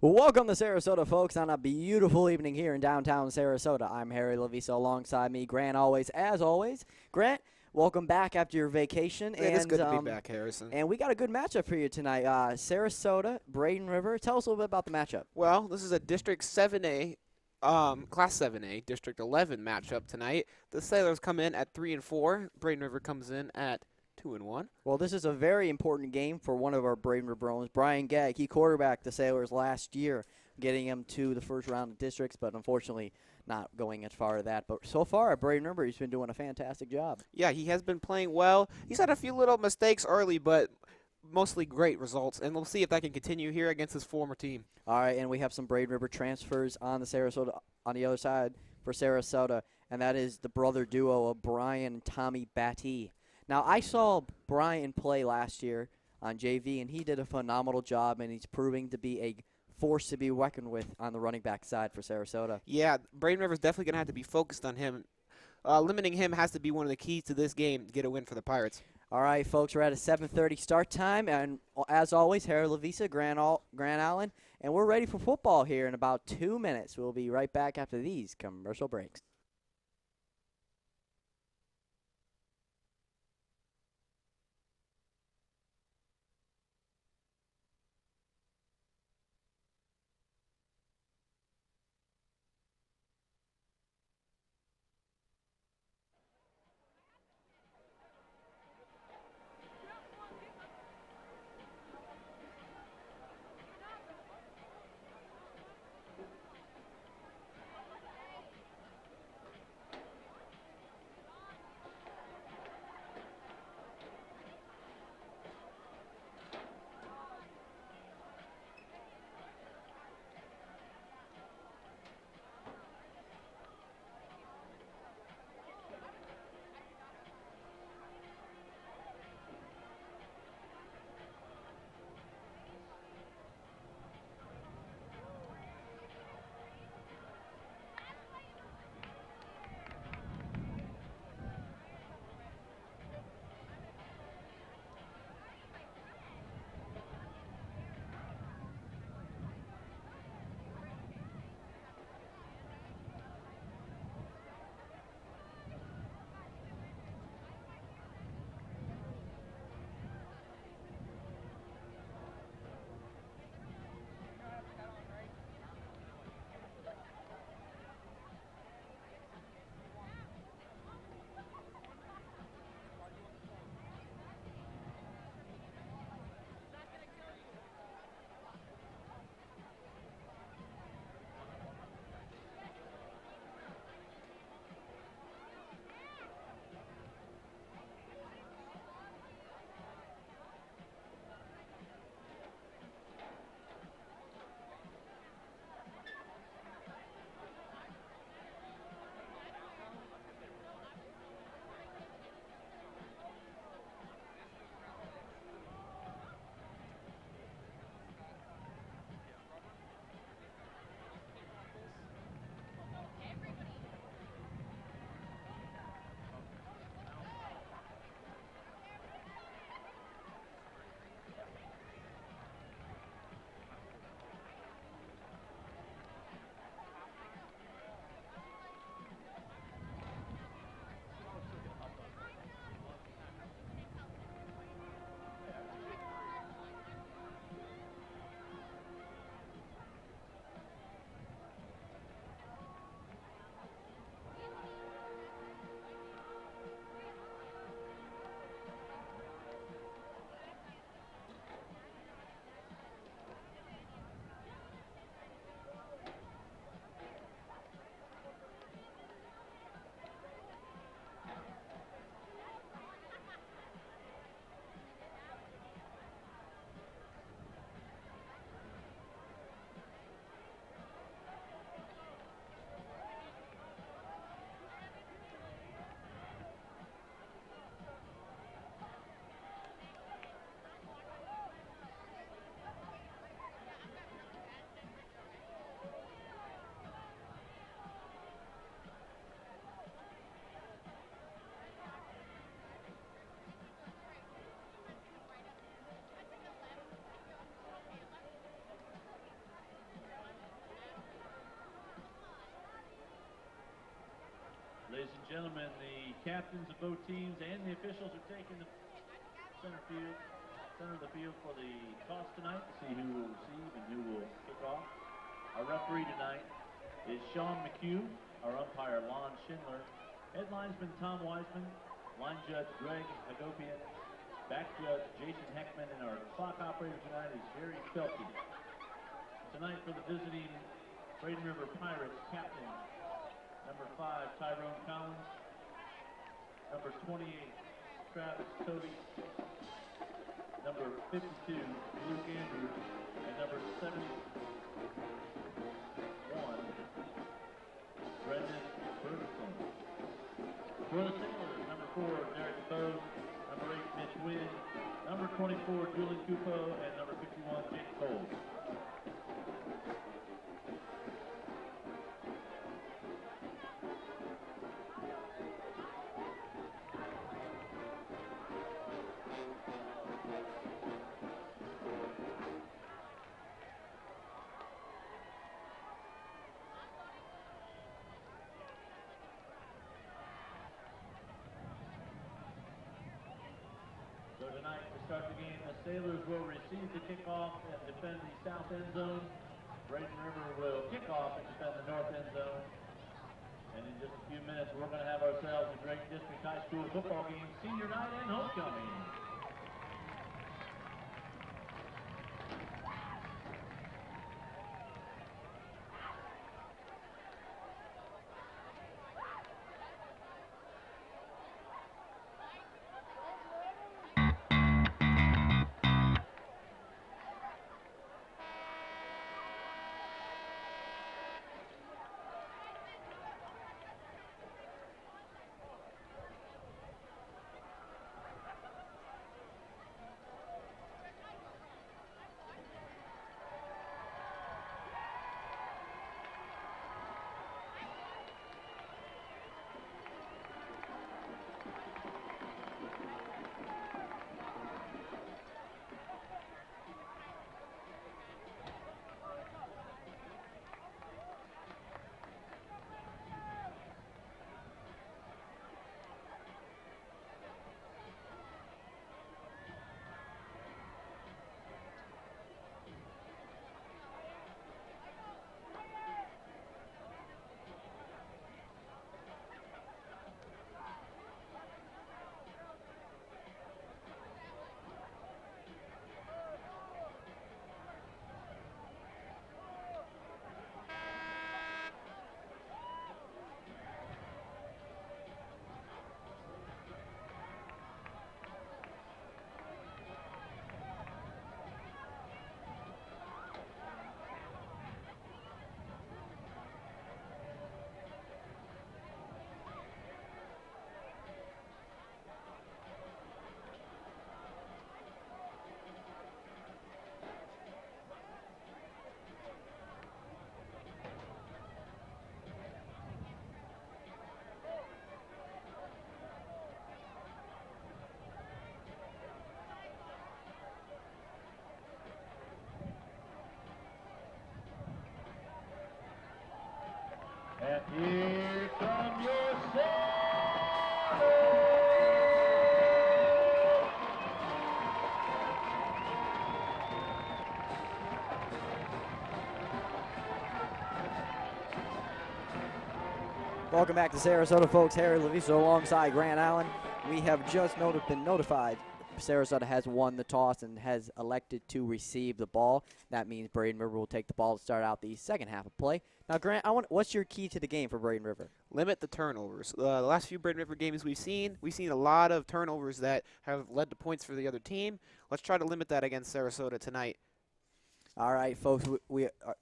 Welcome to Sarasota, folks, on a beautiful evening here in downtown Sarasota. I'm Harry Lavisa. Alongside me, Grant, as always. Grant, welcome back after your vacation. It is good to be back, Harrison. And we got a good matchup for you tonight. Sarasota, Braden River. Tell us a little bit about the matchup. Well, this is a District 7A, Class 7A, District 11 matchup tonight. The Sailors come in at 3-4. Braden River comes in at 2-1. Well, this is a very important game for one of our Braden River owners, Brian Gagg. He quarterbacked the Sailors last year, getting them to the first round of districts, but unfortunately not going as far as that. But so far at Braden River, he's been doing a fantastic job. Yeah, he has been playing well. He's had a few little mistakes early, but mostly great results. And we'll see if that can continue here against his former team. All right, and we have some Braden River transfers on the other side for Sarasota, and that is the brother duo of Brian and Tommy Batty. Now, I saw Brian play last year on JV, and he did a phenomenal job, and he's proving to be a force to be reckoned with on the running back side for Sarasota. Yeah, Braden River's definitely going to have to be focused on him. Limiting him has to be one of the keys to this game to get a win for the Pirates. All right, folks, we're at a 7:30 start time, and as always, Harry Lavisa, Grant Allen, and we're ready for football here in about 2 minutes. We'll be right back after these commercial breaks. Ladies and gentlemen, the captains of both teams and the officials are taking the center of the field for the toss tonight to see who will receive and who will kick off. Our referee tonight is Sean McHugh, our umpire Lon Schindler, head linesman Tom Wiseman, line judge Greg Hagopian, back judge Jason Heckman, and our clock operator tonight is Harry Felty. Tonight for the visiting Braden River Pirates captain, number 5, Tyrone Collins, number 28, Travis Toby, number 52, Luke Andrews, and number 71, Brendan Ferguson. For the Sailors, number 4, Derek Bode, number 8, Mitch Wynn, number 24, Julian Cupo, and number 51, Jake Cole. So tonight, to start the game, the Sailors will receive the kickoff and defend the south end zone. Braden River will kick off and defend the north end zone. And in just a few minutes, we're going to have ourselves a great district high school football game, senior night and homecoming. And here come your Sailors! Welcome back to Sarasota, folks. Harry Leviso alongside Grant Allen. We have just been notified Sarasota has won the toss and has elected to receive the ball. That means Braden River will take the ball to start out the second half of play. Now, Grant, what's your key to the game for Braden River? Limit the turnovers. The last few Braden River games we've seen a lot of turnovers that have led to points for the other team. Let's try to limit that against Sarasota tonight. All right, folks,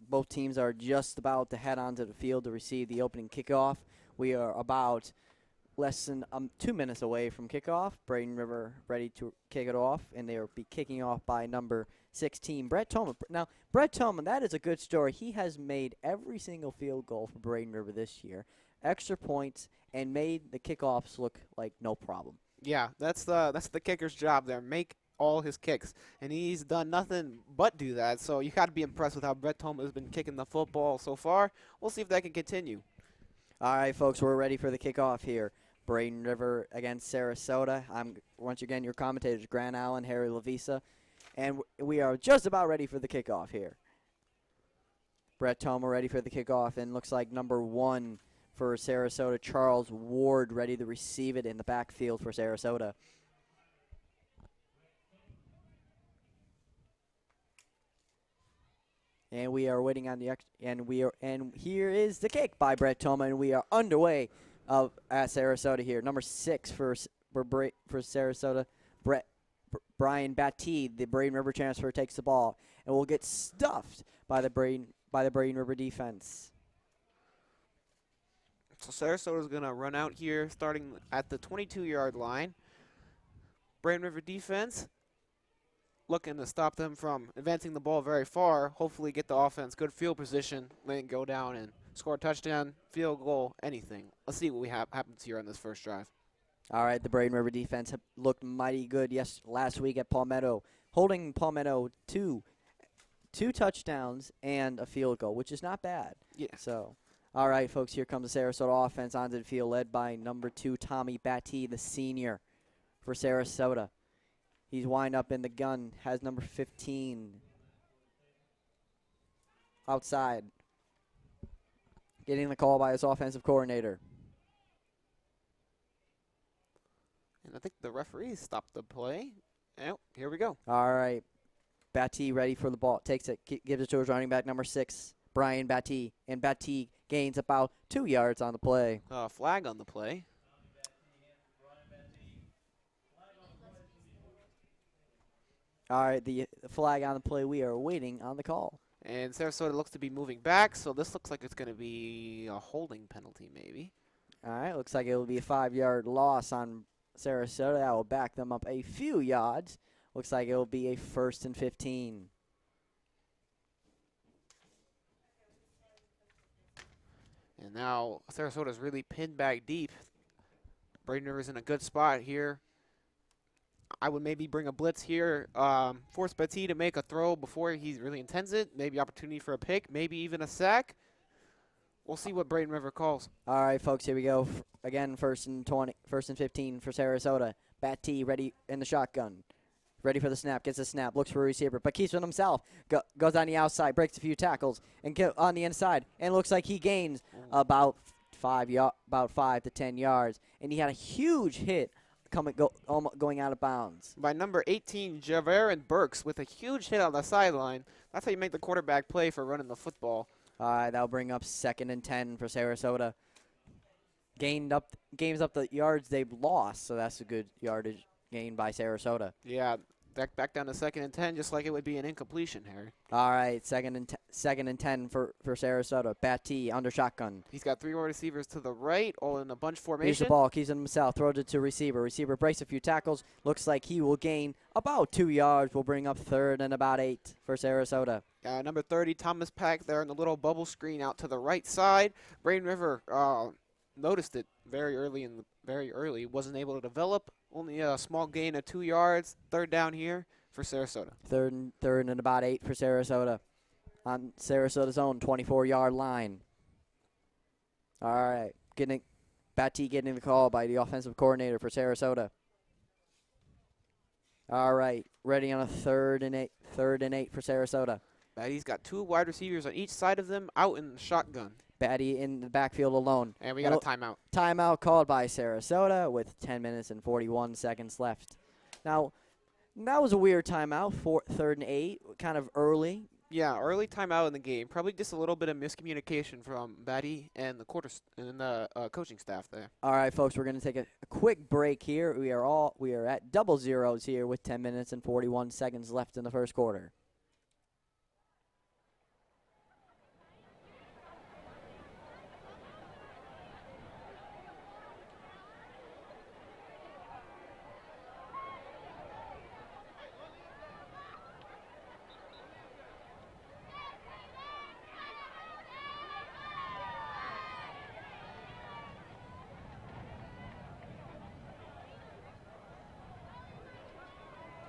both teams are just about to head onto the field to receive the opening kickoff. We are about less than 2 minutes away from kickoff. Braden River ready to kick it off, and they will be kicking off by number 16, Brett Tolman. Now, Brett Tolman, that is a good story. He has made every single field goal for Braden River this year, extra points, and made the kickoffs look like no problem. Yeah, that's the kicker's job there. Make all his kicks, and he's done nothing but do that. So you got to be impressed with how Brett Tolman has been kicking the football so far. We'll see if that can continue. All right, folks, we're ready for the kickoff here. Braden River against Sarasota. I'm once again your commentators, Grant Allen, Harry Lavisa, and we are just about ready for the kickoff here. Brett Toma ready for the kickoff, and looks like number 1 for Sarasota, Charles Ward, ready to receive it in the backfield for Sarasota. And we are waiting on the and here is the kick by Brett Toma, and we are underway at Sarasota here. Number 6 for Sarasota, Brian Batty, the Braden River transfer, takes the ball and will get stuffed by the Braden River defense. So Sarasota's going to run out here starting at the 22-yard line. Braden River defense looking to stop them from advancing the ball very far, hopefully get the offense good field position, then go down and score a touchdown, field goal, anything. Let's see what happens here on this first drive. All right, the Braden River defense looked mighty good last week at Palmetto, holding Palmetto to 2 touchdowns and a field goal, which is not bad. Yeah. So, all right, folks, here comes the Sarasota offense onto the field, led by number 2, Tommy Batty, the senior for Sarasota. He's wind up in the gun, has number 15 outside. Getting the call by his offensive coordinator. And I think the referee stopped the play. Oh, here we go. All right. Batty ready for the ball. Takes it, gives it to his running back, number 6, Brian Batty. And Batty gains about 2 yards on the play. Flag on the play. All right, the flag on the play. We are waiting on the call. And Sarasota looks to be moving back, so this looks like it's going to be a holding penalty maybe. All right, looks like it will be a 5-yard loss on Sarasota. That will back them up a few yards. Looks like it will be a 1st and 15. And now Sarasota's really pinned back deep. Braden River's in a good spot here. I would maybe bring a blitz here, force Batty to make a throw before he really intends it. Maybe opportunity for a pick, maybe even a sack. We'll see what Braden River calls. All right, folks, here we go. Again, 1st and 15 for Sarasota. Batty ready in the shotgun. Ready for the snap, gets a snap, looks for a receiver, but keeps it himself. Goes on the outside, breaks a few tackles, and get on the inside. And looks like he gains about 5 to 10 yards. And he had a huge hit going out of bounds. By number 18, Javerin Burks with a huge hit on the sideline. That's how you make the quarterback play for running the football. All right, that'll bring up 2nd and 10 for Sarasota. Gains up the yards they've lost, so that's a good yardage gain by Sarasota. Yeah, back down to 2nd and 10, just like it would be an incompletion, Harry. All right, 2nd and 10 for Sarasota. Batty under shotgun. He's got 3 more receivers to the right, all in a bunch formation. Here's the ball, keeps it himself, throws it to receiver. Receiver breaks a few tackles. Looks like he will gain about 2 yards. Will bring up 3rd and about 8 for Sarasota. Number 30, Thomas Pack there in the little bubble screen out to the right side. Braden River noticed it very early. Wasn't able to develop. Only a small gain of 2 yards. 3rd down here for Sarasota. 3rd and about 8 for Sarasota on Sarasota's own 24-yard line. All right, Batty getting the call by the offensive coordinator for Sarasota. All right, ready on a 3rd and 8 for Sarasota. Batty's got 2 wide receivers on each side of them out in the shotgun. Batty in the backfield alone. And we got a timeout. Timeout called by Sarasota with 10 minutes and 41 seconds left. Now, that was a weird timeout for 3rd and 8, kind of early. Yeah, early timeout in the game. Probably just a little bit of miscommunication from Batty and the coaching staff there. All right, folks, we're going to take a quick break here. We are at double zeros here with 10 minutes and 41 seconds left in the first quarter.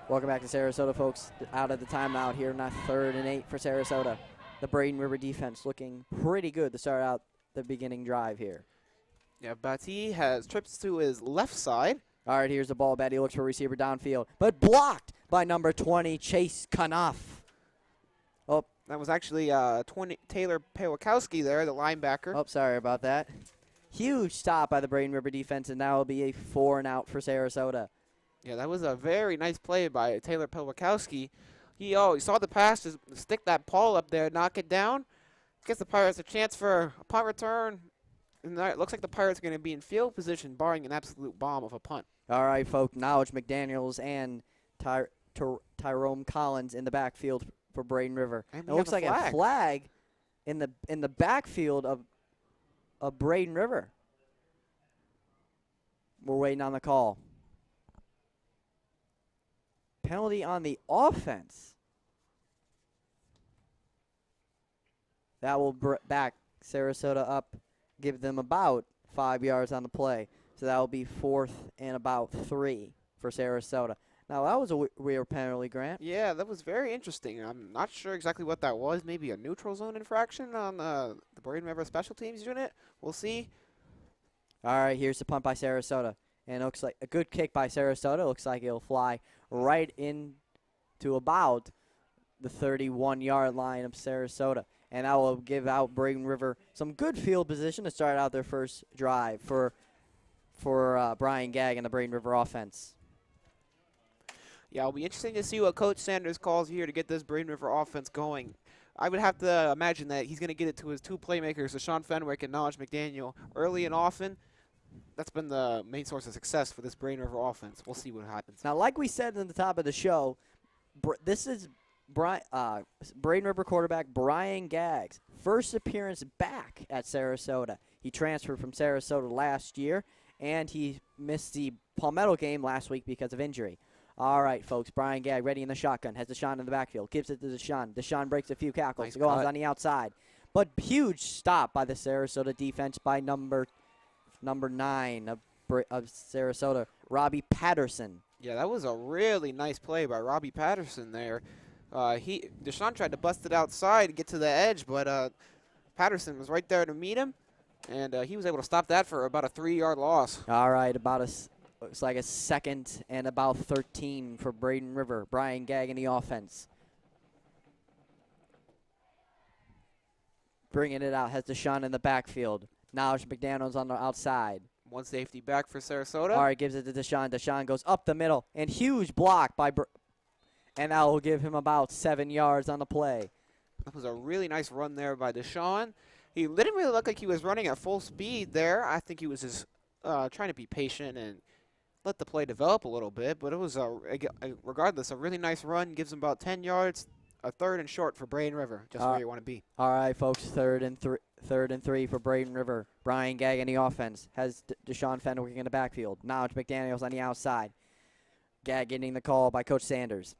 Welcome back to Sarasota, folks. Out of the timeout here, not 3rd and 8 for Sarasota. The Braden River defense looking pretty good to start out the beginning drive here. Yeah, Batty has trips to his left side. All right, here's the ball. Batty looks for receiver downfield, but blocked by number 20, Chase Kanoff. That was actually Taylor Pawlikowski there, the linebacker. Oh, sorry about that. Huge stop by the Braden River defense, and now will be a 4-and-out for Sarasota. Yeah, that was a very nice play by Taylor Pawlikowski. He saw the pass, just stick that ball up there, knock it down. Gives the Pirates a chance for a punt return. And it looks like the Pirates are going to be in field position, barring an absolute bomb of a punt. All right, folks. Knowledge McDaniels and Tyrone Collins in the backfield for Braden River. And It looks like a flag in the backfield of Braden River. We're waiting on the call. Penalty on the offense. That will back Sarasota up, give them about 5 yards on the play. So that will be 4th and about 3 for Sarasota. Now, that was a weird penalty, Grant. Yeah, that was very interesting. I'm not sure exactly what that was. Maybe a neutral zone infraction on the Braden River special teams unit. We'll see. All right, here's the punt by Sarasota. And it looks like a good kick by Sarasota. Looks like it'll fly right into about the 31-yard line of Sarasota. And that will give out Braden River some good field position to start out their first drive for Brian Gagg and the Braden River offense. Yeah, it'll be interesting to see what Coach Sanders calls here to get this Braden River offense going. I would have to imagine that he's going to get it to his two playmakers, Sean Fenwick and Knowledge McDaniel, early and often. That's been the main source of success for this Braden River offense. We'll see what happens. Now, like we said at the top of the show, this is Braden River quarterback Brian Gagg's first appearance back at Sarasota. He transferred from Sarasota last year, and he missed the Palmetto game last week because of injury. All right, folks, Brian Gagg ready in the shotgun, has Deshaun in the backfield, gives it to Deshaun. Deshaun breaks a few tackles, goes on the outside. But huge stop by the Sarasota defense by number 9 of Sarasota, Robbie Patterson. Yeah, that was a really nice play by Robbie Patterson there. Deshaun tried to bust it outside to get to the edge, but Patterson was right there to meet him, and he was able to stop that for about a 3-yard loss. All right, looks like a 2nd and about 13 for Braden River. Brian Gagg in the offense. Bringing it out, has Deshaun in the backfield. Now McDaniel's on the outside. One safety back for Sarasota. All right, gives it to Deshaun. Deshaun goes up the middle, and huge block and that will give him about 7 yards on the play. That was a really nice run there by Deshaun. He didn't really look like he was running at full speed there. I think he was just trying to be patient and let the play develop a little bit. But it was, regardless, a really nice run. Gives him about 10 yards, a 3rd and short for Braden River, just where you want to be. All right, folks, 3rd and 3 for Braden River. Brian Gagg in the offense. Has Deshaun Fenwick in the backfield. Knowledge McDaniel's on the outside. Gagg getting the call by Coach Sanders.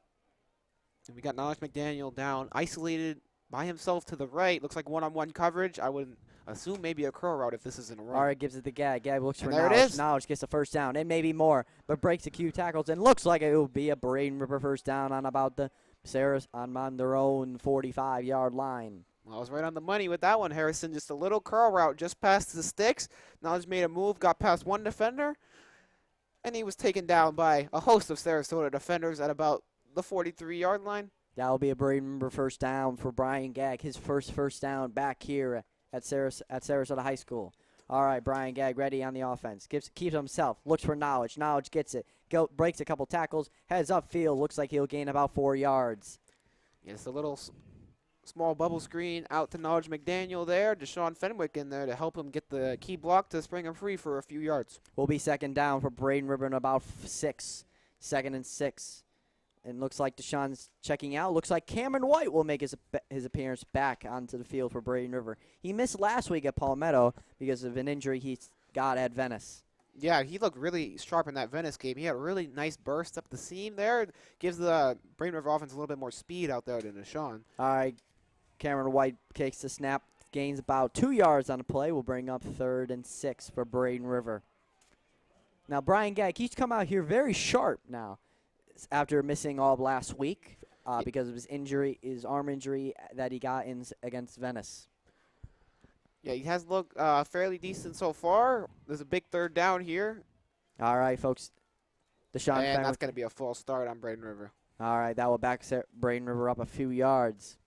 And we got Knowledge McDaniel down, isolated by himself to the right. Looks like one-on-one coverage. I would assume maybe a curl route if this isn't a run. All right, gives it to Gagg. Gagg looks for there Knowledge. it is. Knowledge gets the first down and maybe more, but breaks a few tackles and looks like it will be a Braden River first down on about the Sarah's on their own 45-yard line. Well, I was right on the money with that one, Harrison. Just a little curl route just past the sticks. Knowledge made a move, got past one defender, and he was taken down by a host of Sarasota defenders at about the 43-yard line. That will be a Braden River first down for Brian Gagg, his first down back here at Sarasota High School. All right, Brian Gagg ready on the offense. Keeps himself, looks for Knowledge. Knowledge gets it, breaks a couple tackles, heads upfield, looks like he'll gain about 4 yards. Yes, a little small bubble screen out to Knowledge McDaniel there. Deshaun Fenwick in there to help him get the key block to spring him free for a few yards. Will be 2nd down for Braden River in about 6. 2nd and 6. And looks like Deshaun's checking out. Looks like Cameron White will make his appearance back onto the field for Braden River. He missed last week at Palmetto because of an injury he got at Venice. Yeah, he looked really sharp in that Venice game. He had a really nice burst up the seam there. Gives the Braden River offense a little bit more speed out there than Deshaun. All right, Cameron White takes the snap, gains about 2 yards on the play. Will bring up 3rd and 6 for Braden River. Now, Brian Gagg, he's come out here very sharp now after missing all of last week because of his arm injury that he got against Venice. Yeah, he has looked fairly decent so far. There's a big third down here. All right, folks. Deshaun And that's Fenwick. going to be a false start on Braden River. All right, that will back Braden River up a few yards.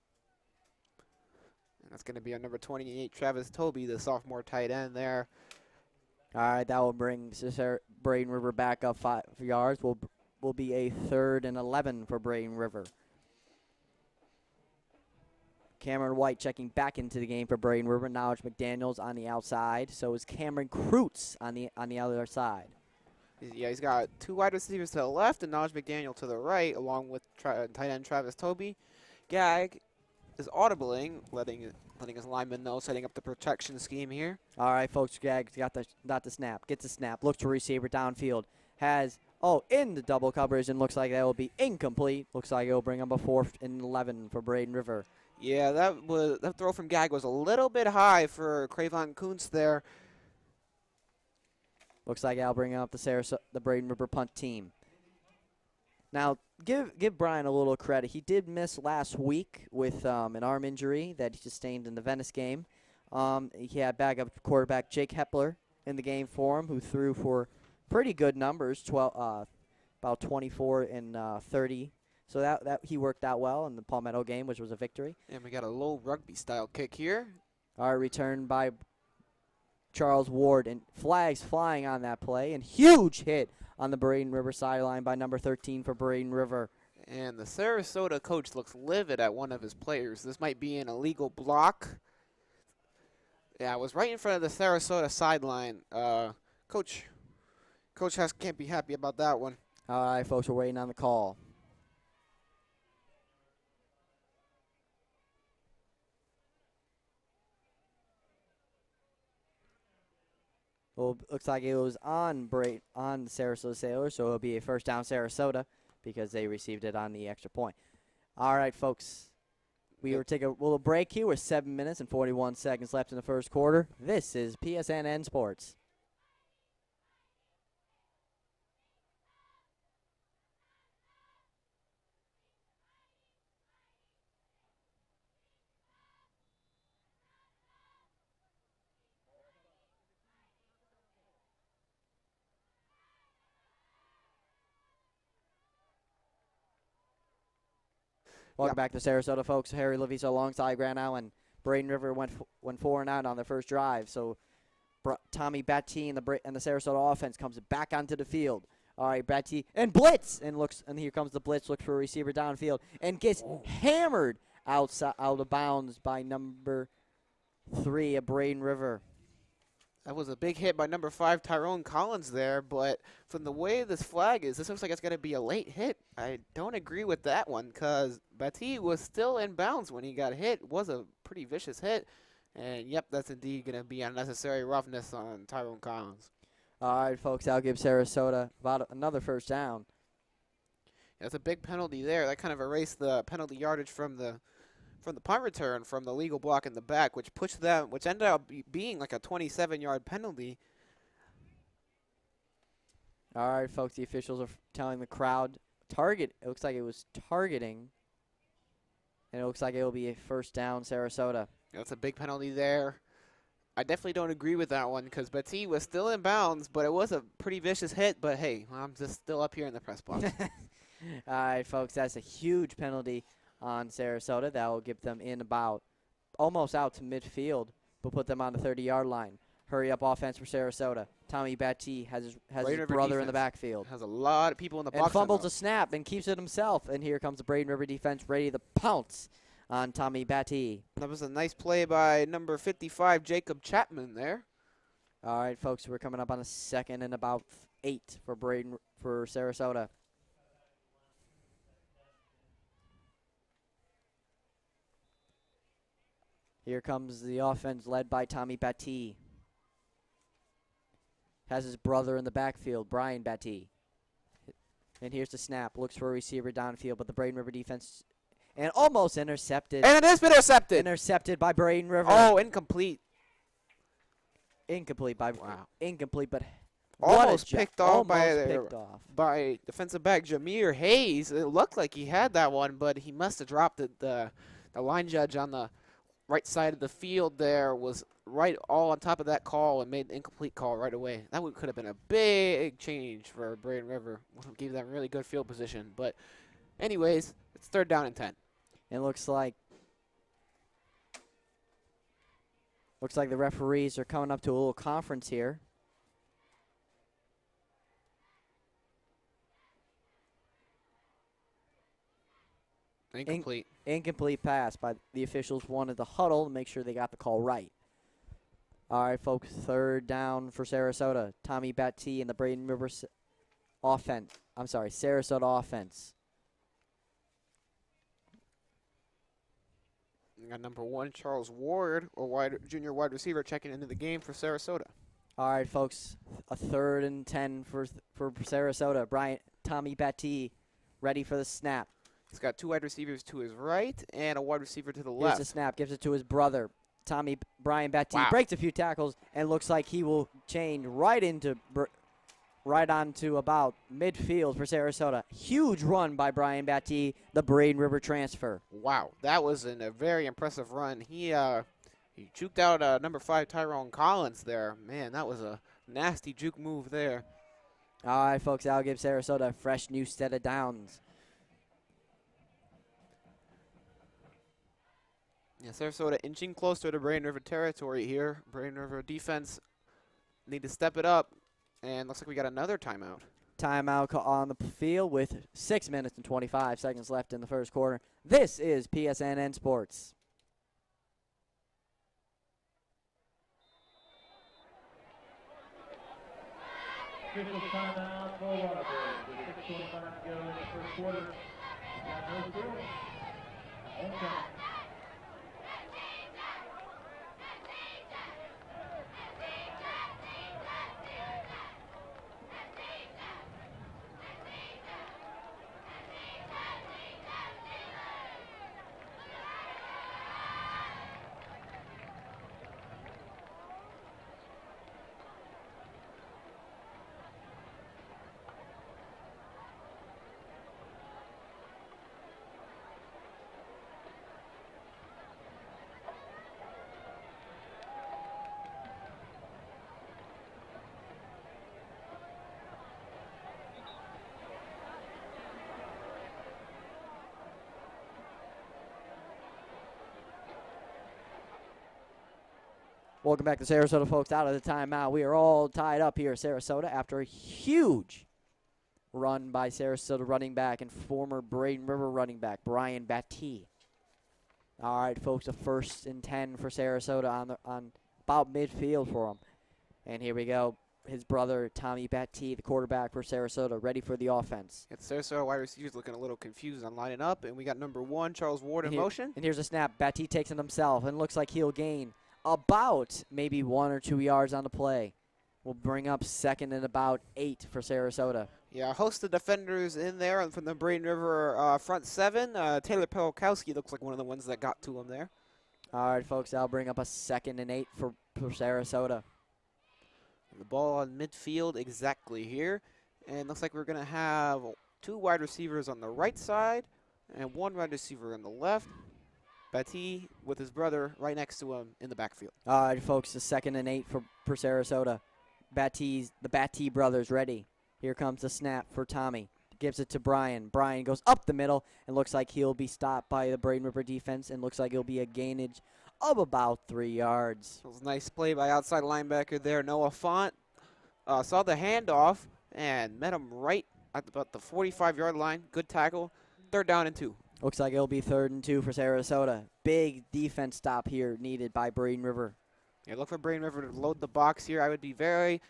And that's going to be on number 28, Travis Toby, the sophomore tight end there. All right, that will bring Braden River back up 5 yards. Will be a 3rd and 11 for Braden River. Cameron White checking back into the game for Braden River. Now it's McDaniel's on the outside. So is Cameron Kreutz on the other side. Yeah, he's got 2 wide receivers to the left and Naj McDaniel to the right, along with tight end Travis Toby. Gag is audibling, letting his lineman know, setting up the protection scheme here. All right, folks. Gag got the snap. Gets the snap. Looks for receiver downfield. In the double coverage, and looks like that will be incomplete. Looks like it will bring up a 4th and 11 for Braden River. Yeah, that throw from Gag was a little bit high for Cravon Kuntz there. Looks like I'll bring up the Braden River punt team. Now, give Brian a little credit. He did miss last week with an arm injury that he sustained in the Venice game. He had backup quarterback Jake Hepler in the game for him, who threw for pretty good numbers, about 24 and 30. So that he worked out well in the Palmetto game, which was a victory. And we got a low rugby-style kick here. All right, returned by Charles Ward, and flags flying on that play, and huge hit on the Braden River sideline by number 13 for Braden River. And the Sarasota coach looks livid at one of his players. This might be an illegal block. Yeah, it was right in front of the Sarasota sideline. Coach can't be happy about that one. All right, folks, we're waiting on the call. Well, looks like it was on the Sarasota Sailors, so it'll be a first down Sarasota because they received it on the extra point. All right, folks. We will take a little break here with 7 minutes and 41 seconds left in the first quarter. This is PSNN Sports. Welcome back to Sarasota, folks. Harry Leviso alongside Grant Allen. Braden River went 4 and out on their first drive. So Tommy Batty and the Sarasota offense comes back onto the field. All right, Batty and blitz and here comes the blitz. Looks for a receiver downfield and gets hammered out of bounds by number 3 of Braden River. That was a big hit by number 5, Tyrone Collins there, but from the way this flag is, this looks like it's going to be a late hit. I don't agree with that one because Batty was still in bounds when he got hit. It was a pretty vicious hit, and yep, that's indeed going to be unnecessary roughness on Tyrone Collins. All right, folks, I'll give Sarasota about another first down. That's a big penalty there. That kind of erased the penalty yardage from the punt return from the legal block in the back, which ended up being like a 27-yard penalty. All right, folks, the officials are telling the crowd it looks like it was targeting, and it looks like it will be a first down Sarasota. That's a big penalty there. I definitely don't agree with that one because Batty was still in bounds, but it was a pretty vicious hit. But hey, I'm just still up here in the press box. All right, folks, that's a huge penalty on Sarasota. That will get them in about almost out to midfield, but put them on the 30-yard line. Hurry up offense for Sarasota. Tommy Batty has his brother in the backfield. Has a lot of people in the box. And fumbles a snap and keeps it himself. And here comes the Braden River defense ready to pounce on Tommy Batty. That was a nice play by number 55, Jacob Chapman there. All right, folks, we're coming up on a 2nd and about 8 for Sarasota. Here comes the offense led by Tommy Batty. Has his brother in the backfield, Brian Batty. And here's the snap. Looks for a receiver downfield, but the Braden River defense and almost intercepted. And it has been intercepted. Intercepted by Braden River. Oh, incomplete. Incomplete, but almost picked off by defensive back Jameer Hayes. It looked like he had that one, but he must have dropped the line judge on the right side of the field there was right all on top of that call and made the incomplete call right away. That could have been a big change for Braden River. Gave them really good field position. But anyways, it's 3rd down and 10. It looks like the referees are coming up to a little conference here. Incomplete. Incomplete pass by the officials. Wanted the huddle to make sure they got the call right. All right, folks, 3rd down for Sarasota. Tommy Batty and the Braden River Sarasota offense. We got number 1, Charles Ward, junior wide receiver, checking into the game for Sarasota. All right, folks, a 3rd and 10 for Sarasota. Tommy Batty ready for the snap. He's got 2 wide receivers to his right and a wide receiver to the Here's left. the snap, gives it to his brother. Brian Batty breaks a few tackles and looks like he will chain right onto about midfield for Sarasota. Huge run by Brian Batty, the Braden River transfer. Wow, that was a very impressive run. He juked out number 5 Tyrone Collins there. Man, that was a nasty juke move there. All right, folks, that'll give Sarasota a fresh new set of downs. Yeah, Sarasota inching closer to Braden River territory here. Braden River defense need to step it up, and looks like we got another timeout. Timeout on the field with 6 minutes and 25 seconds left in the first quarter. This is PSNN Sports. Official timeout for water break. With 6:25 to go in the first quarter. Got no score. Homecoming. Welcome back to Sarasota, folks. Out of the timeout. We are all tied up here at Sarasota after a huge run by Sarasota running back and former Braden River running back, Brian Batty. All right, folks, a 1st and 10 for Sarasota on about midfield for him. And here we go. His brother, Tommy Batty, the quarterback for Sarasota, ready for the offense. It's Sarasota wide receivers looking a little confused on lining up, and we got number 1, Charles Ward, in motion. And here's a snap. Batty takes it himself, and looks like he'll gain about maybe 1 or 2 yards on the play. Will bring up 2nd and about 8 for Sarasota. Yeah, a host of defenders in there from the Braden River front 7. Taylor Pelkowski looks like one of the ones that got to him there. All right, folks, that'll bring up a 2nd and 8 for Sarasota. The ball on midfield exactly here. And looks like we're going to have 2 wide receivers on the right side and 1 wide receiver on the left. Batty with his brother right next to him in the backfield. All right, folks, the 2nd and 8 for Sarasota. The Batty brothers ready. Here comes the snap for Tommy. Gives it to Brian. Brian goes up the middle and looks like he'll be stopped by the Braden River defense and looks like it'll be a gainage of about 3 yards. It was a nice play by outside linebacker there, Noah Font. Saw the handoff and met him right at about the 45-yard line. Good tackle. 3rd down and 2. Looks like it'll be 3rd and 2 for Sarasota. Big defense stop here needed by Braden River. Yeah, look for Braden River to load the box here. I would be very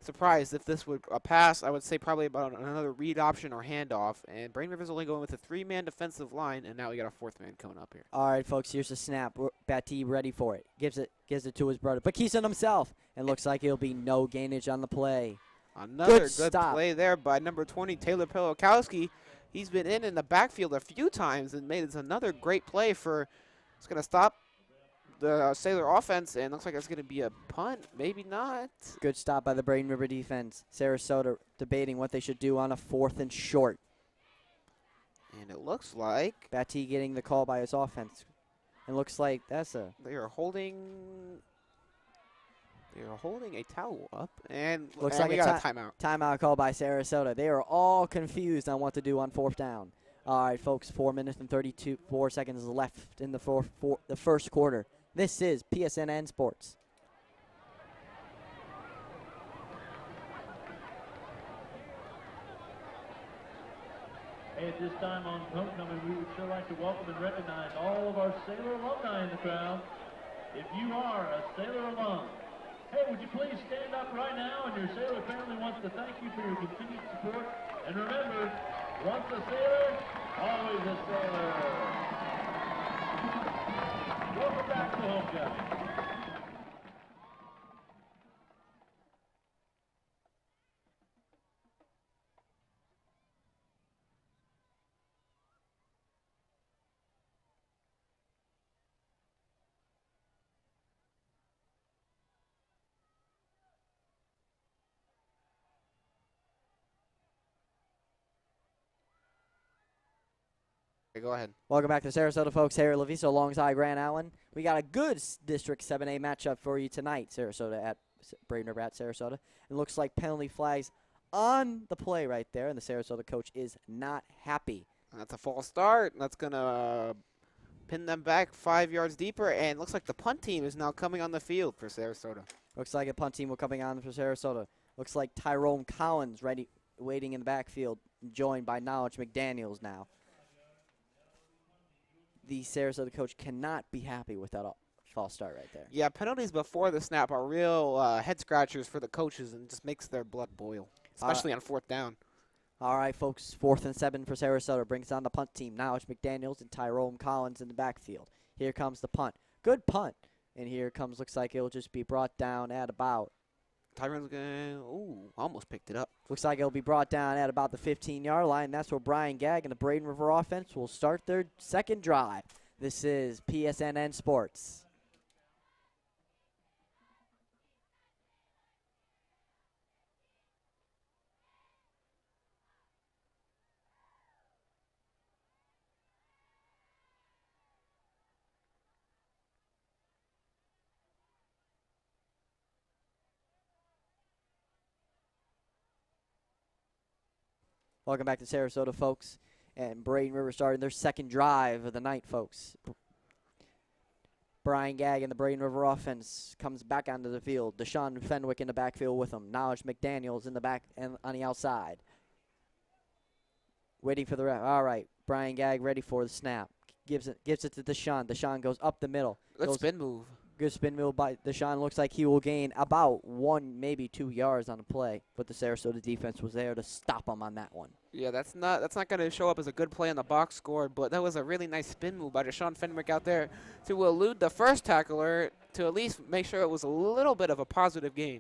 surprised if this would pass. I would say probably about another read option or handoff. And Braden River's only going with a 3-man defensive line, and now we got a 4th man coming up here. All right, folks, here's the snap. Batty ready for it. Gives it to his brother. But keeps it himself. And looks like it'll be no gainage on the play. Another good stop. play there by number 20, Taylor Pelkowski. He's been in the backfield a few times and made it another great play for. It's going to stop the Sailor offense, and looks like it's going to be a punt. Maybe not. Good stop by the Braden River defense. Sarasota debating what they should do on a 4th and short. And it looks like Batty getting the call by his offense. And looks like that's a They are holding a towel up, and looks and like we a got a timeout. timeout called by Sarasota. They are all confused on what to do on 4th down. All right, folks, 4 minutes and 4 seconds left in the first quarter. This is PSNN Sports. Hey, at this time on homecoming, we would sure like to welcome and recognize all of our Sailor alumni in the crowd. If you are a Sailor alum, hey, would you please stand up right now, and your Sailor family wants to thank you for your continued support. And remember, once a Sailor, always a Sailor. Welcome back to homecoming. Okay, go ahead. Welcome back to Sarasota, folks. Harry Leviso alongside Grant Allen. We got a good District 7A matchup for you tonight. Sarasota at Braden River at Sarasota. It looks like penalty flags on the play right there, and the Sarasota coach is not happy. That's a false start. That's going to pin them back 5 yards deeper, and looks like the punt team is now coming on the field for Sarasota. Looks like a punt team will coming on for Sarasota. Looks like Tyrone Collins waiting in the backfield, joined by Knowledge McDaniels now. The Sarasota coach cannot be happy with that false start right there. Yeah, penalties before the snap are real head scratchers for the coaches and just makes their blood boil, especially on 4th down. All right, folks, 4th and 7 for Sarasota. Brings on the punt team. Now it's McDaniels and Tyrone Collins in the backfield. Here comes the punt. Good punt. And here comes, looks like it'll just be brought down at about. Tyrone's going to, almost picked it up. Looks like it'll be brought down at about the 15-yard line. That's where Brian Gagg and the Braden River offense will start their second drive. This is PSNN Sports. Welcome back to Sarasota, folks. And Braden River starting their second drive of the night, folks. Brian Gagg and the Braden River offense comes back onto the field. Deshaun Fenwick in the backfield with him. Knowledge McDaniels in the back and on the outside. Waiting for the ref. All right, Brian Gagg ready for the snap. Gives it to Deshaun. Deshaun goes up the middle. Good spin move. Good spin move by Deshaun. Looks like he will gain about 1, maybe 2 yards on the play, but the Sarasota defense was there to stop him on that one. Yeah, that's not going to show up as a good play on the box score, but that was a really nice spin move by Deshaun Fenwick out there to elude the first tackler to at least make sure it was a little bit of a positive gain.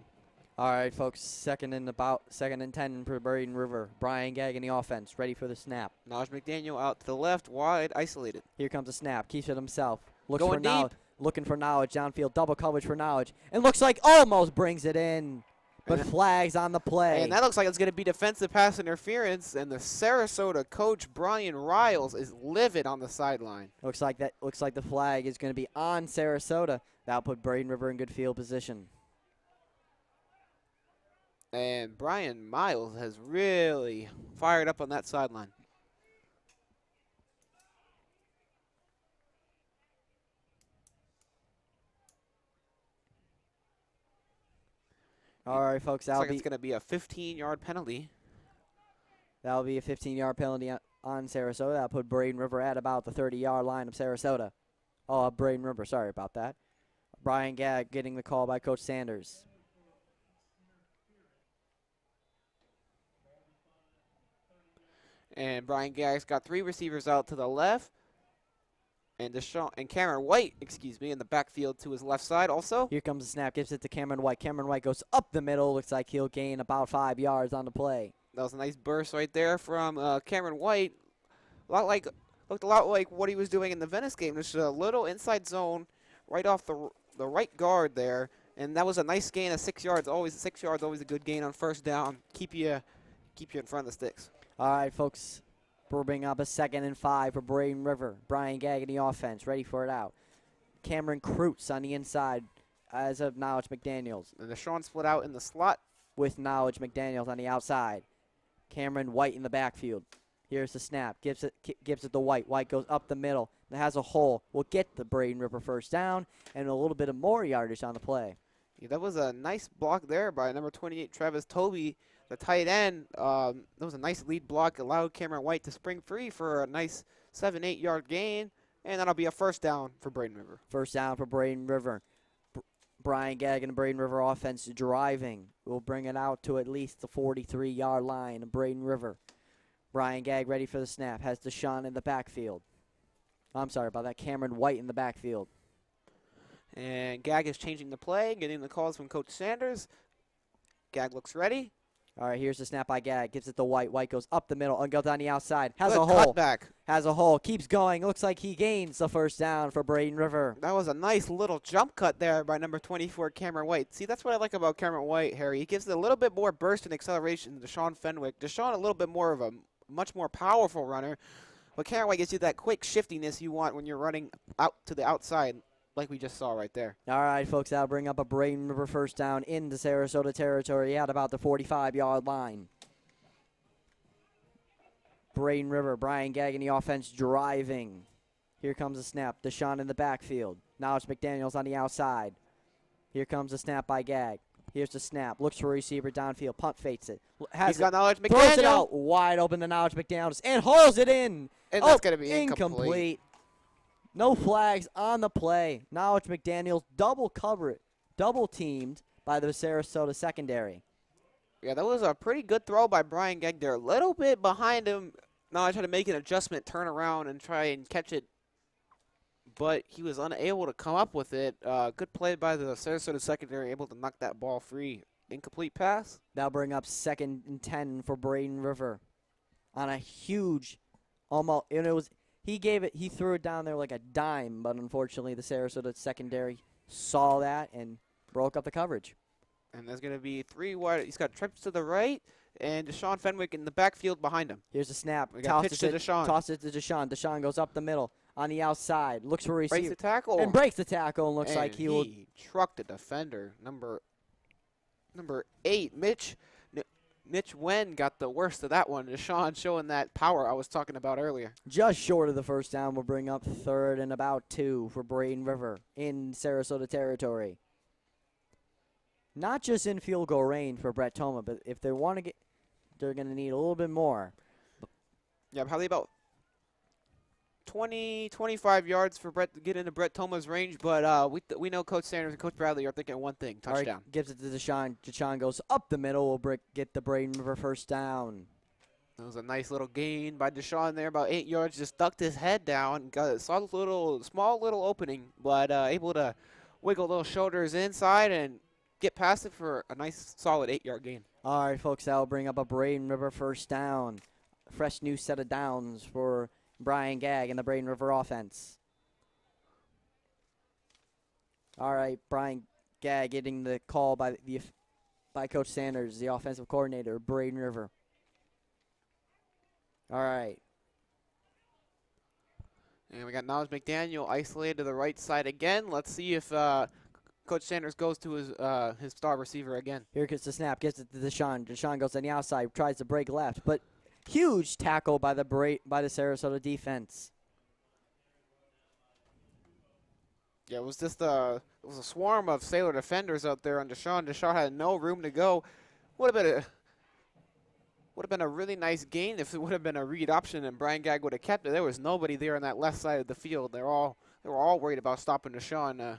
All right, folks, second and 10 for Braden River. Brian Gagg in the offense, ready for the snap. Knowledge McDaniel out to the left, wide, isolated. Here comes the snap, keeps it himself. Going deep. Looking for Knowledge downfield, double coverage for Knowledge, and looks like almost brings it in, but flags on the play. And that looks like it's going to be defensive pass interference, and the Sarasota coach, Brian Riles, is livid on the sideline. Looks like the flag is going to be on Sarasota. That'll put Braden River in good field position. And Brian Miles has really fired up on that sideline. All right, folks, Looks like it's going to be a 15-yard penalty. That'll be a 15-yard penalty on Sarasota. That'll put Braden River at about the 30-yard line of Sarasota. Oh, Braden River, sorry about that. Brian Gagg getting the call by Coach Sanders. And Brian Gagg's got 3 receivers out to the left. And Cameron White, in the backfield to his left side also. Here comes the snap, gives it to Cameron White. Cameron White goes up the middle. Looks like he'll gain about 5 yards on the play. That was a nice burst right there from Cameron White. Looked a lot like what he was doing in the Venice game. Just a little inside zone right off the right guard there. And that was a nice gain of 6 yards. Always 6 yards, always a good gain on first down. Keep you in front of the sticks. All right, folks. We're bringing up a 2nd and 5 for Braden River. Brian Gagg in the offense, ready for it out. Cameron Kreutz on the inside as of Knowledge McDaniels. And Deshaun split out in the slot. With Knowledge McDaniels on the outside. Cameron White in the backfield. Here's the snap. Gives it to White. White goes up the middle. It has a hole. Will get the Braden River first down and a little bit of more yardage on the play. Yeah, that was a nice block there by number 28, Travis Toby, the tight end. That was a nice lead block. Allowed Cameron White to spring free for a nice 7-8 yard gain. And that'll be a first down for Braden River. First down for Braden River. Brian Gagg and the Braden River offense driving. Will bring it out to at least the 43-yard line of Braden River. Brian Gagg ready for the snap. Has Deshaun in the backfield. I'm sorry about that. Cameron White in the backfield. And Gagg is changing the play, getting the calls from Coach Sanders. Gagg looks ready. All right, here's the snap by Gagg. Gives it to White. White goes up the middle and goes down the outside. Has Good a hole. cutback. Has a hole. Keeps going. Looks like he gains the first down for Braden River. That was a nice little jump cut there by number 24, Cameron White. See, that's what I like about Cameron White, Harry. He gives it a little bit more burst and acceleration to Deshaun Fenwick. Deshaun a little bit more of a much more powerful runner. But Cameron White gives you that quick shiftiness you want when you're running out to the outside, like we just saw right there. All right, folks, that'll bring up a Braden River first down into Sarasota territory at about the 45-yard line. Braden River, Brian Gagg in the offense driving. Here comes the snap. Deshaun in the backfield. Knowledge McDaniels on the outside. Here comes the snap by Gagg. Here's the snap. Looks for a receiver downfield. Punt fakes it. He's got Knowledge McDaniel. Throws it out wide open to Knowledge McDaniels and hauls it in. And that's going to be incomplete. No flags on the play. Knowledge McDaniels double teamed by the Sarasota secondary. Yeah, that was a pretty good throw by Brian Gagg there. A little bit behind him. Knowledge had to make an adjustment, turn around, and try and catch it. But he was unable to come up with it. Good play by the Sarasota secondary, able to knock that ball free. Incomplete pass. That'll bring up 2nd and 10 for Braden River. On a huge, almost, and it was, he threw it down there like a dime, but unfortunately the Sarasota secondary saw that and broke up the coverage. And there's going to be 3 wide. He's got trips to the right, and Deshaun Fenwick in the backfield behind him. Here's a snap. We got pitch to Deshaun. Toss it to Deshaun. Deshaun goes up the middle on the outside. Looks for a receiver. Breaks the tackle. And breaks the tackle and looks and like he trucked a defender. Number 8, Mitch Wen got the worst of that one. Deshaun showing that power I was talking about earlier. Just short of the first down. Will bring up 3rd and about 2 for Braden River in Sarasota territory. Not just in field goal range for Brett Toma, but if they want to get, they're going to need a little bit more. Yeah, probably about 20, 25 yards for Brett to get into Brett Toma's range, but we know Coach Sanders and Coach Bradley are thinking one thing, touchdown. Right, gives it to Deshaun. Deshaun goes up the middle. Will get the Braden River first down. That was a nice little gain by Deshaun there, about 8 yards. Just ducked his head down, got a small little opening, but able to wiggle those shoulders inside and get past it for a nice, solid 8-yard gain. All right, folks, that will bring up a Braden River first down. Fresh new set of downs for Brian Gagg and the Braden River offense. All right, Brian Gagg getting the call by Coach Sanders, the offensive coordinator, Braden River. All right. And we got Knowledge McDaniel isolated to the right side again. Let's see if Coach Sanders goes to his star receiver again. Here gets the snap, gets it to Deshaun. Deshaun goes on the outside, tries to break left, but huge tackle by the Sarasota defense. Yeah, it was just a swarm of Sailor defenders out there on Deshaun. Deshaun had no room to go. Would have been a really nice gain if it would have been a read option and Brian Gagg would have kept it. There was nobody there on that left side of the field. They were all worried about stopping Deshaun.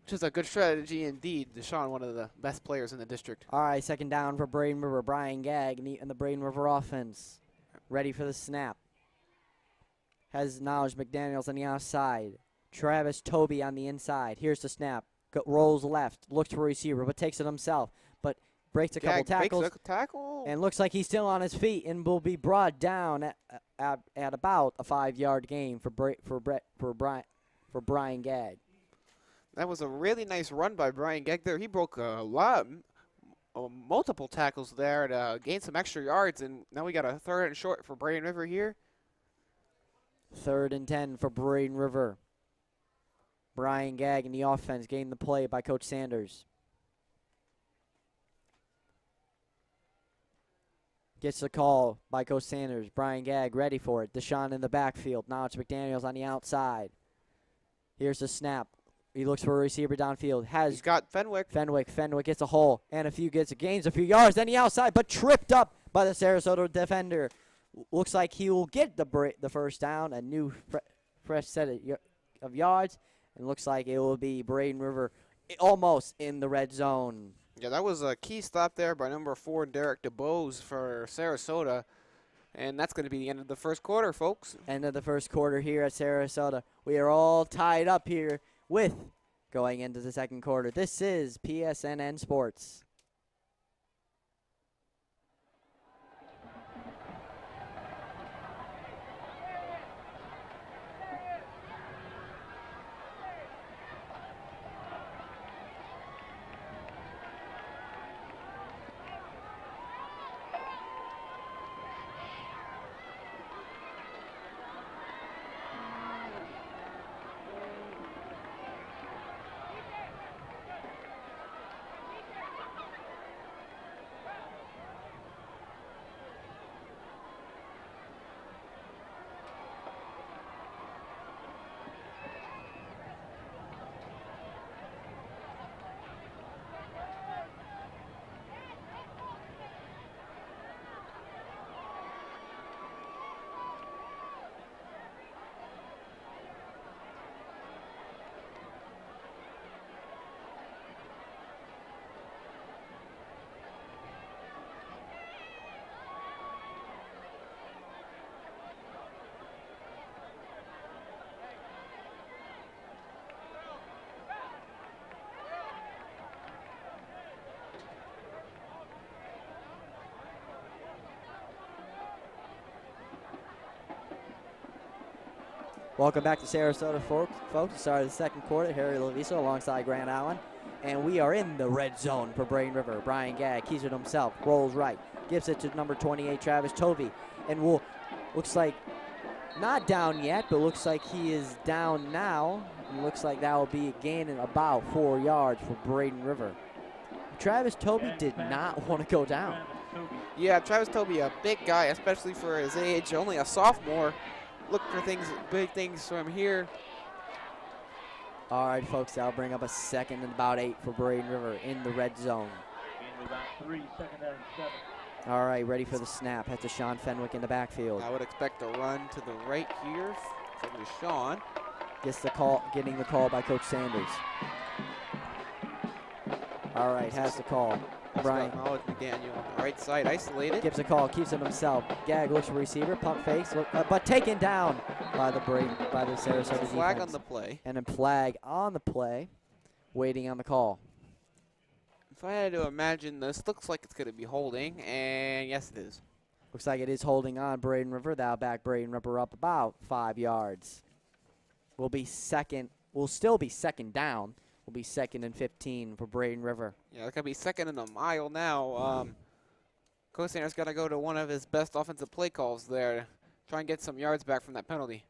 Which is a good strategy indeed. Deshaun, one of the best players in the district. All right, 2nd down for Braden River. Brian Gagg and the Braden River offense. Ready for the snap. Has Knowledge McDaniels on the outside. Travis Toby on the inside. Here's the snap. Rolls left. Looks for a receiver, but takes it himself. But breaks a couple tackles. Breaks a tackle. And looks like he's still on his feet and will be brought down at about a 5-yard gain for Brian Gagg. That was a really nice run by Brian Gagg there. He broke multiple tackles there to gain some extra yards, and now we got a 3rd and short for Braden River here. 3rd and 10 for Braden River. Brian Gagg in the offense, getting the play by Coach Sanders. Gets the call by Coach Sanders. Brian Gagg ready for it. Deshaun in the backfield. Now it's McDaniels on the outside. Here's the snap. He looks for a receiver downfield. He's got Fenwick. Fenwick gets a hole and gains a few yards. Then the outside, but tripped up by the Sarasota defender. Looks like he will get the first down, a new fresh set of yards. And looks like it will be Braden River almost in the red zone. Yeah, that was a key stop there by number 4, Derek DeBose for Sarasota. And that's going to be the end of the first quarter, folks. End of the first quarter here at Sarasota. We are all tied up here with going into the second quarter. This is PSNN Sports. Welcome back to Sarasota, folks. Start of the second quarter. Harry Loviso alongside Grant Allen. And we are in the red zone for Braden River. Brian Gagg keeps it himself, rolls right, gives it to number 28, Travis Tovey. And looks like not down yet, but looks like he is down now. And looks like that will be a gain in about 4 yards for Braden River. Travis Tovey did not want to go down. Yeah, Travis Tovey, a big guy, especially for his age, only a sophomore. Look for big things from here. All right, folks, that'll bring up a 2nd and about 8 for Braden River in the red zone. About 3, 2nd and 7. All right, ready for the snap. Head to Sean Fenwick in the backfield. I would expect a run to the right here from Deshaun. Getting the call by Coach Sanders. All right, has the call. Brian Knowledge McDaniel on the right side, isolated. gives a call, keeps it himself. Gagg looks for receiver, pump fakes, but taken down by the Sarasota defense. Flag on the play. And a flag on the play, waiting on the call. If I had to imagine, this looks like it's going to be holding, and yes, it is. Looks like it is holding on Braden River. That'll back Braden River up about 5 yards. We'll still be second down. Will be 2nd and 15 for Braden River. Yeah, it's going to be 2nd and a mile now. Coach Sanders got to go to one of his best offensive play calls there. Try and get some yards back from that penalty.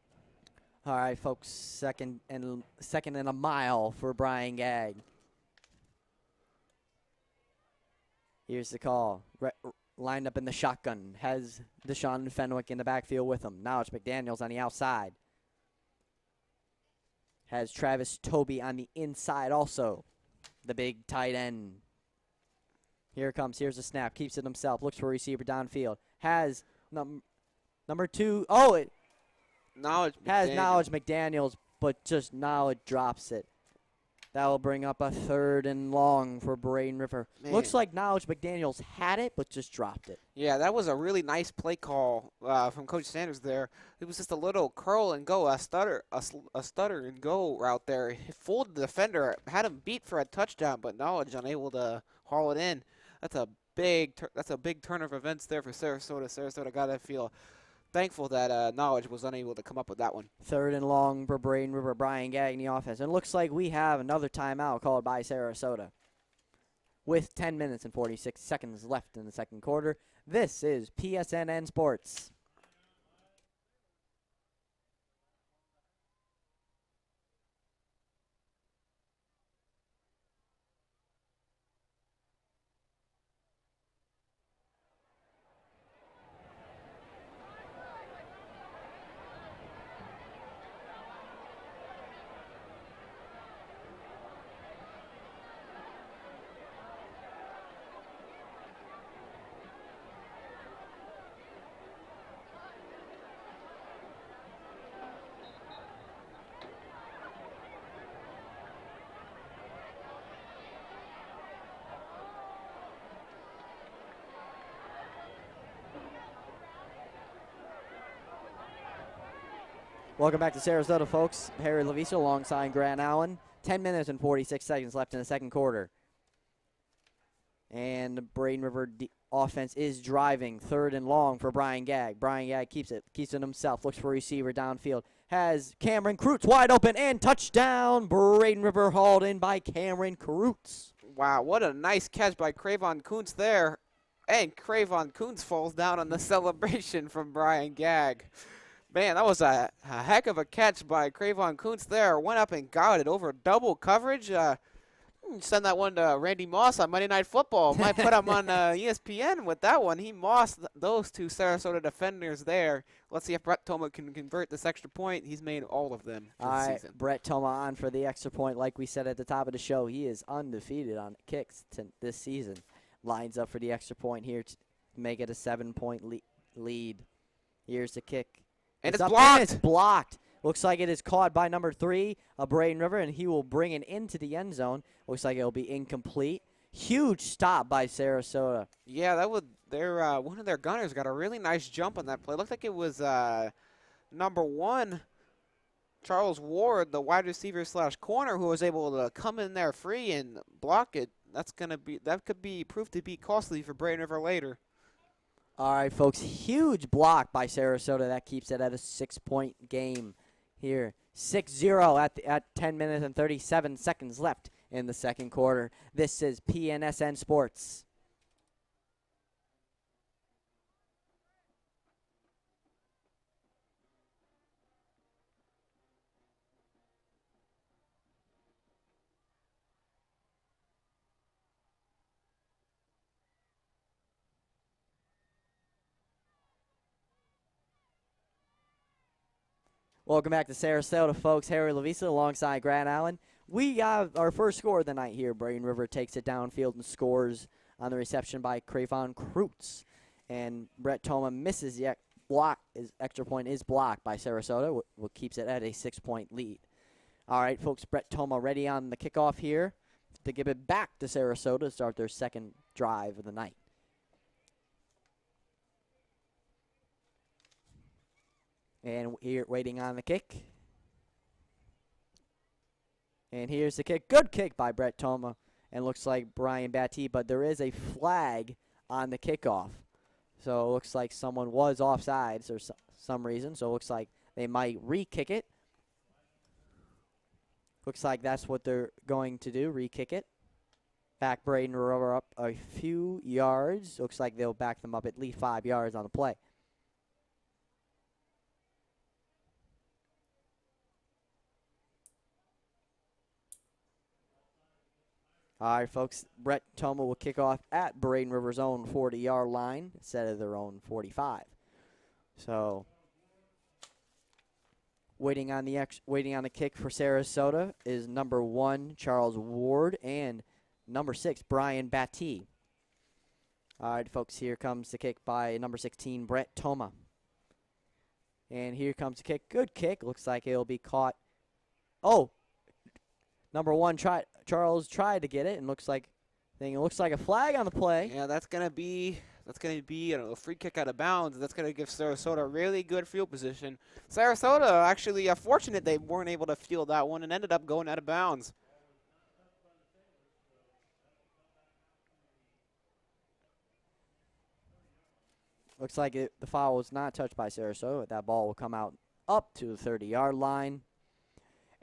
All right, folks, 2nd and a mile for Brian Gagg. Here's the call. Lined up in the shotgun. Has Deshaun Fenwick in the backfield with him. Now it's McDaniels on the outside. Has Travis Tovey on the inside also. The big tight end. Here it comes. Here's the snap. Keeps it himself. Looks for a receiver downfield. Has number 2. Has Knowledge McDaniels, but just Knowledge drops it. That will bring up a 3rd and long for Braden River. Man. Looks like Knowledge McDaniels had it, but just dropped it. Yeah, that was a really nice play call from Coach Sanders there. It was just a little curl and go, a stutter and go route there. He fooled the defender, had him beat for a touchdown, but Knowledge unable to haul it in. That's a big turn of events there for Sarasota. Sarasota got to feel thankful that Knowledge was unable to come up with that one. 3rd and long for Braden River. Brian Gagg in the offense. And it looks like we have another timeout called by Sarasota. With 10 minutes and 46 seconds left in the second quarter, this is PSNN Sports. Welcome back to Sarasota, folks. Harry Lavisa alongside Grant Allen. 10 minutes and 46 seconds left in the second quarter. And the Braden River offense is driving. Third and long for Brian Gagg. Brian Gagg keeps it himself. Looks for a receiver downfield. Has Cameron Kreutz wide open and touchdown. Braden River hauled in by Cameron Kreutz. Wow, what a nice catch by Cravon Kuntz there. And Cravon Kuntz falls down on the celebration from Brian Gagg. Man, that was a heck of a catch by Cravon Kuntz there. Went up and got it over double coverage. Send that one to Randy Moss on Monday Night Football. Might put him on ESPN with that one. He mossed those two Sarasota defenders there. Let's see if Brett Toma can convert this extra point. He's made all of them this season. Brett Toma on for the extra point. Like we said at the top of the show, he is undefeated on kicks this season. Lines up for the extra point here to make it a 7-point lead. Here's the kick. And it's up blocked. And it's blocked. Looks like it is caught by number 3, Braden River, and he will bring it into the end zone. Looks like it'll be incomplete. Huge stop by Sarasota. Yeah, that was one of their gunners got a really nice jump on that play. Looked like it was number 1, Charles Ward, the wide receiver / corner, who was able to come in there free and block it. That could be proved to be costly for Braden River later. All right, folks, huge block by Sarasota. That keeps it at a 6-point game here. 6-0 at 10 minutes and 37 seconds left in the second quarter. This is PNSN Sports. Welcome back to Sarasota, folks. Harry Lavisa alongside Grant Allen. We have our first score of the night here. Braden River takes it downfield and scores on the reception by Cravon Kreutz. And Brett Toma misses the block. His extra point is blocked by Sarasota, which keeps it at a 6-point lead. All right, folks, Brett Toma ready on the kickoff here to give it back to Sarasota to start their second drive of the night. And here, waiting on the kick. And here's the kick. Good kick by Brett Toma. And looks like Brian Batty, but there is a flag on the kickoff. So it looks like someone was offsides for some reason. So it looks like they might re-kick it. Looks like that's what they're going to do, re-kick it. Back Braden River up a few yards. Looks like they'll back them up at least 5 yards on the play. All right, folks, Brett Toma will kick off at Braden River's own 40-yard line instead of their own 45. So, waiting on the kick for Sarasota is number 1, Charles Ward, and number 6, Brian Batty. All right, folks, here comes the kick by number 16, Brett Toma. And here comes the kick. Good kick. Looks like it'll be caught. Oh, number 1 Charles tried to get it, and looks like a flag on the play. Yeah, that's gonna be a free kick out of bounds. That's gonna give Sarasota a really good field position. Sarasota actually fortunate they weren't able to field that one and ended up going out of bounds. Looks like the foul was not touched by Sarasota. That ball will come out up to the 30-yard line.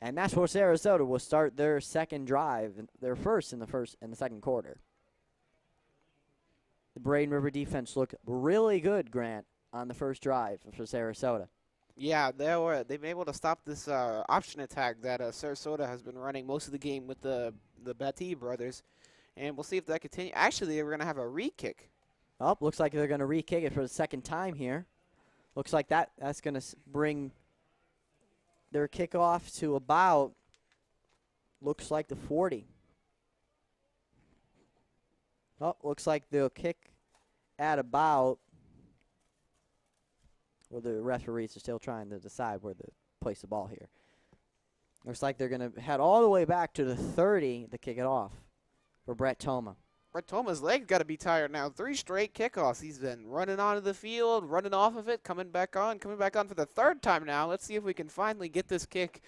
And that's where Sarasota will start their second drive, their first in the second quarter. The Braden River defense looked really good, Grant, on the first drive for Sarasota. Yeah, they've been able to stop this option attack that Sarasota has been running most of the game with the Batty brothers. And we'll see if that continues. Actually, we're going to have a re-kick. Oh, looks like they're going to re-kick it for the second time here. Looks like that's going to bring their kickoff to about, looks like the 40. Oh, looks like they'll kick at about, well, the referees are still trying to decide where to place the ball here. Looks like they're going to head all the way back to the 30 to kick it off for Brett Toma. Brett Thoma's legs got to be tired now. 3 straight kickoffs. He's been running onto the field, running off of it, coming back on for the 3rd time now. Let's see if we can finally get this kick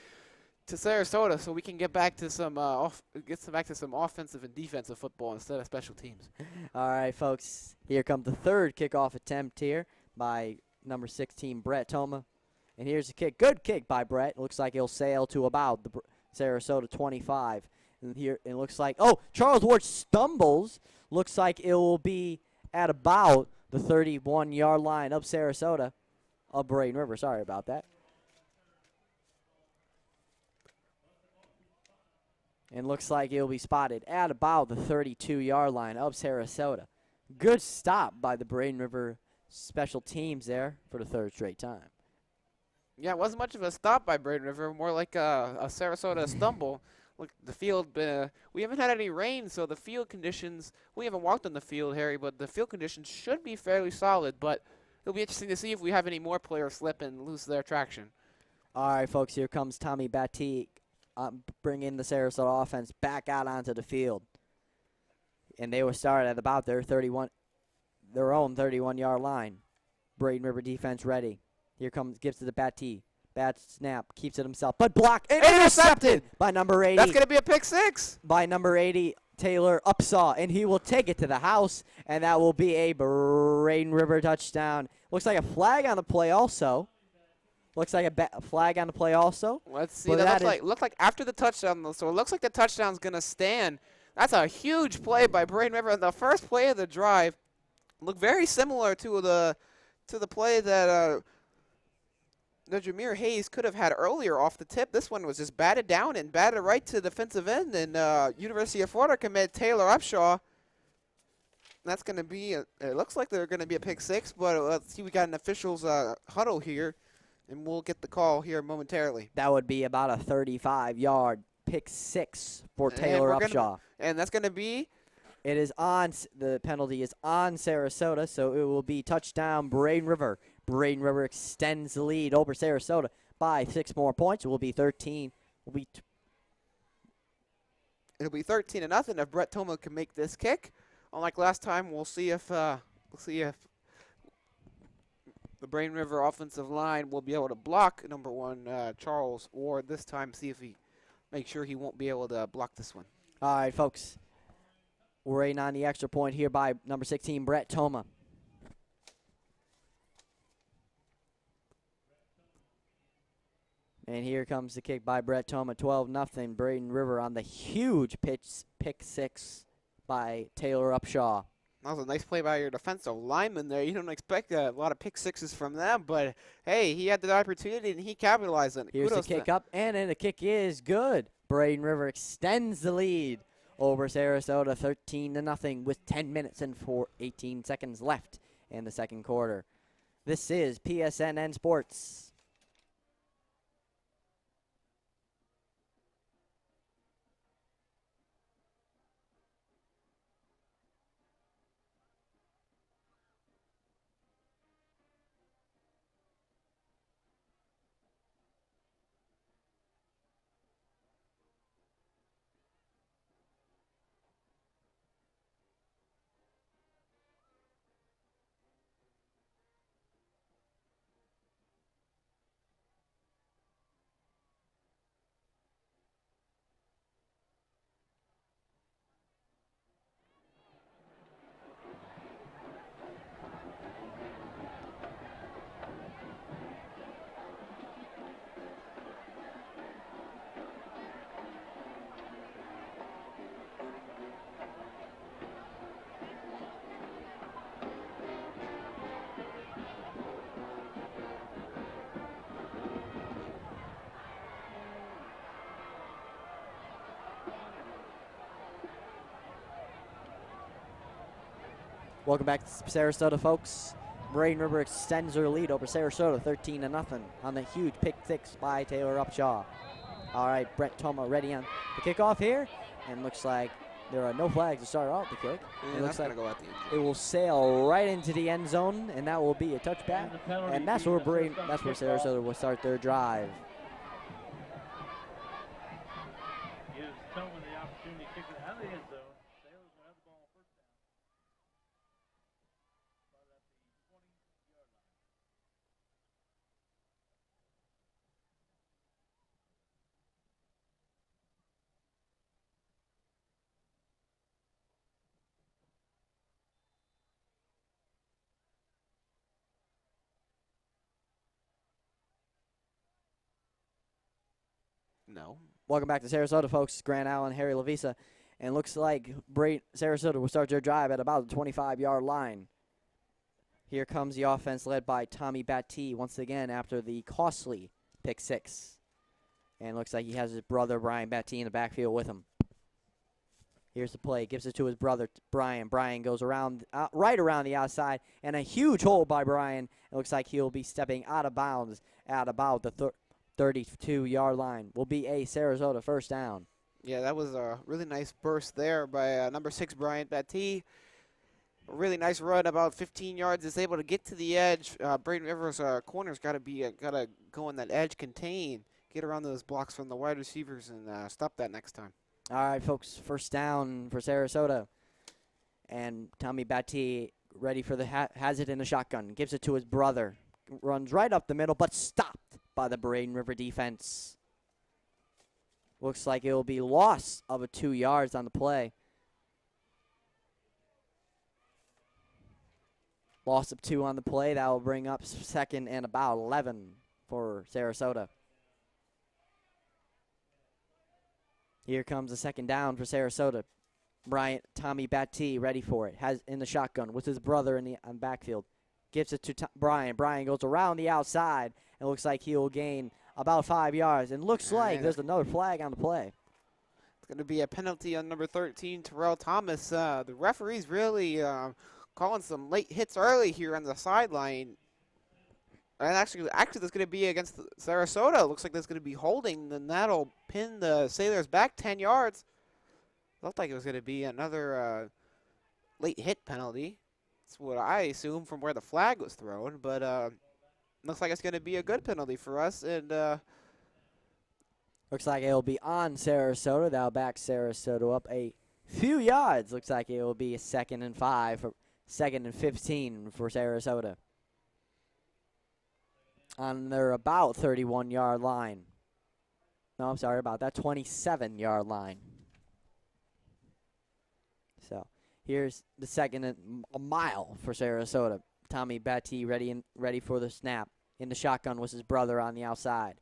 to Sarasota so we can get back to some offensive and defensive football instead of special teams. All right, folks. Here comes the 3rd kickoff attempt here by number 16, Brett Toma. And here's the kick. Good kick by Brett. Looks like he'll sail to about the Sarasota 25. And here it looks like, oh, Charles Ward stumbles. Looks like it will be at about the 31-yard line of Sarasota, of Braden River. Sorry about that. And looks like it'll be spotted at about the 32-yard line of Sarasota. Good stop by the Braden River special teams there for the 3rd straight time. Yeah, it wasn't much of a stop by Braden River, more like a Sarasota stumble. Look, the field, we haven't had any rain, so the field conditions, we haven't walked on the field, Harry, but the field conditions should be fairly solid, but it'll be interesting to see if we have any more players slip and lose their traction. All right, folks, here comes Tommy Batty bringing the Sarasota offense back out onto the field. And they will start at about their own 31-yard line. Braden River defense ready. Here comes, gives to the Batty. Bad snap, keeps it himself, but blocked and intercepted by number 80. That's going to be a pick 6. By number 80, Taylor Upsaw, and he will take it to the house, and that will be a Braden River touchdown. Looks like a flag on the play also. Looks like a flag on the play also. Let's see. That looks like after the touchdown, so it looks like the touchdown's going to stand. That's a huge play by Braden River. The first play of the drive looked very similar to the play that Jameer Hayes could have had earlier off the tip. This one was just batted down and batted right to the defensive end, and University of Florida commit Taylor Upshaw. That's going to be it looks like they're going to be a pick 6, but let's see. We got an officials huddle here, and we'll get the call here momentarily. That would be about a 35-yard pick 6 for Taylor Upshaw. And that's going to be. It is on. The penalty is on Sarasota, so it will be touchdown Braden River. Braden River extends the lead over Sarasota by 6 more points. It will be 13. It'll be 13-0 if Brett Toma can make this kick. Unlike last time, we'll see if the Braden River offensive line will be able to block number 1 Charles Ward this time. See if he make sure he won't be able to block this one. All right, folks. We're waiting on the extra point here by number 16, Brett Toma. And here comes the kick by Brett Toma, 12-0. Braden River on the huge pick 6 by Taylor Upshaw. That was a nice play by your defensive lineman there. You don't expect a lot of pick 6s from them, but hey, he had the opportunity and he capitalized on it. Here's the kick up, and then the kick is good. Braden River extends the lead over Sarasota, 13-0, with 10 minutes and 18 seconds left in the 2nd quarter. This is PSNN Sports. Welcome back to Sarasota, folks. Braden River extends their lead over Sarasota, 13-0 on the huge pick 6 by Taylor Upshaw. All right, Brett Toma ready on the kickoff here, and looks like there are no flags to start off the kick. It looks like go out the end. It will sail right into the end zone, and that will be a touchback. And that's where Sarasota will start their drive. Gives Toma the opportunity to kick it out of the end zone. Sailors will have the ball first down. No. Welcome back to Sarasota, folks. Grant Allen, Harry Lavisa. And looks like Sarasota will start their drive at about the 25-yard line. Here comes the offense led by Tommy Batty once again after the costly pick 6. And looks like he has his brother, Brian Batty, in the backfield with him. Here's the play. Gives it to his brother, Brian. Brian goes around, right around the outside, and a huge hold by Brian. It looks like he'll be stepping out of bounds at about the 32-yard line. Will be a Sarasota first down. Yeah, that was a really nice burst there by number 6, Brian Batty. A really nice run, about 15 yards. Is able to get to the edge. Braden River's corner's got to go in that edge, contain, get around those blocks from the wide receivers, and stop that next time. All right, folks, first down for Sarasota. And Tommy Batty ready for the has it in the shotgun. Gives it to his brother. Runs right up the middle, but stopped by the Braden River defense. Looks like it will be loss of 2 yards on the play. Loss of 2 on the play. That will bring up second and about 11 for Sarasota. Here comes the second down for Sarasota. Tommy Batty ready for it. Has in the shotgun with his brother in the backfield. Gives it to Brian. Brian goes around the outside. It looks like he will gain about 5 yards. And looks like there's another flag on the play. It's going to be a penalty on number 13, Terrell Thomas. The referee's really calling some late hits early here on the sideline. And actually, that's going to be against Sarasota. Looks like there's going to be holding, and that'll pin the Sailors back 10 yards. Looked like it was going to be another late hit penalty. That's what I assume from where the flag was thrown, but looks like it's going to be a good penalty for us. And looks like it'll be on Sarasota. That'll back Sarasota up a few yards. Looks like it will be a 2nd and 5, or 2nd and 15 for Sarasota. On their about 31-yard line. No, I'm sorry about that, 27-yard line. So here's the second and a mile for Sarasota. Tommy Batty ready for the snap. In the shotgun was his brother on the outside.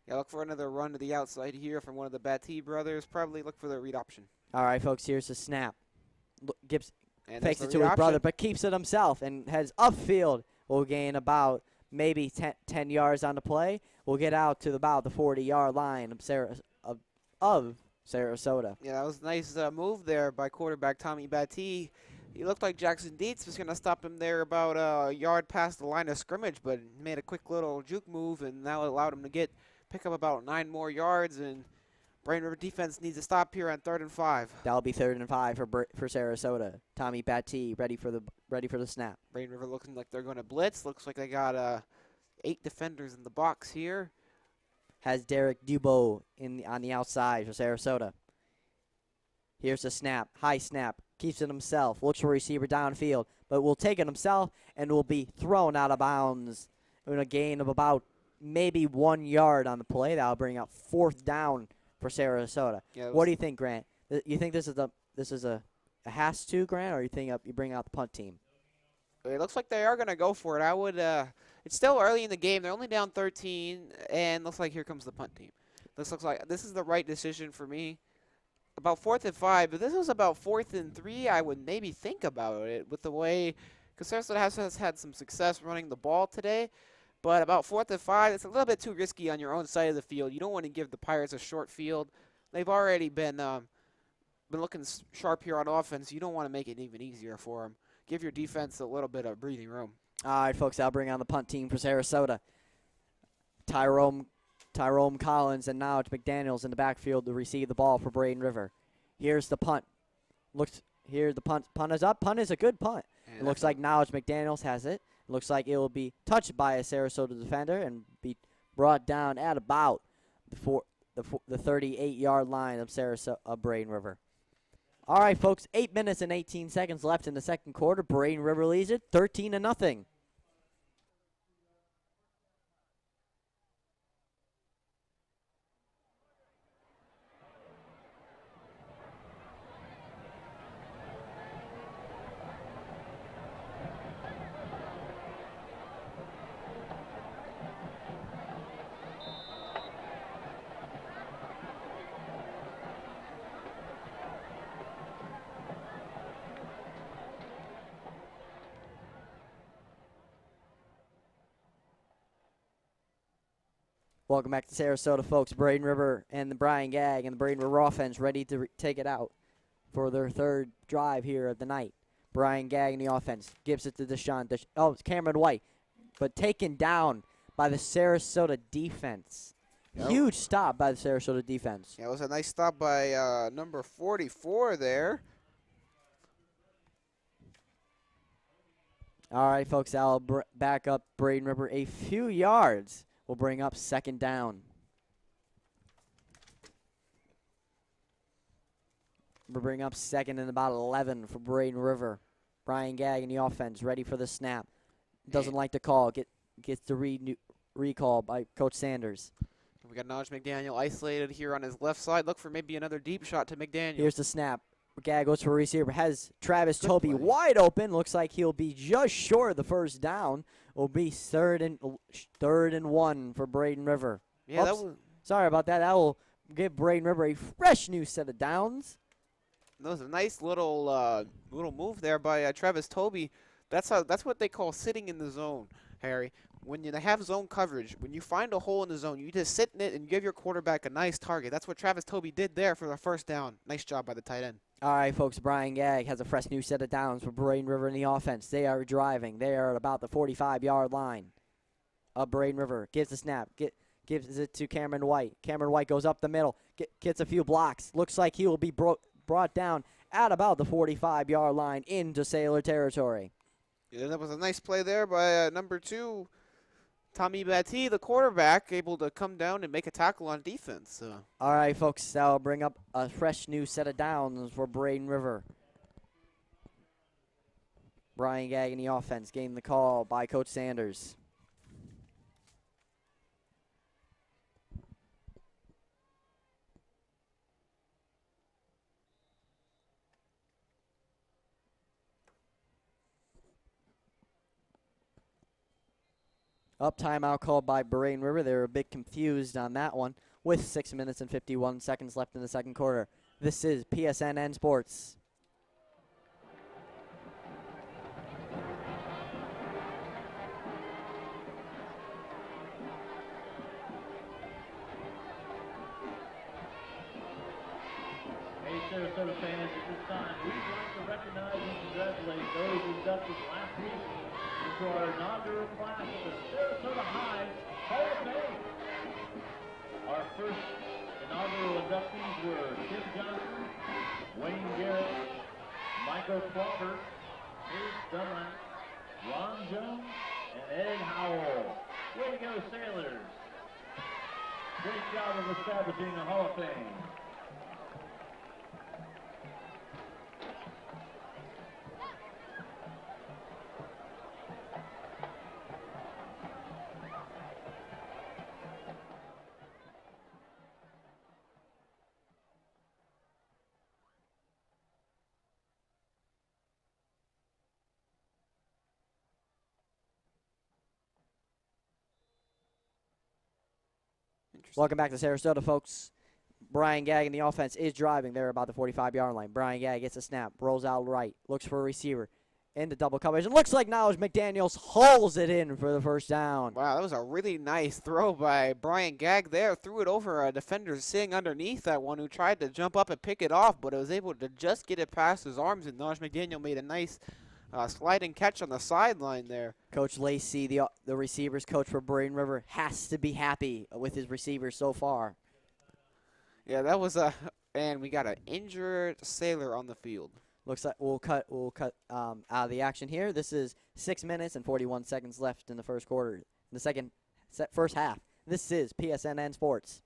Yeah, look for another run to the outside here from one of the Batty brothers. Probably look for the read option. All right, folks, here's the snap. Fakes it to his option. brother, but keeps it himself and heads upfield. Will gain about maybe 10 yards on the play. We'll get out to about the 40-yard line of Sarasota. Yeah, that was a nice move there by quarterback Tommy Batty. He looked like Jackson Dietz was going to stop him there about a yard past the line of scrimmage, but he made a quick little juke move, and that allowed him to pick up about 9 more yards. And Braden River defense needs to stop here on 3rd and 5. That'll be 3rd and 5 for Sarasota. Tommy Batty ready for the snap. Braden River looking like they're going to blitz. Looks like they got 8 defenders in the box here. Has Derek Dubois on the outside for Sarasota. Here's the snap. High snap. Keeps it himself. Looks for a receiver downfield, but will take it himself and will be thrown out of bounds in a gain of about maybe 1 yard on the play. That'll bring up 4th down for Sarasota. Yeah, what do you think, Grant? You think this is a has to, Grant, or you think you bring out the punt team? It looks like they are going to go for it. I would. It's still early in the game. They're only down 13, and looks like here comes the punt team. This looks like this is the right decision for me. About 4th and 5, but this was about 4th and 3. I would maybe think about it with the way, because Sarasota has had some success running the ball today. But about 4th and 5, it's a little bit too risky on your own side of the field. You don't want to give the Pirates a short field. They've already been looking sharp here on offense. You don't want to make it even easier for them. Give your defense a little bit of breathing room. All right, folks, I'll bring on the punt team for Sarasota. Tyrone Collins, and now it's McDaniels in the backfield to receive the ball for Braden River. Here's the punt. The punt is up. Punt is a good punt. It looks like now it's McDaniels has it. It looks like it will be touched by a Sarasota defender and be brought down at about the 38-yard line of Braden River. All right, folks, 8 minutes and 18 seconds left in the second quarter. Braden River leads it 13-0. Welcome back to Sarasota, folks. Braden River and the Brian Gagg and the Braden River offense ready to take it out for their third drive here of the night. Brian Gagg in the offense gives it to Deshaun. It's Cameron White, but taken down by the Sarasota defense. Yep. Huge stop by the Sarasota defense. Yeah, it was a nice stop by number 44 there. All right, folks, I'll back up Braden River a few yards. We'll bring up second down. We'll bring up second and about 11 for Braden River. Brian Gagg in the offense, ready for the snap. Doesn't like the call. Gets the recall by Coach Sanders. We got Naj McDaniel isolated here on his left side. Look for maybe another deep shot to McDaniel. Here's the snap. Gagg goes for a receiver. Has Travis Good Toby play. wide open. Looks like he'll be just short of the first down. Will be third and 1 for Braden River. Yeah, that Oops. was. Sorry about that. That will give Braden River a fresh new set of downs. That was a nice little move there by Travis Toby. That's what they call sitting in the zone, Harry. When they have zone coverage, when you find a hole in the zone, you just sit in it and give your quarterback a nice target. That's what Travis Toby did there for the first down. Nice job by the tight end. All right, folks, Brian Gagg has a fresh new set of downs for Braden River in the offense. They are driving. They are at about the 45-yard line of Braden River. Gives the snap. Gives it to Cameron White. Cameron White goes up the middle. Gets a few blocks. Looks like he will be brought down at about the 45-yard line into Sailor territory. Yeah, that was a nice play there by number 2, Tommy Batty, the quarterback, able to come down and make a tackle on defense. All right, folks, that'll bring up a fresh new set of downs for Braden River. Brian Gagg in the offense, getting the call by Coach Sanders. Up timeout called by Braden River. They were a bit confused on that one with 6 minutes and 51 seconds left in the second quarter. This is PSNN Sports. Hey, Sarasota fans, at this time, we'd like to recognize and congratulate those inducted last week into our inaugural class of the Sarasota High Hall of Fame. Our first inaugural inductees were Tim Johnson, Wayne Garrett, Michael Crawford, Bruce Dunlap, Ron Jones, and Ed Howell. Way to go, Sailors. Great job of establishing a Hall of Fame. Welcome back to Sarasota, folks. Brian Gagg in the offense is driving. They're about the 45-yard line. Brian Gagg gets a snap, rolls out right, looks for a receiver into double coverage. It looks like now McDaniels hauls it in for the first down. Wow, that was a really nice throw by Brian Gagg there. Threw it over a defender sitting underneath that one who tried to jump up and pick it off, but was able to just get it past his arms, and Naj McDaniel made a nice sliding catch on the sideline there. Coach Lacey, the receivers coach for Braden River, has to be happy with his receivers so far. Yeah, that was and we got an injured Sailor on the field. Looks like we'll cut out of the action here. This is 6 minutes and 41 seconds left in the first quarter. In the first half. This is PSNN Sports.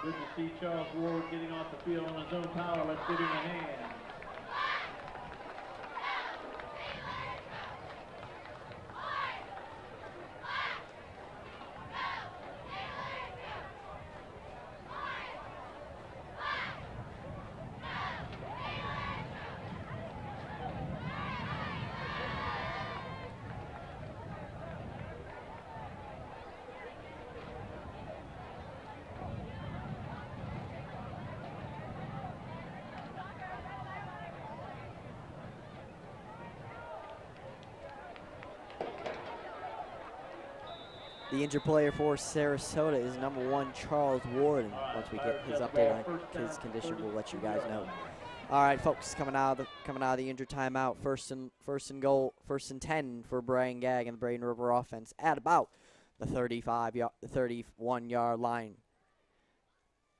Good to see Charles Ward getting off the field on his own power. Let's give him a hand. The injured player for Sarasota is number 1, Charles Ward. And once we get his update on his condition, we'll let you guys know. All right, folks, coming out of the injured timeout, first and goal, 1st and 10 for Brian Gagg and the Braden River offense at about the 31-yard line.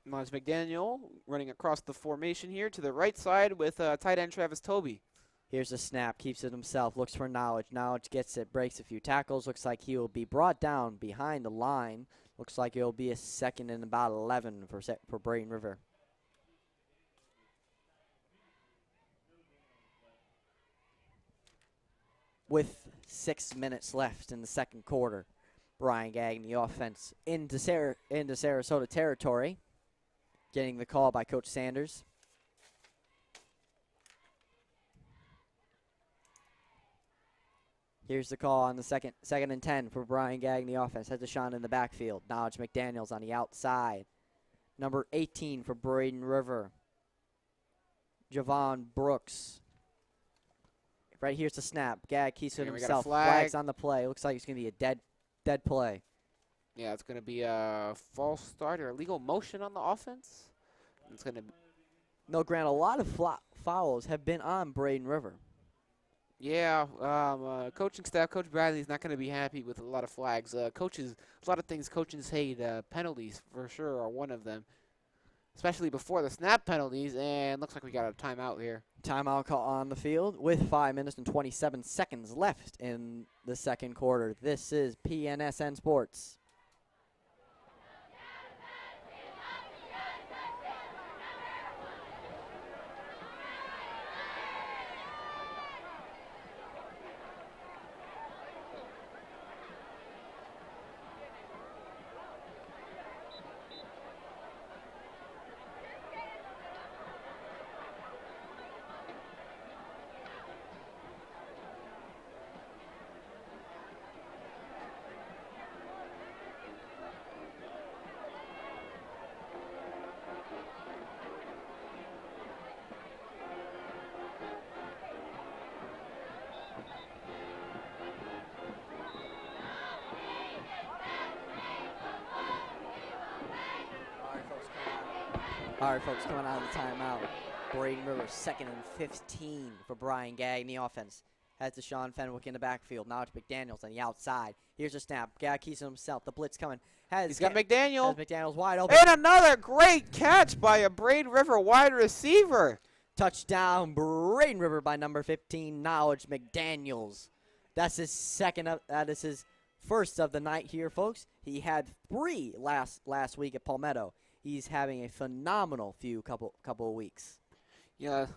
Miles McDaniel running across the formation here to the right side with tight end Travis Toby. Here's a snap, keeps it himself, looks for Knowledge. Knowledge gets it, breaks a few tackles. Looks like he will be brought down behind the line. Looks like it will be a 2nd and about 11 for Braden River. With 6 minutes left in the second quarter, Brian Gagg and the offense into Sarasota territory, getting the call by Coach Sanders. Here's the call on the second and 10 for Brian Gagg and the offense. Has Deshaun in the backfield. Knowledge McDaniels on the outside. Number 18 for Braden River, Javon Brooks. Right here's the snap. Gagg keeps it himself. Flags on the play. Looks like it's going to be a dead play. Yeah, it's going to be a false start or illegal motion on the offense. It's going to be. No, Grant, a lot of fouls have been on Braden River. Yeah, coaching staff, Coach Bradley is not going to be happy with a lot of flags. A lot of things coaches hate. Penalties for sure are one of them, especially before the snap penalties. And looks like we got a timeout here. Timeout call on the field with 5 minutes and 27 seconds left in the second quarter. This is PNSN Sports. All right, folks, coming out of the timeout. Braden River, 2nd and 15 for Brian Gagg in the offense. Has Deshaun Fenwick in the backfield. Now it's McDaniels on the outside. Here's a snap. Gagg keeps it himself. The blitz coming. He's got McDaniel. Has McDaniels wide open. And another great catch by a Braden River wide receiver. Touchdown, Braden River by number 15, Knowledge McDaniels. That's his that is his first of the night here, folks. He had 3 last week at Palmetto. He's having a phenomenal couple of weeks. Yeah,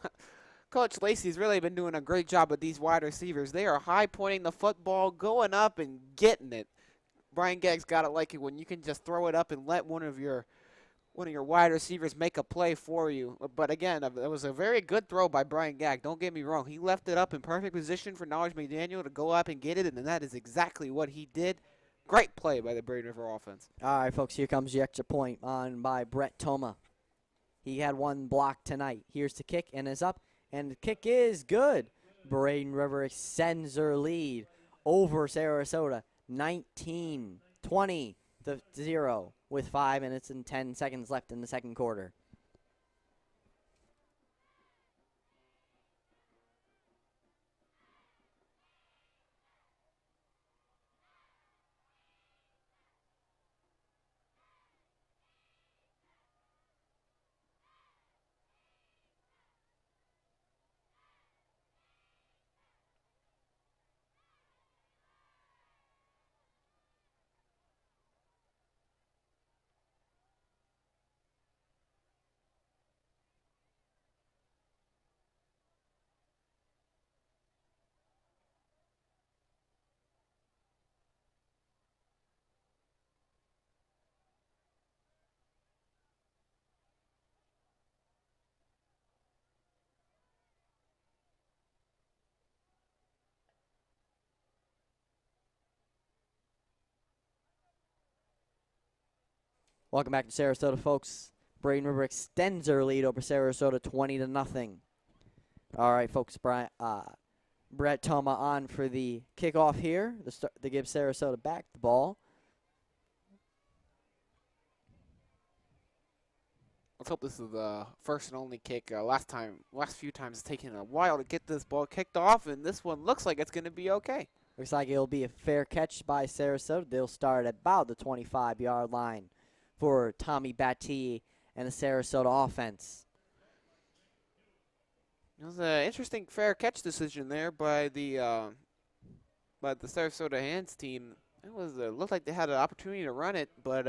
Coach Lacey's really been doing a great job with these wide receivers. They are high pointing the football, going up and getting it. Brian Gagg's got it like it when you can just throw it up and let one of your wide receivers make a play for you. But again, it was a very good throw by Brian Gagg. Don't get me wrong. He left it up in perfect position for Knowledge McDaniel to go up and get it, and that is exactly what he did. Great play by the Braden River offense. All right, folks, here comes the extra point on by Brett Toma. He had 1 block tonight. Here's the kick, and is up, and the kick is good. Braden River extends their lead over Sarasota, 19-20 to 0 with 5 minutes and 10 seconds left in the second quarter. Welcome back to Sarasota, folks. Braden River extends their lead over Sarasota 20-0. All right, folks. Brett Toma on for the kickoff here to give Sarasota back the ball. Let's hope this is the first and only kick. Last few times it's taken a while to get this ball kicked off, and this one looks like it's going to be okay. Looks like it'll be a fair catch by Sarasota. They'll start at about the 25-yard line for Tommy Batty and the Sarasota offense. It was an interesting fair catch decision there by the Sarasota hands team. It looked like they had an opportunity to run it, but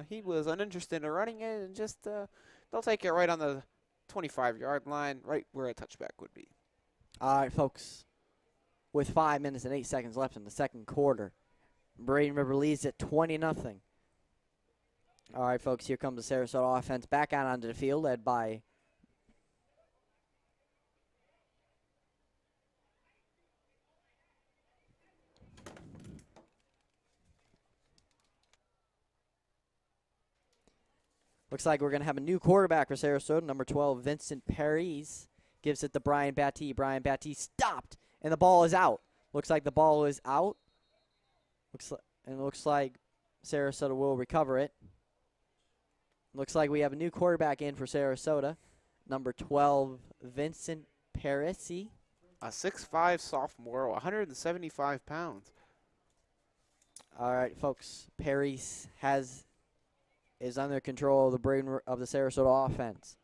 he was uninterested in running it and just they'll take it right on the 25-yard line, right where a touchback would be. All right, folks. With 5 minutes and 8 seconds left in the second quarter, Braden River leads at 20-0. All right, folks, here comes the Sarasota offense back out onto the field, led by looks like we're going to have a new quarterback for Sarasota, number 12, Vincent Paris. Gives it to Brian Batty. Brian Batty stopped, and the ball is out. Looks like the ball is out. Looks like Sarasota will recover it. Looks like we have a new quarterback in for Sarasota, number 12, Vincent Parisi. A 6'5" sophomore, 175 pounds. All right, folks. Paris is under control of the Sarasota offense.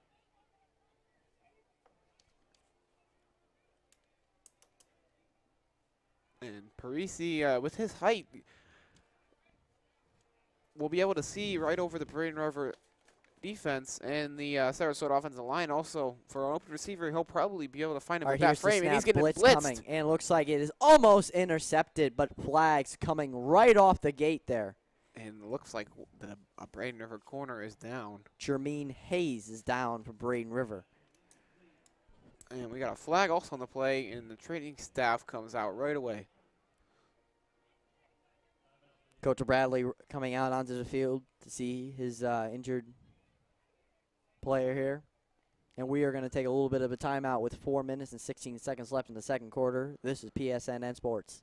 And Parisi, with his height, will be able to see right over the Braden River defense and the Sarasota offensive line. Also, for an open receiver, he'll probably be able to find him with that frame, and he's getting blitzed. Coming, and it looks like it is almost intercepted, but flags coming right off the gate there. And it looks like a Braden River corner is down. Jermaine Hayes is down for Braden River. And we got a flag also on the play, and the training staff comes out right away. Coach Bradley coming out onto the field to see his injured player here. And we are going to take a little bit of a timeout with 4 minutes and 16 seconds left in the second quarter. This is PSNN Sports.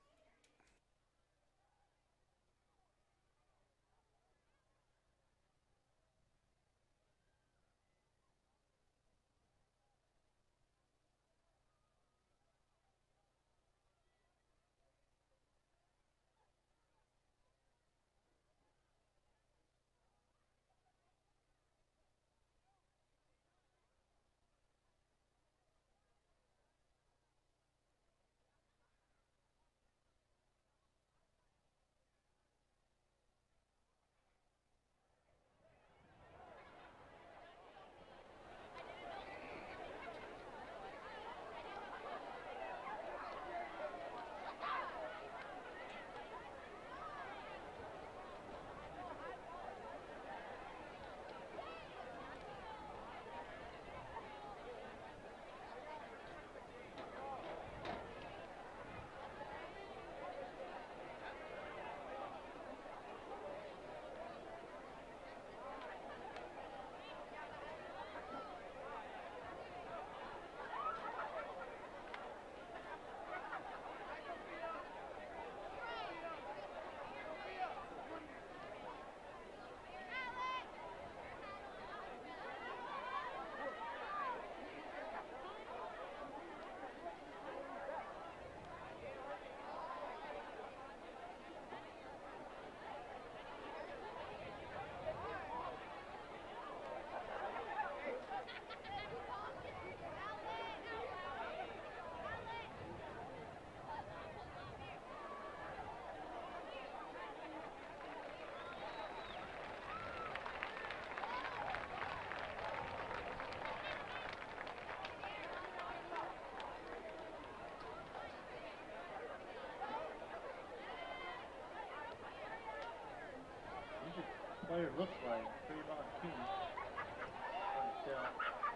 Player looks like Trayvon King.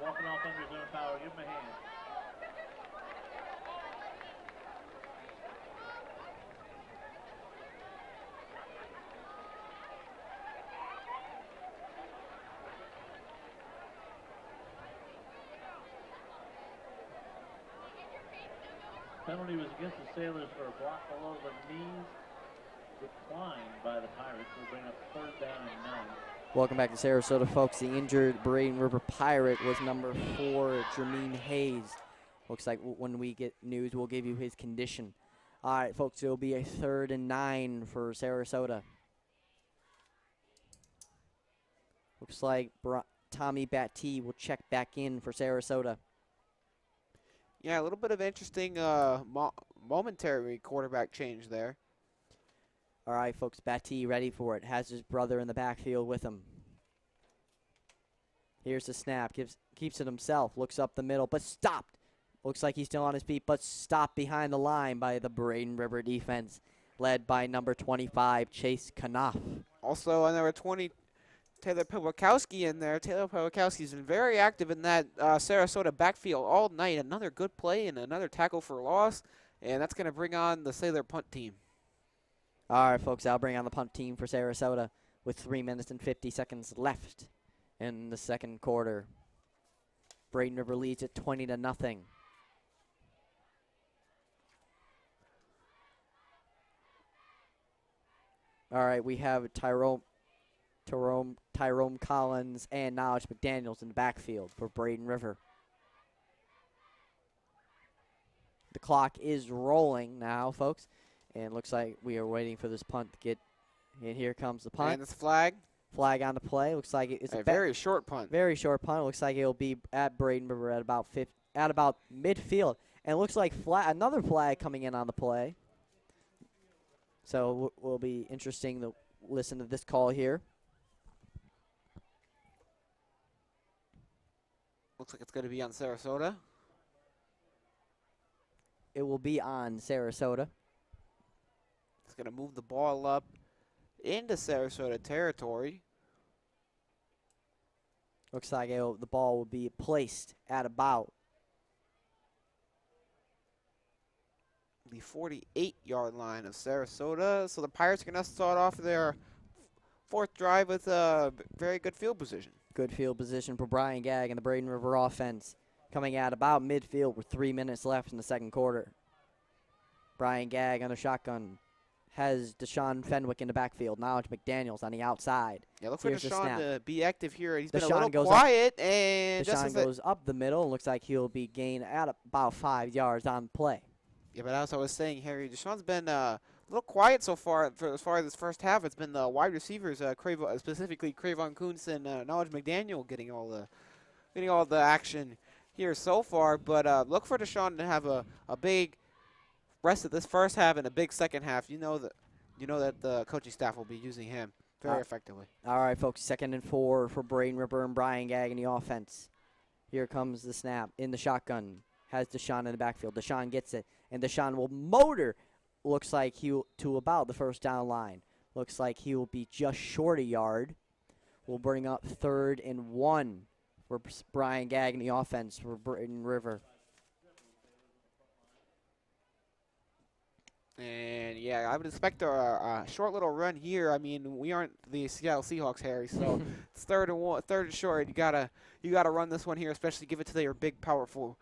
Walking off under his own power. Give him a hand. penalty was against the Sailors for a block below the knees. Declined by the Pirates. Will bring up 3rd down and 9. Welcome back to Sarasota, folks. The injured Braden River Pirate was number 4, Jermaine Hayes. Looks like when we get news, we'll give you his condition. All right, folks, it'll be a 3rd and 9 for Sarasota. Looks like Tommy Batty will check back in for Sarasota. Yeah, a little bit of interesting momentary quarterback change there. All right, folks, Batty ready for it. Has his brother in the backfield with him. Here's the snap. Keeps it himself. Looks up the middle, but stopped. Looks like he's still on his feet, but stopped behind the line by the Braden River defense, led by number 25, Chase Knopf. Also, on number 20, Taylor Pawlikowski in there. Taylor Pawlikowski's been very active in that Sarasota backfield all night. Another good play and another tackle for loss, and that's going to bring on the Sailor punt team. All right, folks, I'll bring on the punt team for Sarasota with 3 minutes and 50 seconds left in the second quarter. Braden River leads at 20-0. All right, we have Tyrone Collins and Knowledge McDaniels in the backfield for Braden River. The clock is rolling now, folks, and looks like we are waiting for this punt to get. And here comes the punt. And this flag. Flag on the play. Looks like it's a very short punt. Very short punt. Looks like it'll be at Braden River at about midfield. And it looks like another flag coming in on the play. So will be interesting to listen to this call here. Looks like it's going to be on Sarasota. It will be on Sarasota. It's going to move the ball up into Sarasota territory. Looks like the ball will be placed at about the 48-yard line of Sarasota. So the Pirates are going to start off their 4th drive with a very good field position. Good field position for Brian Gagg and the Braden River offense. Coming at about midfield with 3 minutes left in the second quarter. Brian Gagg on a shotgun. Has Deshaun Fenwick in the backfield. Knowledge McDaniels on the outside. Yeah, look for Here's Deshaun to be active here. He's Deshaun been a little goes quiet. And Deshaun goes up the middle. Looks like he'll be gained at about 5 yards on play. Yeah, but as I was saying, Harry, Deshaun's been a little quiet so far. As far as this first half, it's been the wide receivers, specifically Cravon Kuntz and Knowledge McDaniel, getting all the action here so far. But look for Deshaun to have a big rest of this first half and a big second half. You know that the coaching staff will be using him very effectively. All right, folks, 2nd and 4 for Braden River and Brian Gagg in the offense. Here comes the snap in the shotgun. Has Deshaun in the backfield. Deshaun gets it, and Deshaun will motor. Looks like to about the first down line. Looks like he will be just short a yard. We'll bring up 3rd and 1 for Brian Gagg in the offense for Braden River. And, yeah, I would expect a short little run here. I mean, we aren't the Seattle Seahawks, Harry, so it's 3rd and short. You gotta run this one here, especially give it to your big, powerful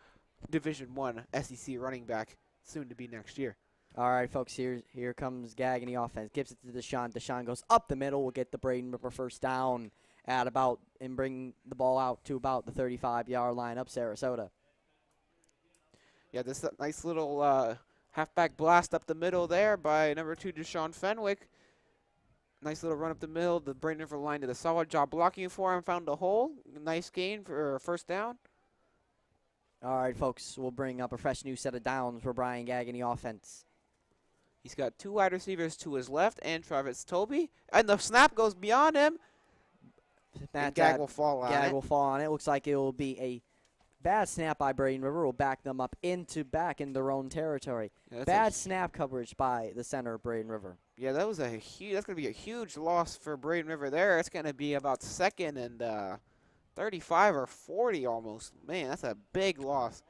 Division I SEC running back, soon to be next year. All right, folks, here comes Gagg in the offense. Gives it to Deshaun. Deshaun goes up the middle. We'll get the Braden River first down and bring the ball out to about the 35-yard line up Sarasota. Yeah, this nice little halfback blast up the middle there by number 2, Deshaun Fenwick. Nice little run up the middle. The Braden River line did a solid job blocking for him. Found a hole. Nice gain for a first down. All right, folks, we'll bring up a fresh new set of downs for Brian Gagg in the offense. He's got 2 wide receivers to his left and Travis Toby. And the snap goes beyond him. And Gagg will fall on it. Gagg will fall on it. Looks like it will be a bad snap by Braden River. Will back them up back in their own territory. Yeah, bad snap coverage by the center of Braden River. Yeah, that's going to be a huge loss for Braden River there. It's going to be about 2nd and 35 or 40 almost. Man, that's a big loss.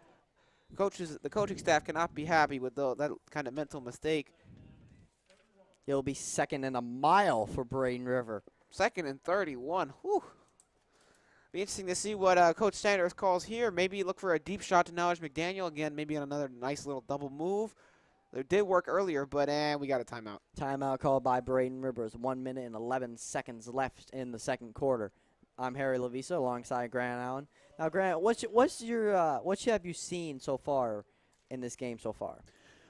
The coaching staff cannot be happy with that kind of mental mistake. It'll be 2nd and a mile for Braden River. 2nd and 31. Whew. Be interesting to see what Coach Sanders calls here. Maybe look for a deep shot to Knowledge McDaniel. Again, maybe on another nice little double move. It did work earlier, but we got a timeout. Timeout called by Braden Rivers. 1 minute and 11 seconds left in the second quarter. I'm Harry Lavisa alongside Grant Allen. Now, Grant, what have you seen so far in this game so far?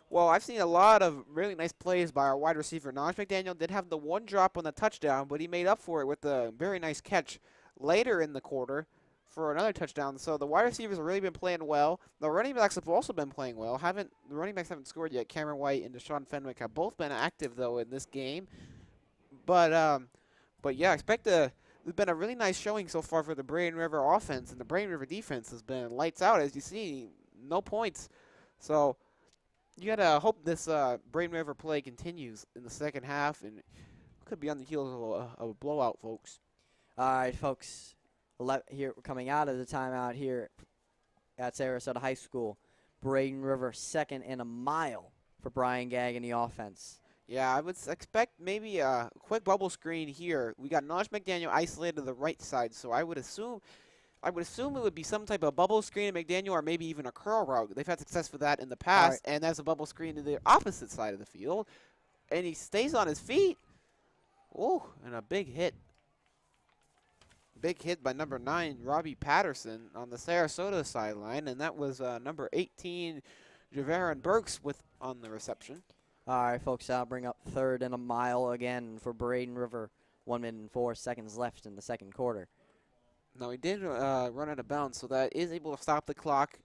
Well, I've seen a lot of really nice plays by our wide receiver. Knowledge McDaniel did have the one drop on the touchdown, but he made up for it with a very nice catch later in the quarter for another touchdown. So the wide receivers have really been playing well. The running backs have also been playing well. The running backs haven't scored yet. Cameron White and Deshaun Fenwick have both been active, though, in this game. But yeah, I expect there's been a really nice showing so far for the Braden River offense, and the Braden River defense has been lights out, as you see, no points. So you got to hope this Braden River play continues in the second half, and could be on the heels of a blowout, folks. All right, folks. Here coming out of the timeout here at Sarasota High School. Braden River 2nd and a mile for Brian Gagg in the offense. Yeah, I would expect maybe a quick bubble screen here. We got Knowledge McDaniel isolated to the right side, so I would assume it would be some type of bubble screen at McDaniel or maybe even a curl route. They've had success with that in the past, and that's a bubble screen to the opposite side of the field. And he stays on his feet. Oh, and a big hit. Big hit by number 9, Robbie Patterson, on the Sarasota sideline, and that was number 18, Javaron Burks on the reception. All right, folks, I'll bring up 3rd and a mile again for Braden River. 1 minute and 4 seconds left in the second quarter. Now, he did run out of bounds, so that is able to stop the clock.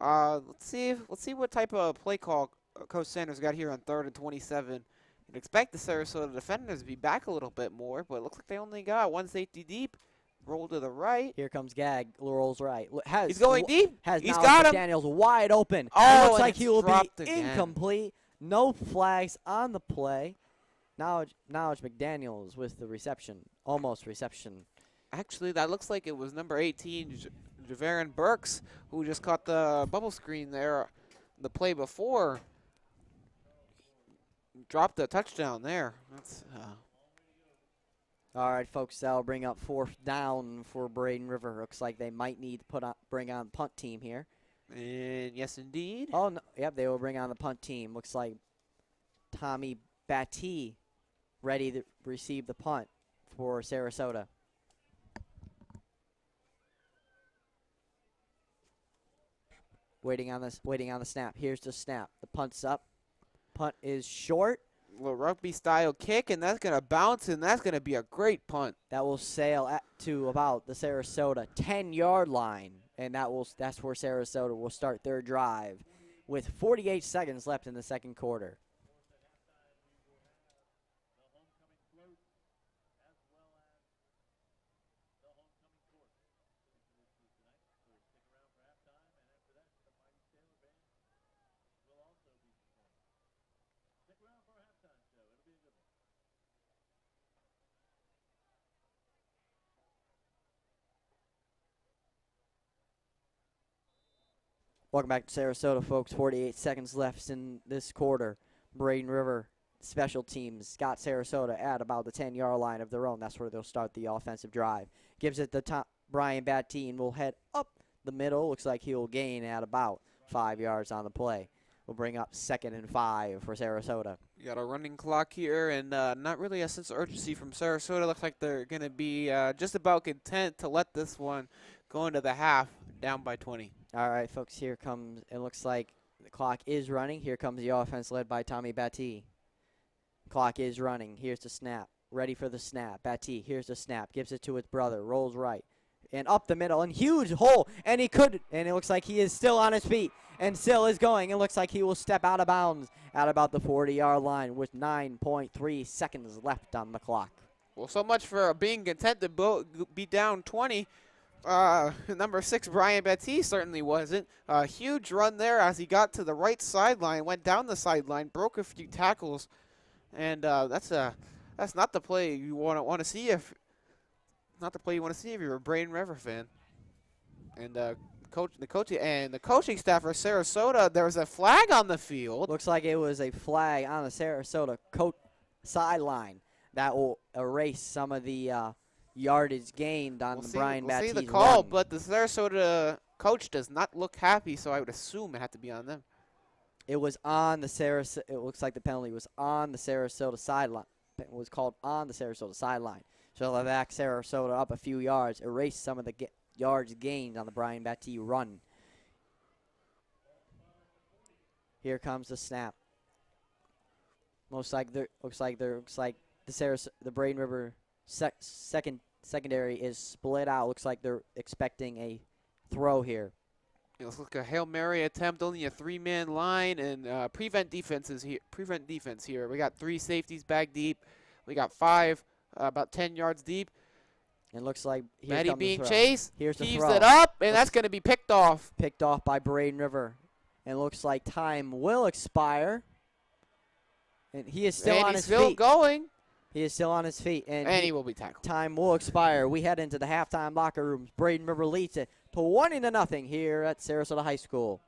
Let's see what type of play call Coach Sanders got here on 3rd and 27. You'd expect the Sarasota defenders to be back a little bit more, but it looks like they only got one safety deep. Roll to the right. Here comes Gagg. Rolls right. He's going deep. He's got him. Daniels wide open. Oh, looks like he will be again. incomplete. No flags on the play. Knowledge McDaniels with the reception. Almost reception. Actually, that looks like it was number 18, Javaron Burks, who just caught the bubble screen there. The play before dropped a touchdown there. That's all right, folks, that'll bring up 4th down for Braden River. Looks like they might need to bring on the punt team here. And yes, indeed. Oh, no, yep, they will bring on the punt team. Looks like Tommy Batty ready to receive the punt for Sarasota. Waiting on the snap. Here's the snap. The punt's up. Punt is short. Little rugby-style kick, and that's going to bounce, and that's going to be a great punt. That will sail to about the Sarasota 10-yard line, and that's where Sarasota will start their drive with 48 seconds left in the second quarter. Welcome back to Sarasota, folks. 48 seconds left in this quarter. Braden River special teams got Sarasota at about the 10-yard line of their own. That's where they'll start the offensive drive. Gives it to Brian Batty and will head up the middle. Looks like he'll gain at about 5 yards on the play. We'll bring up 2nd and 5 for Sarasota. You got a running clock here, and not really a sense of urgency from Sarasota. Looks like they're going to be just about content to let this one go into the half, down by 20. All right, folks, here comes, it looks like the clock is running. Here comes the offense led by Tommy Batty. Clock is running. Here's the snap. Ready for the snap. Batty, here's the snap. Gives it to his brother. Rolls right. And up the middle. And huge hole. And he could. And it looks like he is still on his feet. And still is going. It looks like he will step out of bounds at about the 40-yard line with 9.3 seconds left on the clock. Well, so much for being content to be down 20. Number 6, Brian Batty certainly wasn't. A huge run there as he got to the right sideline, went down the sideline, broke a few tackles, and that's not the play you want to see if you're a Braden River fan. And the coaching staff for Sarasota, there was a flag on the field. Looks like it was a flag on the Sarasota sideline that will erase some of the yardage gained on the Brian We'll see the Batty's call, run. but the Sarasota coach does not look happy, so I would assume it had to be on them. It was on the Sarasota. It looks like the penalty was on the Sarasota sideline. It was called on the Sarasota sideline. So they'll back Sarasota up a few yards, erase some of the yards gained on the Brian Batty run. Here comes the snap. Looks like the Braden River secondary is split out. Looks like they're expecting a throw here. It looks like a Hail Mary attempt, only a 3-man line, and prevent defense here. We got 3 safeties back deep. We got 5 about 10 yards deep. And looks like here Batty comes the being throw. chased. Here's the Heaves throw. it up, and that's going to be picked off. Picked off by Braden River. And looks like time will expire. And he is still on his still feet. Going. He is still on his feet. And he will be tackled. Time will expire. We head into the halftime locker rooms. Braden River leads it to 20-0 here at Sarasota High School.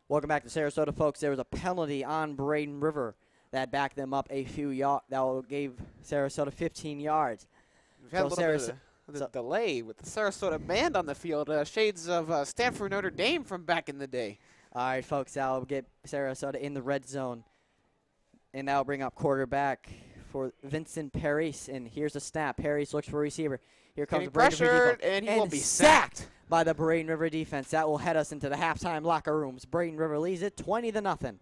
Welcome back to Sarasota, folks. There was a penalty on Braden River that backed them up a few yards. That gave Sarasota 15 yards. We've had a little bit of the delay with the Sarasota band on the field. Shades of Stanford Notre Dame from back in the day. All right, folks. That'll get Sarasota in the red zone. And that'll bring up quarterback for Vincent Paris. And here's a snap. Paris looks for a receiver. Here comes the Braden River defense. And he will be sacked by the Braden River defense. That will head us into the halftime locker rooms. Braden River leads it 20-0.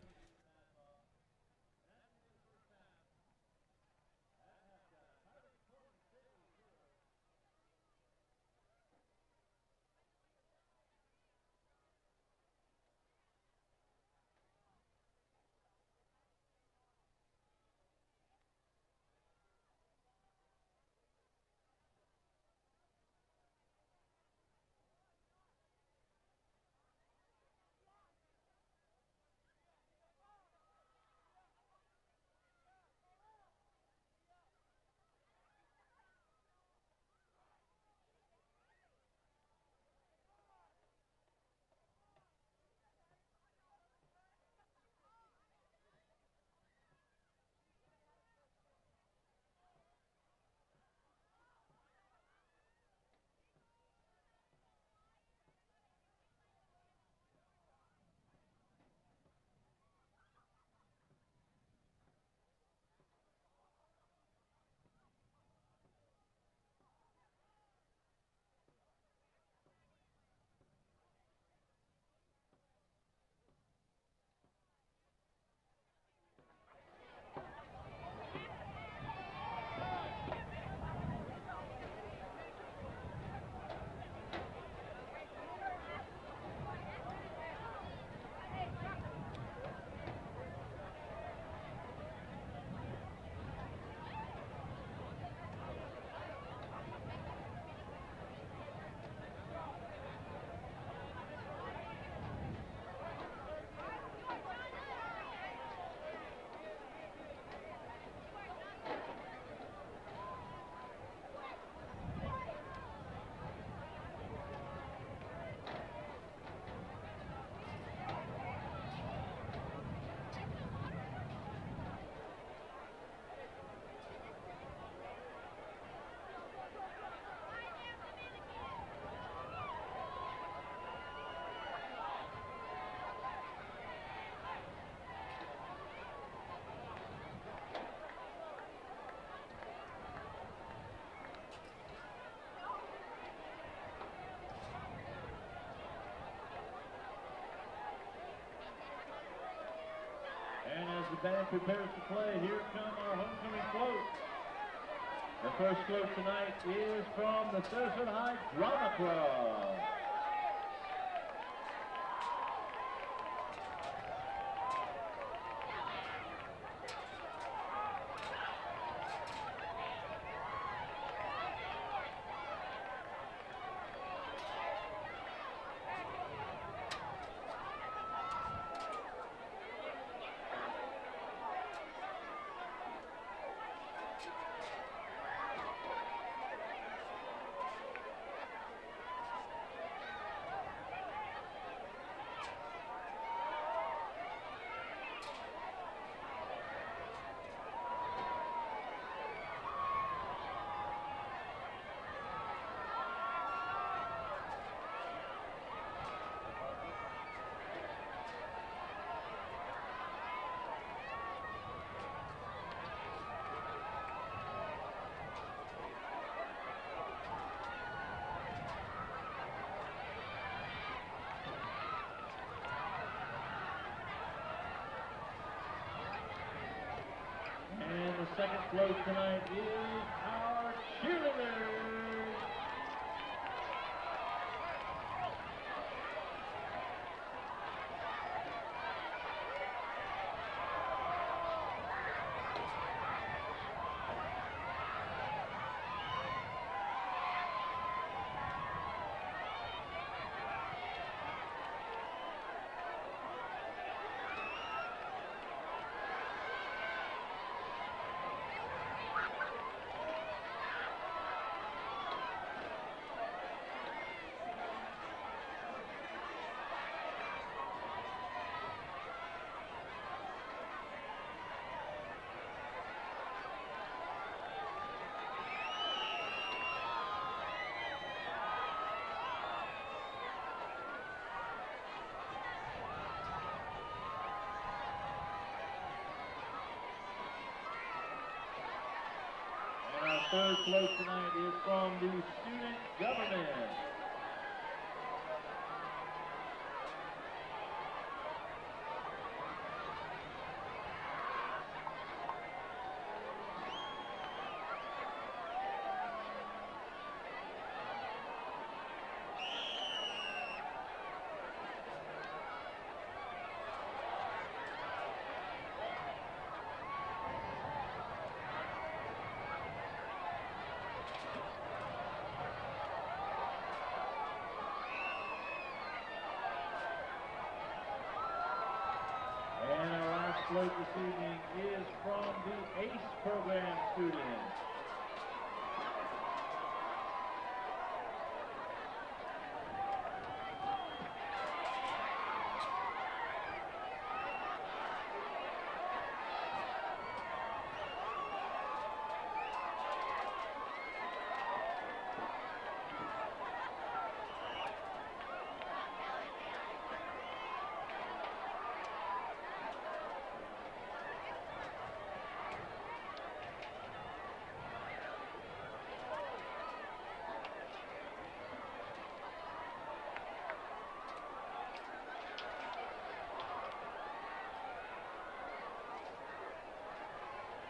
the band prepares to play, here come our homecoming floats. The first float tonight is from the Sarasota High Drama Club. And the second float tonight is our cheerleaders. Third float tonight is from the student government. Float this evening is from the ACE program students.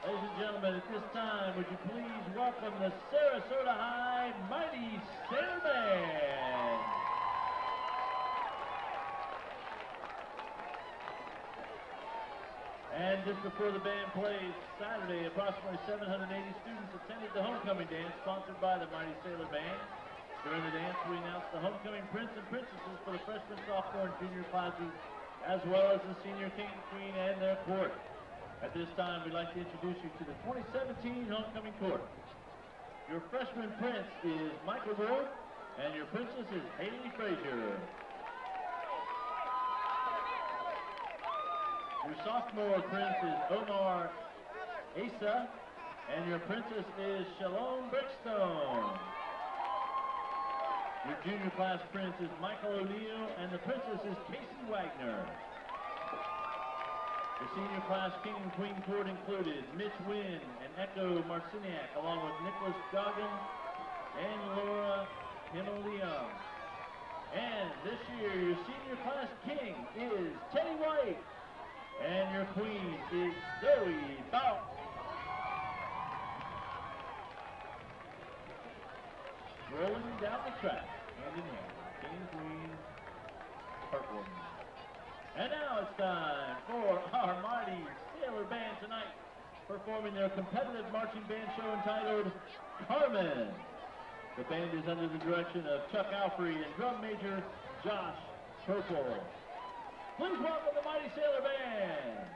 Ladies and gentlemen, at this time, would you please welcome the Sarasota High Mighty Sailor Band. And just before the band plays Saturday, approximately 780 students attended the homecoming dance sponsored by the Mighty Sailor Band. During the dance, we announced the homecoming prince and princesses for the freshman, sophomore, and junior classes, as well as the senior king and queen and their court. At this time, we'd like to introduce you to the 2017 homecoming court. Your freshman prince is Michael Ward, and your princess is Haley Frazier. Your sophomore prince is Omar Asa, and your princess is Shalom Brickstone. Your junior class prince is Michael O'Neill, and the princess is Casey Wagner. The senior class king and queen court included Mitch Wynn and Echo Marciniak, along with Nicholas Goggins and Laura Himolium. And this year, your senior class king is Teddy White, and your queen is Foul. Rolling down the track, hand in hand, King and Queen, purple. And now it's time for our mighty Sailor Band tonight, performing their competitive marching band show entitled Carmen. The band is under the direction of Chuck Alfrey and drum major Josh Purple. Please welcome the mighty Sailor Band.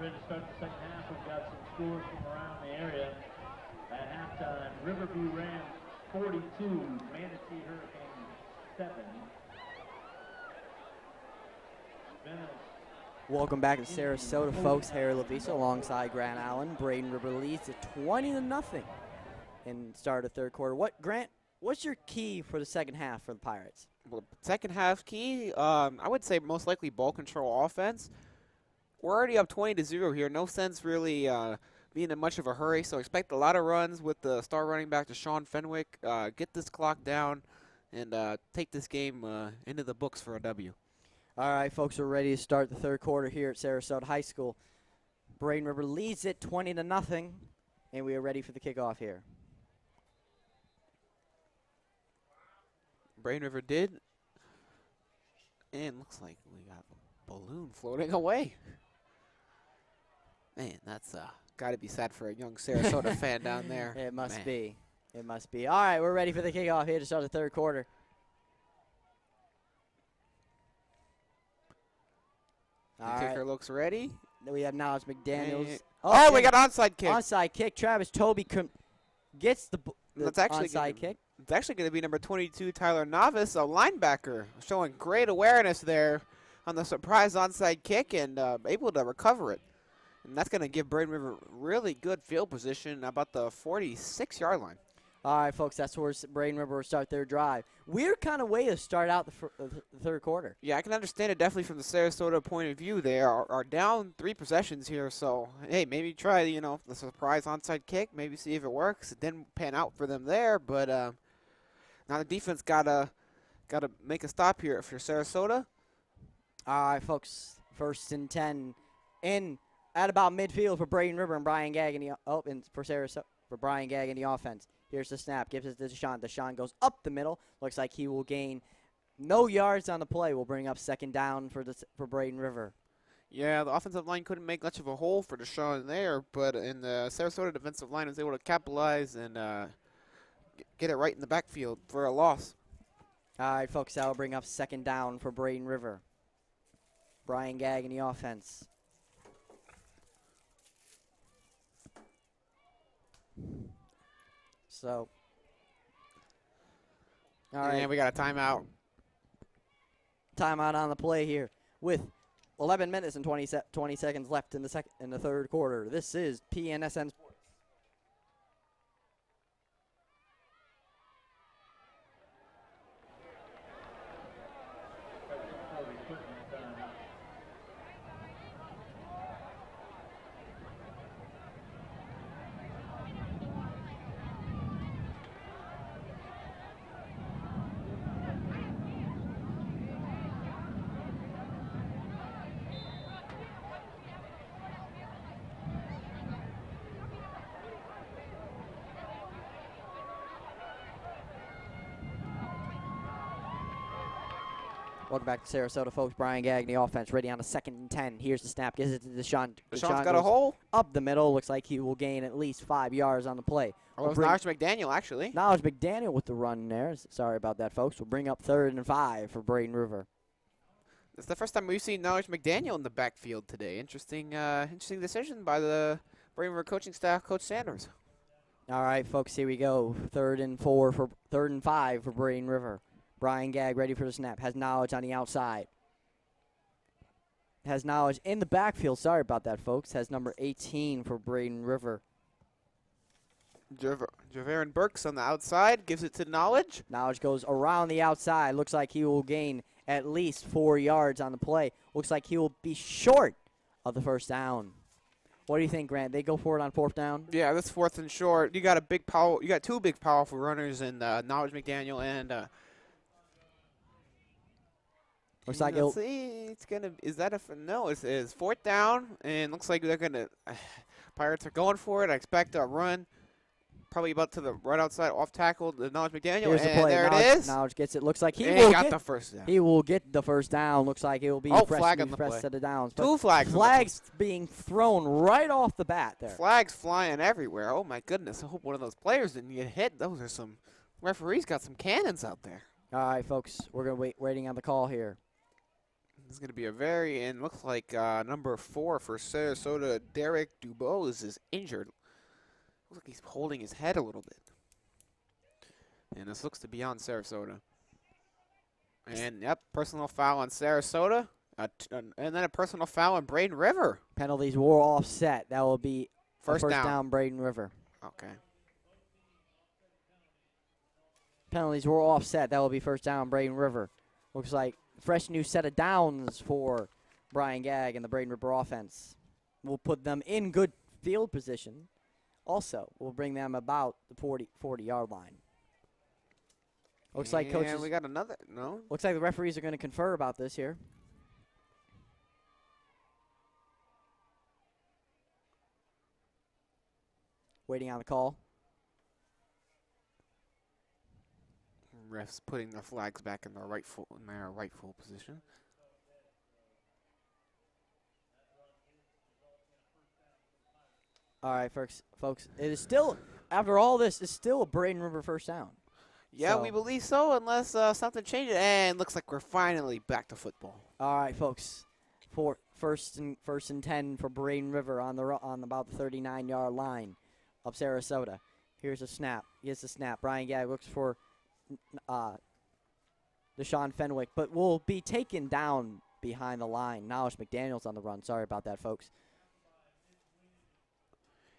ready to start the second half. We've got some scores from around the area. At halftime, Riverview Rams 42, Manatee Hurricanes 7. Venice. Welcome back to Sarasota, folks. Harry Lavisa alongside Grant Allen. Braden River leads at 20-0 in start of third quarter. Grant, what's your key for the second half for the Pirates? Well, second half key, I would say most likely ball control offense. We're already up 20-0 here. No sense really being in much of a hurry, so expect a lot of runs with the star running back to Sean Fenwick. Get this clock down and take this game into the books for a W. All right, folks, we're ready to start the third quarter here at Sarasota High School. Braden River leads it 20-0, and we are ready for the kickoff here. Braden River did, and looks like we got a balloon floating away. Man, that's got to be sad for a young Sarasota fan down there. It must Man. be. It must be. All right, we're ready for the kickoff here to start the third quarter. The kicker looks ready. Then we have now it's McDaniel's. Oh, we and got onside kick. onside kick. Travis Toby gets the That's actually onside kick. It's actually going to be number 22, Tyler Novice, a linebacker, showing great awareness there on the surprise onside kick and able to recover it. And that's going to give Braden River really good field position about the 46-yard line. All right, folks, that's where Braden River will start their drive. Weird kind of way to start out the third quarter. Yeah, I can understand it definitely from the Sarasota point of view. They are down 3 possessions here, so, hey, maybe try, the surprise onside kick, maybe see if it works. It didn't pan out for them there, but now the defense gotta make a stop here for Sarasota. All right, folks, 1st and 10 in at about midfield for Braden River and Brian Gagg for Sarasota for Brian Gagg in the offense. Here's the snap. Gives it to Deshaun. Deshaun goes up the middle. Looks like he will gain no yards on the play. Will bring up second down for Braden River. Yeah, the offensive line couldn't make much of a hole for Deshaun there, but in the Sarasota defensive line was able to capitalize and get it right in the backfield for a loss. All right, folks, that will bring up second down for Braden River. Brian Gagg in the offense. So, all right. And we got a timeout. Timeout on the play here with 11 minutes and 20 seconds left in the third quarter. This is PNSN Sports. Welcome back to Sarasota, folks. Brian Gagg in the offense, ready on a 2nd and 10. Here's the snap. Gives it to Deshaun. Deshaun's got a hole. Up the middle. Looks like he will gain at least 5 yards on the play. Oh, it was Knowledge McDaniel, actually. Knowledge McDaniel with the run there. Sorry about that, folks. We'll bring up 3rd and 5 for Braden River. It's the first time we've seen Knowledge McDaniel in the backfield today. Interesting decision by the Braden River coaching staff, Coach Sanders. All right, folks, here we go. 3rd and 5 for Braden River. Brian Gagg ready for the snap. Has Knowledge on the outside. Has Knowledge in the backfield. Sorry about that, folks. Has number 18 for Braden River. Javarian Burks on the outside. Gives it to Knowledge. Knowledge goes around the outside. Looks like he will gain at least 4 yards on the play. Looks like he will be short of the first down. What do you think, Grant? They go for it on 4th down? Yeah, that's 4th and short. You got you got 2 big, powerful runners in Knowledge McDaniel and. Looks like let's see, it's gonna. Is that no? It's 4th down, and looks like they're gonna. Pirates are going for it. I expect a run, probably about to the right outside, off tackle. The Knowledge McDaniel, Here's the and play. there Knowledge, it is. Knowledge gets it. Looks like he and will got get the first down. He will get the first down. Looks like it will be flag on the fresh play. set of downs. 2 flags. Flags being thrown right off the bat there. Flags flying everywhere. Oh my goodness! I hope one of those players didn't get hit. Those are some referees got some cannons out there. All right, folks, we're gonna waiting on the call here. This is going to be a and looks like number 4 for Sarasota, Derek Dubose, is injured. Looks like he's holding his head a little bit. And this looks to be on Sarasota. And, yep, personal foul on Sarasota. And then a personal foul on Braden River. Penalties were offset. That will be First down Braden River. Okay. Penalties were offset. That will be first down Braden River. Looks like fresh new set of downs for Brian Gagg and the Braden River offense. We'll put them in good field position. Also, we'll bring them about the 40-yard line. Looks like coaches. And we got another. No. Looks like the referees are going to confer about this here. Waiting on the call. Refs putting their flags back in their rightful position. All right, folks. It is still, after all this, it's still a Braden River first down. Yeah, So- we believe so, unless something changes. And looks like we're finally back to football. All right, folks. For first and 10 for Braden River on about the 39-yard line of Sarasota. Here's a snap. Here's the snap. Brian Gagg looks for Deshaun Fenwick, but will be taken down behind the line. Now it's McDaniel's on the run. Sorry about that, folks.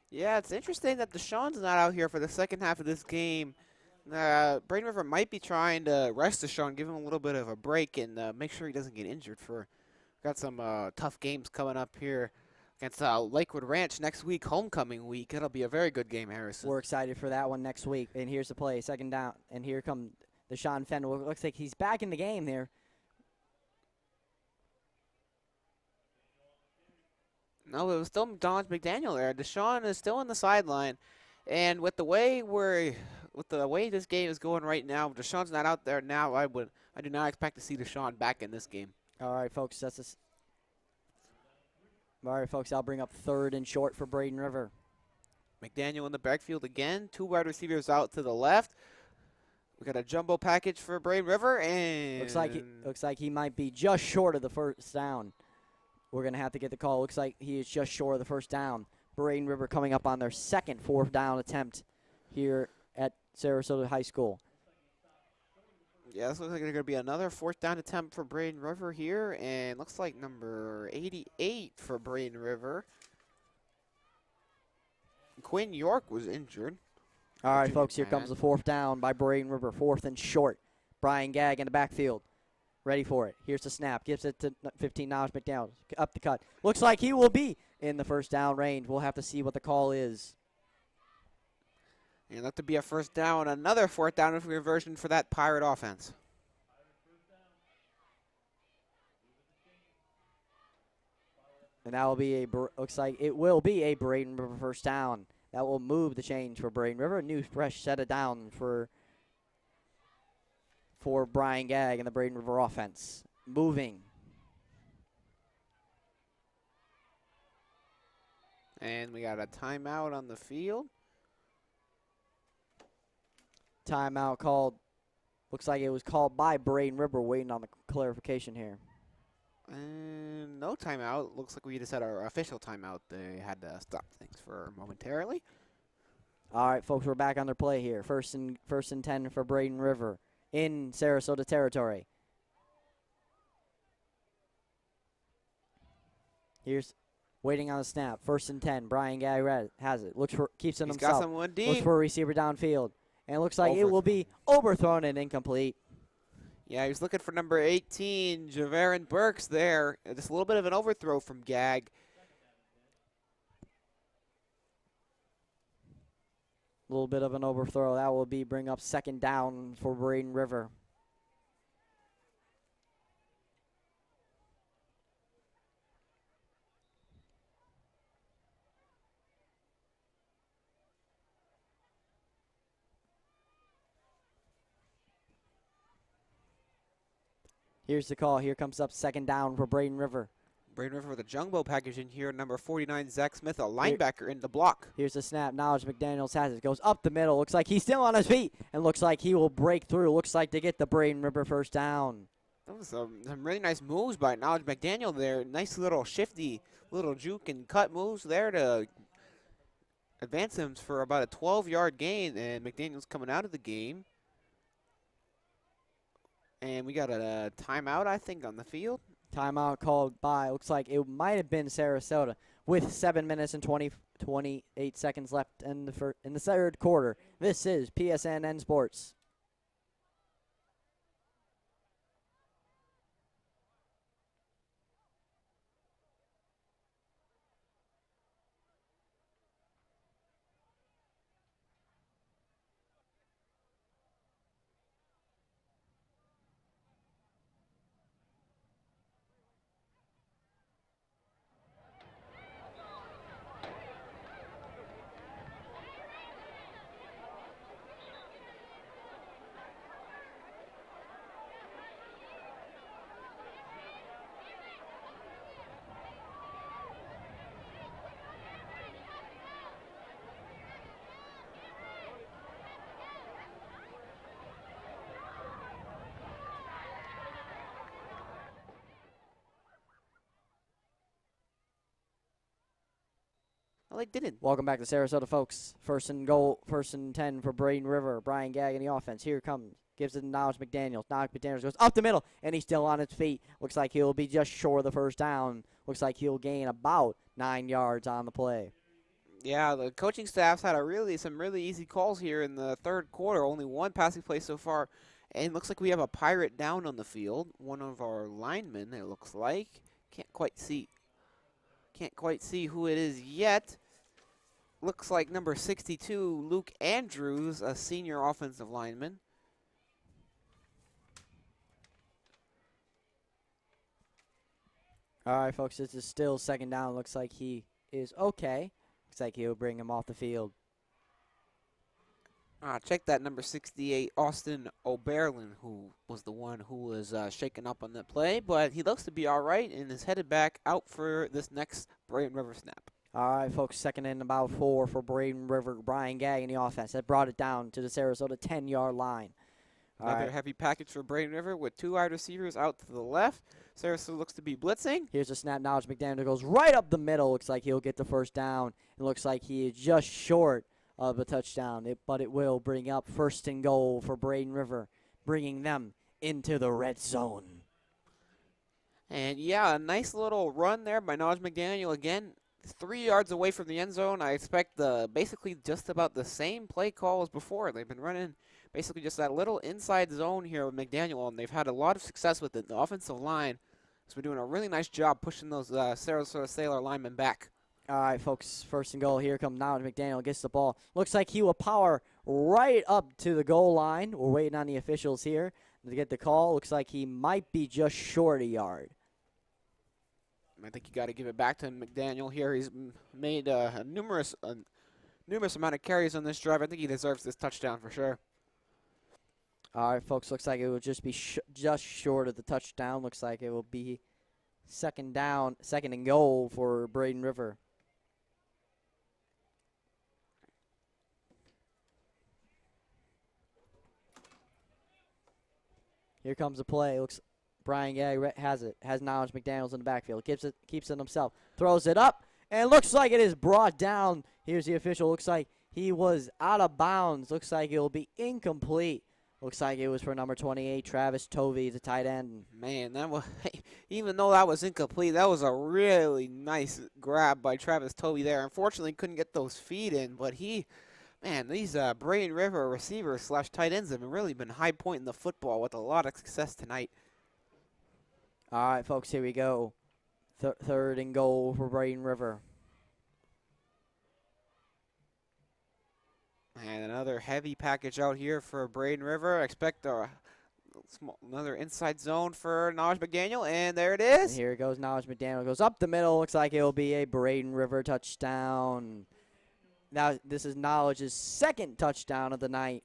Yeah, it's interesting that Deshaun's not out here for the second half of this game. Braden River might be trying to rest Deshaun, give him a little bit of a break, and make sure he doesn't get injured. Got some tough games coming up here against Lakewood Ranch next week, homecoming week. It'll be a very good game, Harrison. We're excited for that one next week. And here's the play, second down. And here comes Deshaun Fenwick. Looks like he's back in the game there. No, it was still McDaniel there. Deshaun is still on the sideline, and with the way this game is going right now, Deshaun's not out there now. I do not expect to see Deshaun back in this game. All right, folks. All right, folks. I'll bring up third and short for Braden River. McDaniel in the backfield again. 2 wide receivers out to the left. We got a jumbo package for Braden River, and looks like he might be just short of the first down. We're gonna have to get the call. Looks like he is just short of the first down. Braden River coming up on their second 4th down attempt here at Sarasota High School. Yeah, this looks like there's going to be another 4th down attempt for Braden River here, and looks like number 88 for Braden River. Quinn York was injured. All right, folks, here comes the 4th down by Braden River, 4th and short. Brian Gagg in the backfield, ready for it. Here's the snap, gives it to 15 now. McDaniel up the cut. Looks like he will be in the first down range. We'll have to see what the call is. And that to be a first down, another 4th down conversion for that Pirate offense. And that will be looks like it will be a Braden River first down. That will move the change for Braden River. A new fresh set of down for Brian Gagg and the Braden River offense. Moving. And we got a timeout on the field. Timeout called. Looks like it was called by Braden River. Waiting on the clarification here. And no timeout. Looks like we just had our official timeout. They had to stop things for momentarily. All right, folks, we're back on their play here. First and 10 for Braden River in Sarasota territory. Here's waiting on the snap. First and 10. Brian Gagg has it. Keeps it He's himself. got someone deep. Looks for a receiver downfield. And it looks like it will be overthrown and incomplete. Yeah, he was looking for number 18, Javarin Burks there. Just a little bit of an overthrow from Gagg. A little bit of an overthrow. That will bring up second down for Braden River. Here's the call. Here comes up second down for Braden River. Braden River with a jumbo package in here. Number 49, Zach Smith, a linebacker in the block. Here's the snap. Now McDaniel has it. Goes up the middle. Looks like he's still on his feet. And looks like he will break through. Looks like to get the Braden River first down. That was some really nice moves by Knowledge McDaniel there. Nice little shifty, little juke and cut moves there to advance him for about a 12-yard gain. And McDaniel's coming out of the game. And we got a timeout, I think, on the field. Timeout called by, looks like it might have been Sarasota with 7 minutes and 28 seconds left in the third quarter. This is PSNN Sports. Well, they didn't. Welcome back to Sarasota, folks. First and goal, 1st and 10 for Braden River. Brian Gagg in the offense. Here comes. Gives it to Knowledge McDaniels. Knowledge McDaniels goes up the middle, and he's still on his feet. Looks like he'll be just short of the first down. Looks like he'll gain about 9 yards on the play. Yeah, the coaching staff's had some really easy calls here in the third quarter. Only one passing play so far. And it looks like we have a Pirate down on the field. One of our linemen, it looks like. Can't quite see who it is yet. Looks like number 62, Luke Andrews, a senior offensive lineman. All right, folks, this is still second down. Looks like he is okay. Looks like he'll bring him off the field. Check that number 68, Austin Oberlin, who was the one who was shaken up on that play. But he looks to be all right and is headed back out for this next Braden River snap. All right, folks, second and about 4 for Braden River. Brian Gagg in the offense. That brought it down to the Sarasota 10-yard line. Another heavy package for Braden River with 2 wide receivers out to the left. Sarasota looks to be blitzing. Here's a snap. Knowledge McDaniel goes right up the middle. Looks like he'll get the first down. It looks like he is just short of a touchdown, but it will bring up 1st and goal for Braden River, bringing them into the red zone. And, yeah, a nice little run there by Knowledge McDaniel again. 3 yards away from the end zone. I expect basically just about the same play call as before. They've been running basically just that little inside zone here with McDaniel, and they've had a lot of success with it. The offensive line has been doing a really nice job pushing those Sarasota Sailor linemen back. All right, folks, 1st and goal. Here comes Knowledge McDaniel. Gets the ball. Looks like he will power right up to the goal line. We're waiting on the officials here to get the call. Looks like he might be just short a yard. I think you got to give it back to McDaniel here. He's made a numerous amount of carries on this drive. I think he deserves this touchdown for sure. All right, folks, looks like it will just be just short of the touchdown. Looks like it will be second and goal for Braden River. Here comes the play. Looks Brian Gagg has it. Has Knowledge McDaniels in the backfield. Keeps it himself. Throws it up. And looks like it is brought down. Here's the official. Looks like he was out of bounds. Looks like it will be incomplete. Looks like it was for number 28, Travis Tovey, the tight end. Man, that was even though that was incomplete, that was a really nice grab by Travis Tovey there. Unfortunately, couldn't get those feet in, but these Braden River receivers / tight ends have really been high pointing the football with a lot of success tonight. All right, folks, here we go. 3rd and goal for Braden River. And another heavy package out here for Braden River. Expect another inside zone for Knowledge McDaniel, and there it is. And here goes Knowledge McDaniel. Goes up the middle. Looks like it will be a Braden River touchdown. Now, this is Knowledge's 2nd touchdown of the night.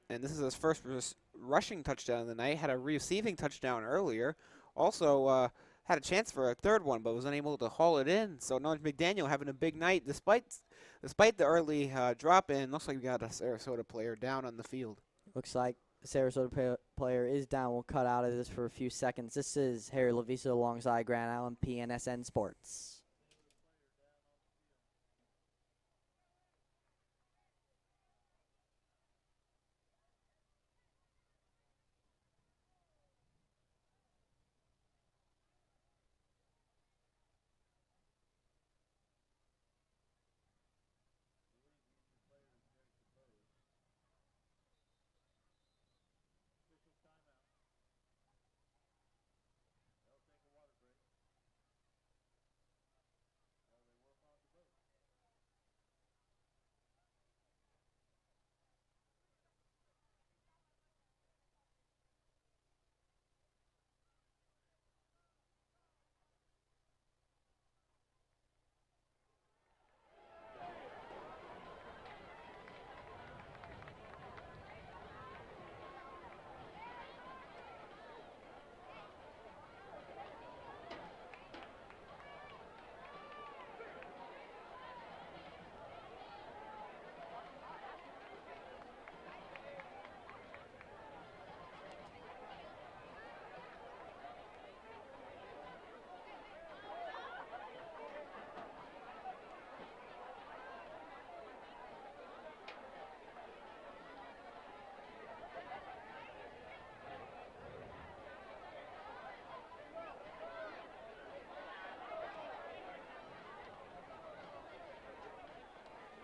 And this is his first rushing touchdown of the night. Had a receiving touchdown earlier. Also had a chance for a 3rd one, but was unable to haul it in. So Knowledge McDaniel having a big night despite the early drop-in. Looks like we got a Sarasota player down on the field. Looks like Sarasota player is down. We'll cut out of this for a few seconds. This is Harry Lavisa alongside Grand Island PNSN Sports.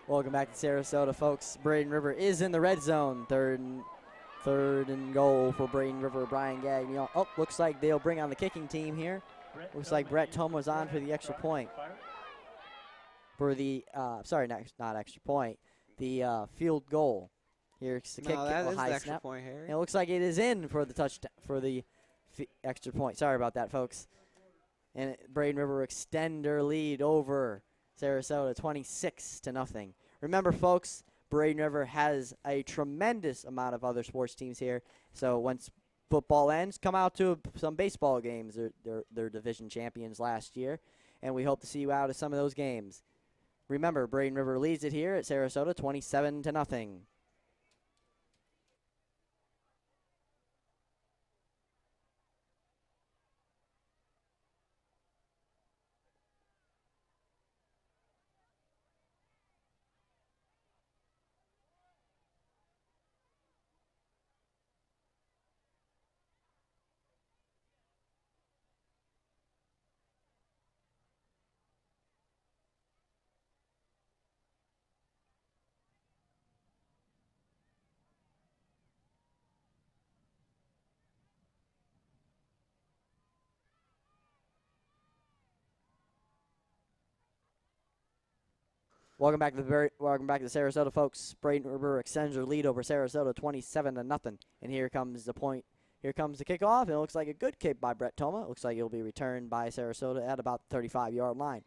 Welcome back to Sarasota, folks. Braden River is in the red zone. Third and goal for Braden River. Brian Gagnon. Oh, looks like they'll bring on the kicking team here. Looks like Brett Toma's on for the extra point. For the, not extra point, the field goal. Here's the kick. That is high the extra snap. point, Harry. And it looks like it is in for the touchdown, for the extra point. Sorry about that, folks. And Braden River extend their lead over Sarasota 26-0. Remember, folks, Braden River has a tremendous amount of other sports teams here. So once football ends, come out to some baseball games. They're division champions last year, and we hope to see you out at some of those games. Remember, Braden River leads it here at Sarasota 27-0. Welcome back to Sarasota, folks. Braden River extends their lead over Sarasota 27-0. And here comes the point. Here comes the kickoff. And it looks like a good kick by Brett Toma. It looks like it'll be returned by Sarasota at about the 35-yard line.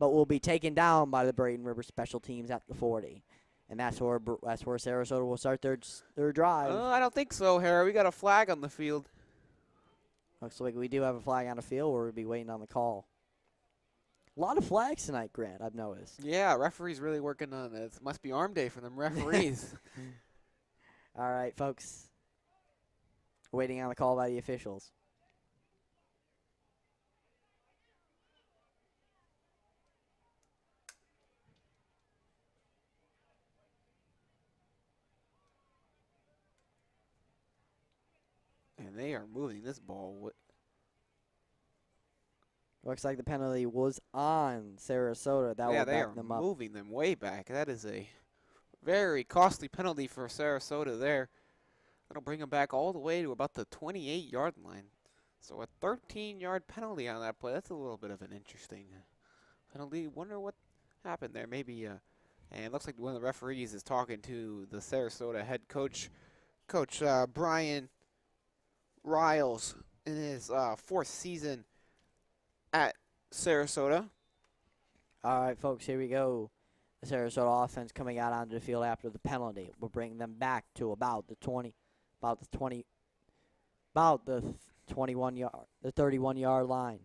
But will be taken down by the Braden River special teams at the 40. And that's where Sarasota will start their drive. I don't think so, Harry. We got a flag on the field. Looks like we do have a flag on the field. We'll be waiting on the call. A lot of flags tonight, Grant, I've noticed. Yeah, referees really working on it. It must be arm day for them referees. All right, folks. Waiting on the call by the officials. And they are moving this ball. Looks like the penalty was on Sarasota. That will back them up. Moving them way back. That is a very costly penalty for Sarasota there. That'll bring them back all the way to about the 28-yard line. So a 13-yard penalty on that play. That's a little bit of an interesting penalty. Wonder what happened there. Maybe, and it looks like one of the referees is talking to the Sarasota head coach, Coach Brian Riles, in his fourth season at Sarasota. All right, folks, here we go. The Sarasota offense coming out onto the field after the penalty will bring them back to about the 31-yard line.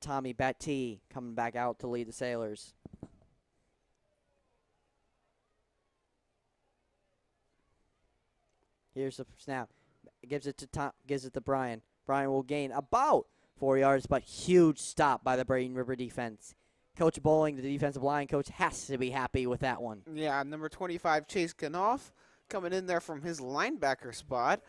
Tommy Batty coming back out to lead the Sailors. Here's the snap. Gives it to Brian. Brian will gain about 4 yards, but huge stop by the Braden River defense. Coach Bowling, the defensive line coach, has to be happy with that one. Yeah, number 25, Chase Kickoff, coming in there from his linebacker spot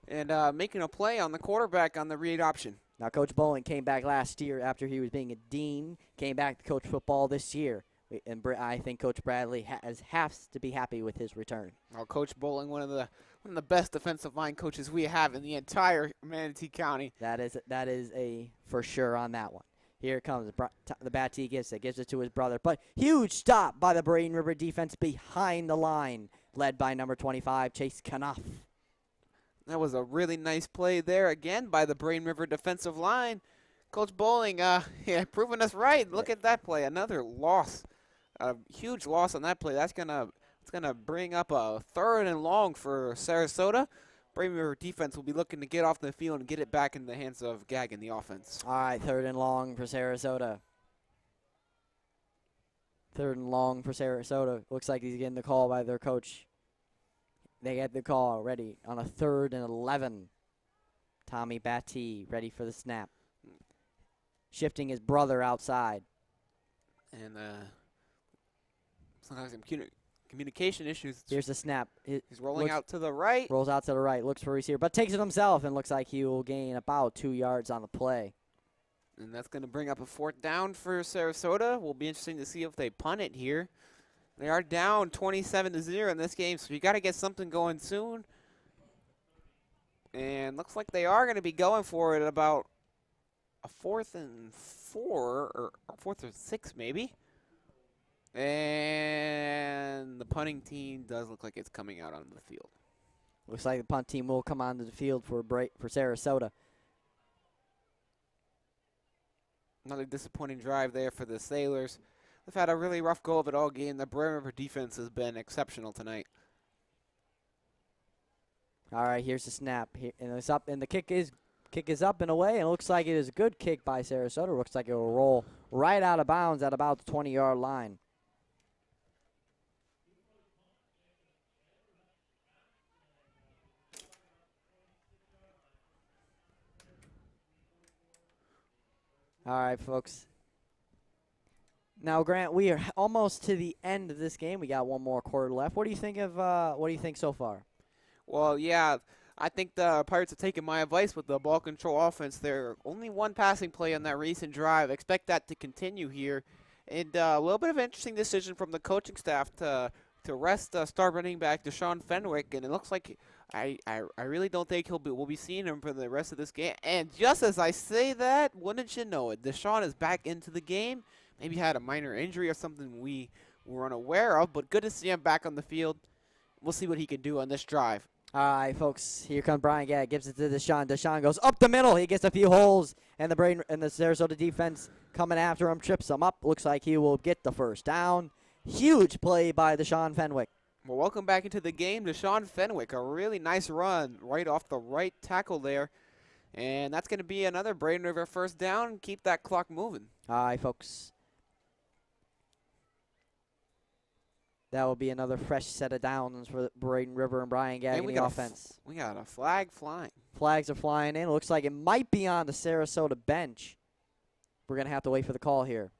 and making a play on the quarterback on the read option. Now, Coach Bowling came back last year after he was being a dean, came back to coach football this year. And I think Coach Bradley has to be happy with his return. Well, Coach Bowling, one of the best defensive line coaches we have in the entire Manatee County. That is a for sure on that one. Here it comes. The Battee gives it to his brother. But huge stop by the Braden River defense behind the line, led by number 25, Chase Kanoff. That was a really nice play there again by the Braden River defensive line. Coach Bowling, proving us right. Look at that play. Another loss. A huge loss on that play. It's gonna bring up a 3rd and long for Sarasota. Braden River defense will be looking to get off the field and get it back in the hands of Gag in the offense. All right, 3rd and long for Sarasota. 3rd and long for Sarasota. Looks like he's getting the call by their coach. They get the call ready on a 3rd and 11. Tommy Battee ready for the snap. Shifting his brother outside. And sometimes some communication issues. Here's the snap. He's rolling out to the right. Rolls out to the right, looks for a receiver, but takes it himself and looks like he will gain about 2 yards on the play. And that's going to bring up a 4th down for Sarasota. Will be interesting to see if they punt it here. They are down 27-0 in this game, so you got to get something going soon. And looks like they are going to be going for it at about a 4th and 4 or a 4th or 6 maybe. And the punting team does look like it's coming out onto the field. Looks like the punt team will come onto the field for Sarasota. Another disappointing drive there for the Sailors. They've had a really rough go of it all game. The Braden River defense has been exceptional tonight. All right, here's the snap. And it's up, and the kick is up and away, and it looks like it is a good kick by Sarasota. Looks like it will roll right out of bounds at about the 20-yard line. All right, folks. Now, Grant, we are almost to the end of this game. We got one more quarter left. What do you think so far? Well, yeah, I think the Pirates have taken my advice with the ball control offense. There only one passing play on that recent drive. Expect that to continue here. And a little bit of an interesting decision from the coaching staff to rest star running back Deshaun Fenwick. And it looks like I really don't think we'll be seeing him for the rest of this game. And just as I say that, wouldn't you know it, Deshaun is back into the game. Maybe had a minor injury or something we were unaware of, but good to see him back on the field. We'll see what he can do on this drive. All right, folks. Here comes Brian Gadd. Gives it to Deshaun. Deshaun goes up the middle. He gets a few holes, and the Sarasota defense coming after him, trips him up. Looks like he will get the 1st down. Huge play by Deshaun Fenwick. Well, welcome back into the game, Deshaun Fenwick. A really nice run right off the right tackle there. And that's going to be another Braden River 1st down. Keep that clock moving. All right, folks. That will be another fresh set of downs for Braden River and Brian Gadd in the offense. We got a flag flying. Flags are flying in. It looks like it might be on the Sarasota bench. We're going to have to wait for the call here.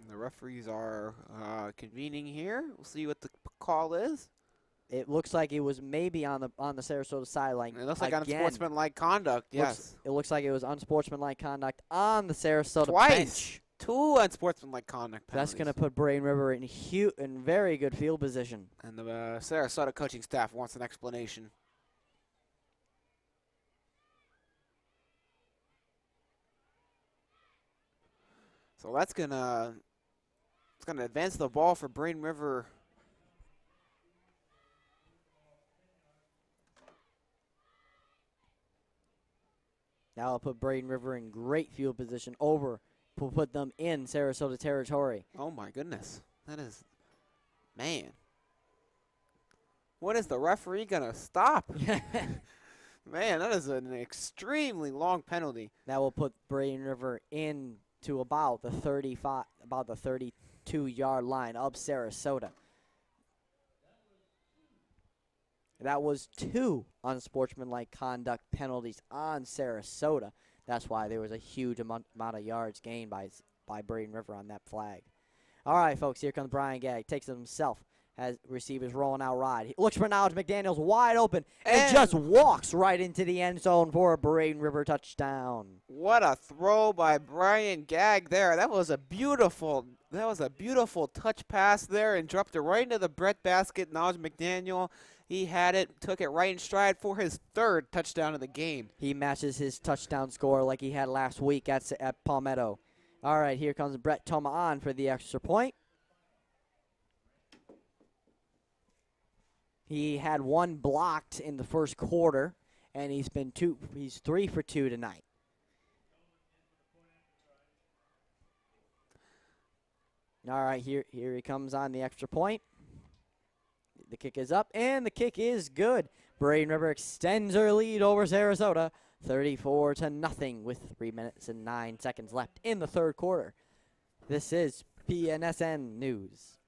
The referees are convening here. We'll see what the call is. It looks like it was maybe on the Sarasota sideline. It looks like unsportsmanlike conduct. Yes. It looks like it was unsportsmanlike conduct on the Sarasota Twice. bench. 2 unsportsmanlike conduct penalties. That's going to put Braden River in very good field position. And the Sarasota coaching staff wants an explanation. So that's gonna advance the ball for Braden River. Now I'll put Braden River in great field position will put them in Sarasota territory. Oh my goodness. That is, man. When is the referee gonna stop? Man, that is an extremely long penalty. That will put Braden River in to about the 32-yard line of Sarasota. That was 2 unsportsmanlike conduct penalties on Sarasota. That's why there was a huge amount of yards gained by Braden River on that flag. All right, folks, here comes Brian Gagg. Takes it himself. Has receivers rolling out wide. He looks for knowledge. McDaniel's wide open and just walks right into the end zone for a Braden River touchdown. What a throw by Brian Gagg there. That was a beautiful touch pass there and dropped it right into the breadbasket. Knowledge McDaniel, he had it, took it right in stride for his 3rd touchdown of the game. He matches his touchdown score like he had last week at Palmetto. All right, here comes Brett Toma on for the extra point. He had 1 blocked in the first quarter, and he's 3 for 2 tonight. All right, here he comes on the extra point. The kick is up, and the kick is good. Braden River extends their lead over Sarasota, 34-0 with 3 minutes and 9 seconds left in the 3rd quarter. This is PNSN News.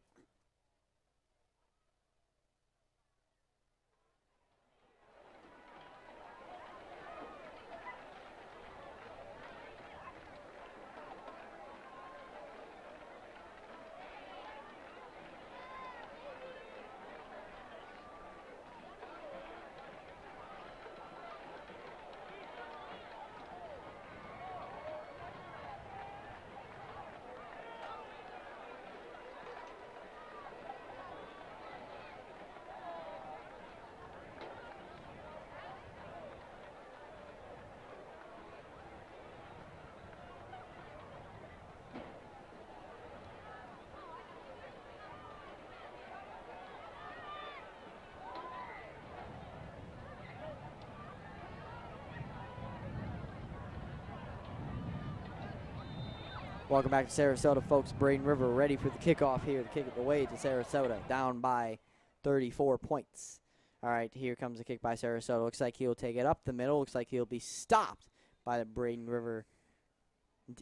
Welcome back to Sarasota, folks. Braden River ready for the kickoff here. The kick of the way to Sarasota, down by 34 points. All right, here comes the kick by Sarasota. Looks like he'll take it up the middle. Looks like he'll be stopped by the Braden River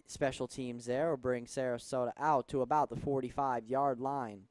special teams there, or bring Sarasota out to about the 45-yard line.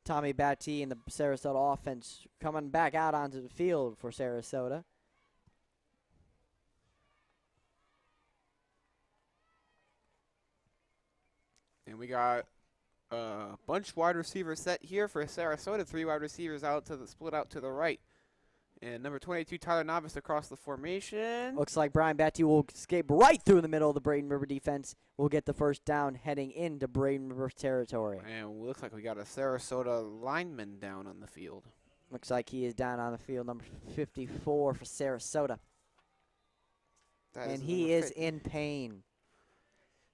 Tommy Batty and the Sarasota offense coming back out onto the field for Sarasota. And we got a bunch wide receiver set here for Sarasota. 3 wide receivers out to the split out to the right. And number 22, Tyler Novice across the formation. Looks like Brian Batty will escape right through the middle of the Braden River defense. Will get the first down heading into Braden River territory. And it looks like we got a Sarasota lineman down on the field. Looks like he is down on the field, number 54 for Sarasota. And he is in pain.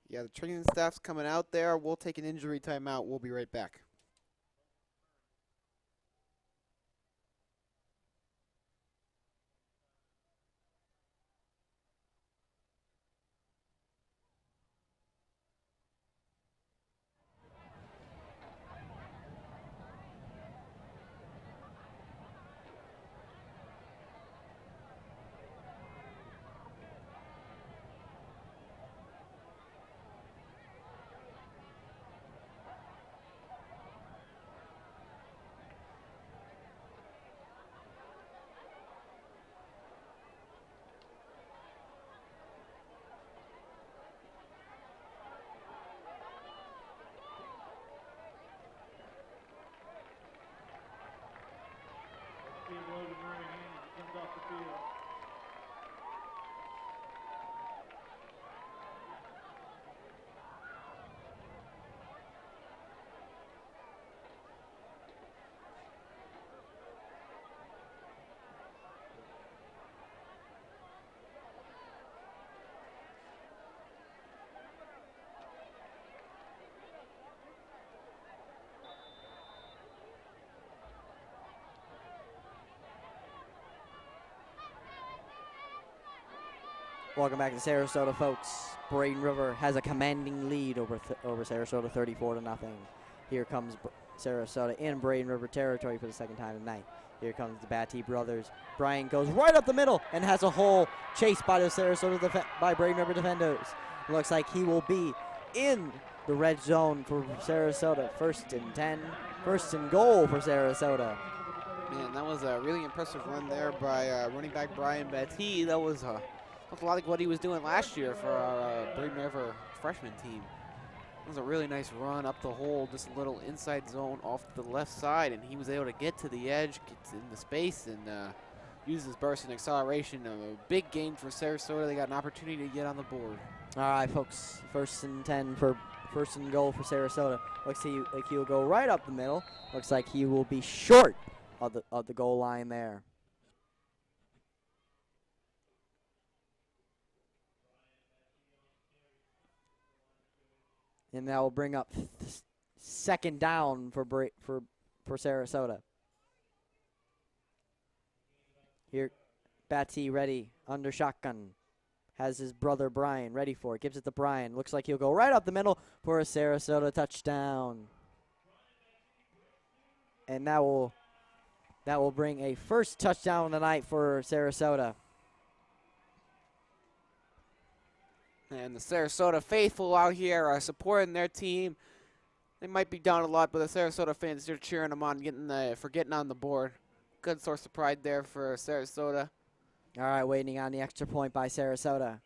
Yeah, the training staff's coming out there. We'll take an injury timeout. We'll be right back. Welcome back to Sarasota, folks. Braden River has a commanding lead over Sarasota, 34-0. Here comes Sarasota in Braden River territory for the second time tonight. Here comes the Battee brothers. Brian goes right up the middle and has a hole chased by the by Braden River defenders. Looks like he will be in the red zone for Sarasota. 1st and 10, 1st and goal for Sarasota. Man, that was a really impressive run there by running back Brian Battee. That was looked a lot like what he was doing last year for our Braden River freshman team. It was a really nice run up the hole, just a little inside zone off the left side, and he was able to get to the edge, get in the space, and use his burst and acceleration. A big gain for Sarasota. They got an opportunity to get on the board. All right, folks. 1st and 10 for 1st and goal for Sarasota. Looks like he will go right up the middle. Looks like he will be short of the goal line there. And that will bring up 2nd down for Sarasota. Here, Battee ready under shotgun. Has his brother Brian ready for it. Gives it to Brian. Looks like he'll go right up the middle for a Sarasota touchdown. And that will bring a 1st touchdown of the night for Sarasota. And the Sarasota faithful out here are supporting their team. They might be down a lot, but the Sarasota fans are cheering them on, for getting on the board. Good source of pride there for Sarasota. All right, waiting on the extra point by Sarasota.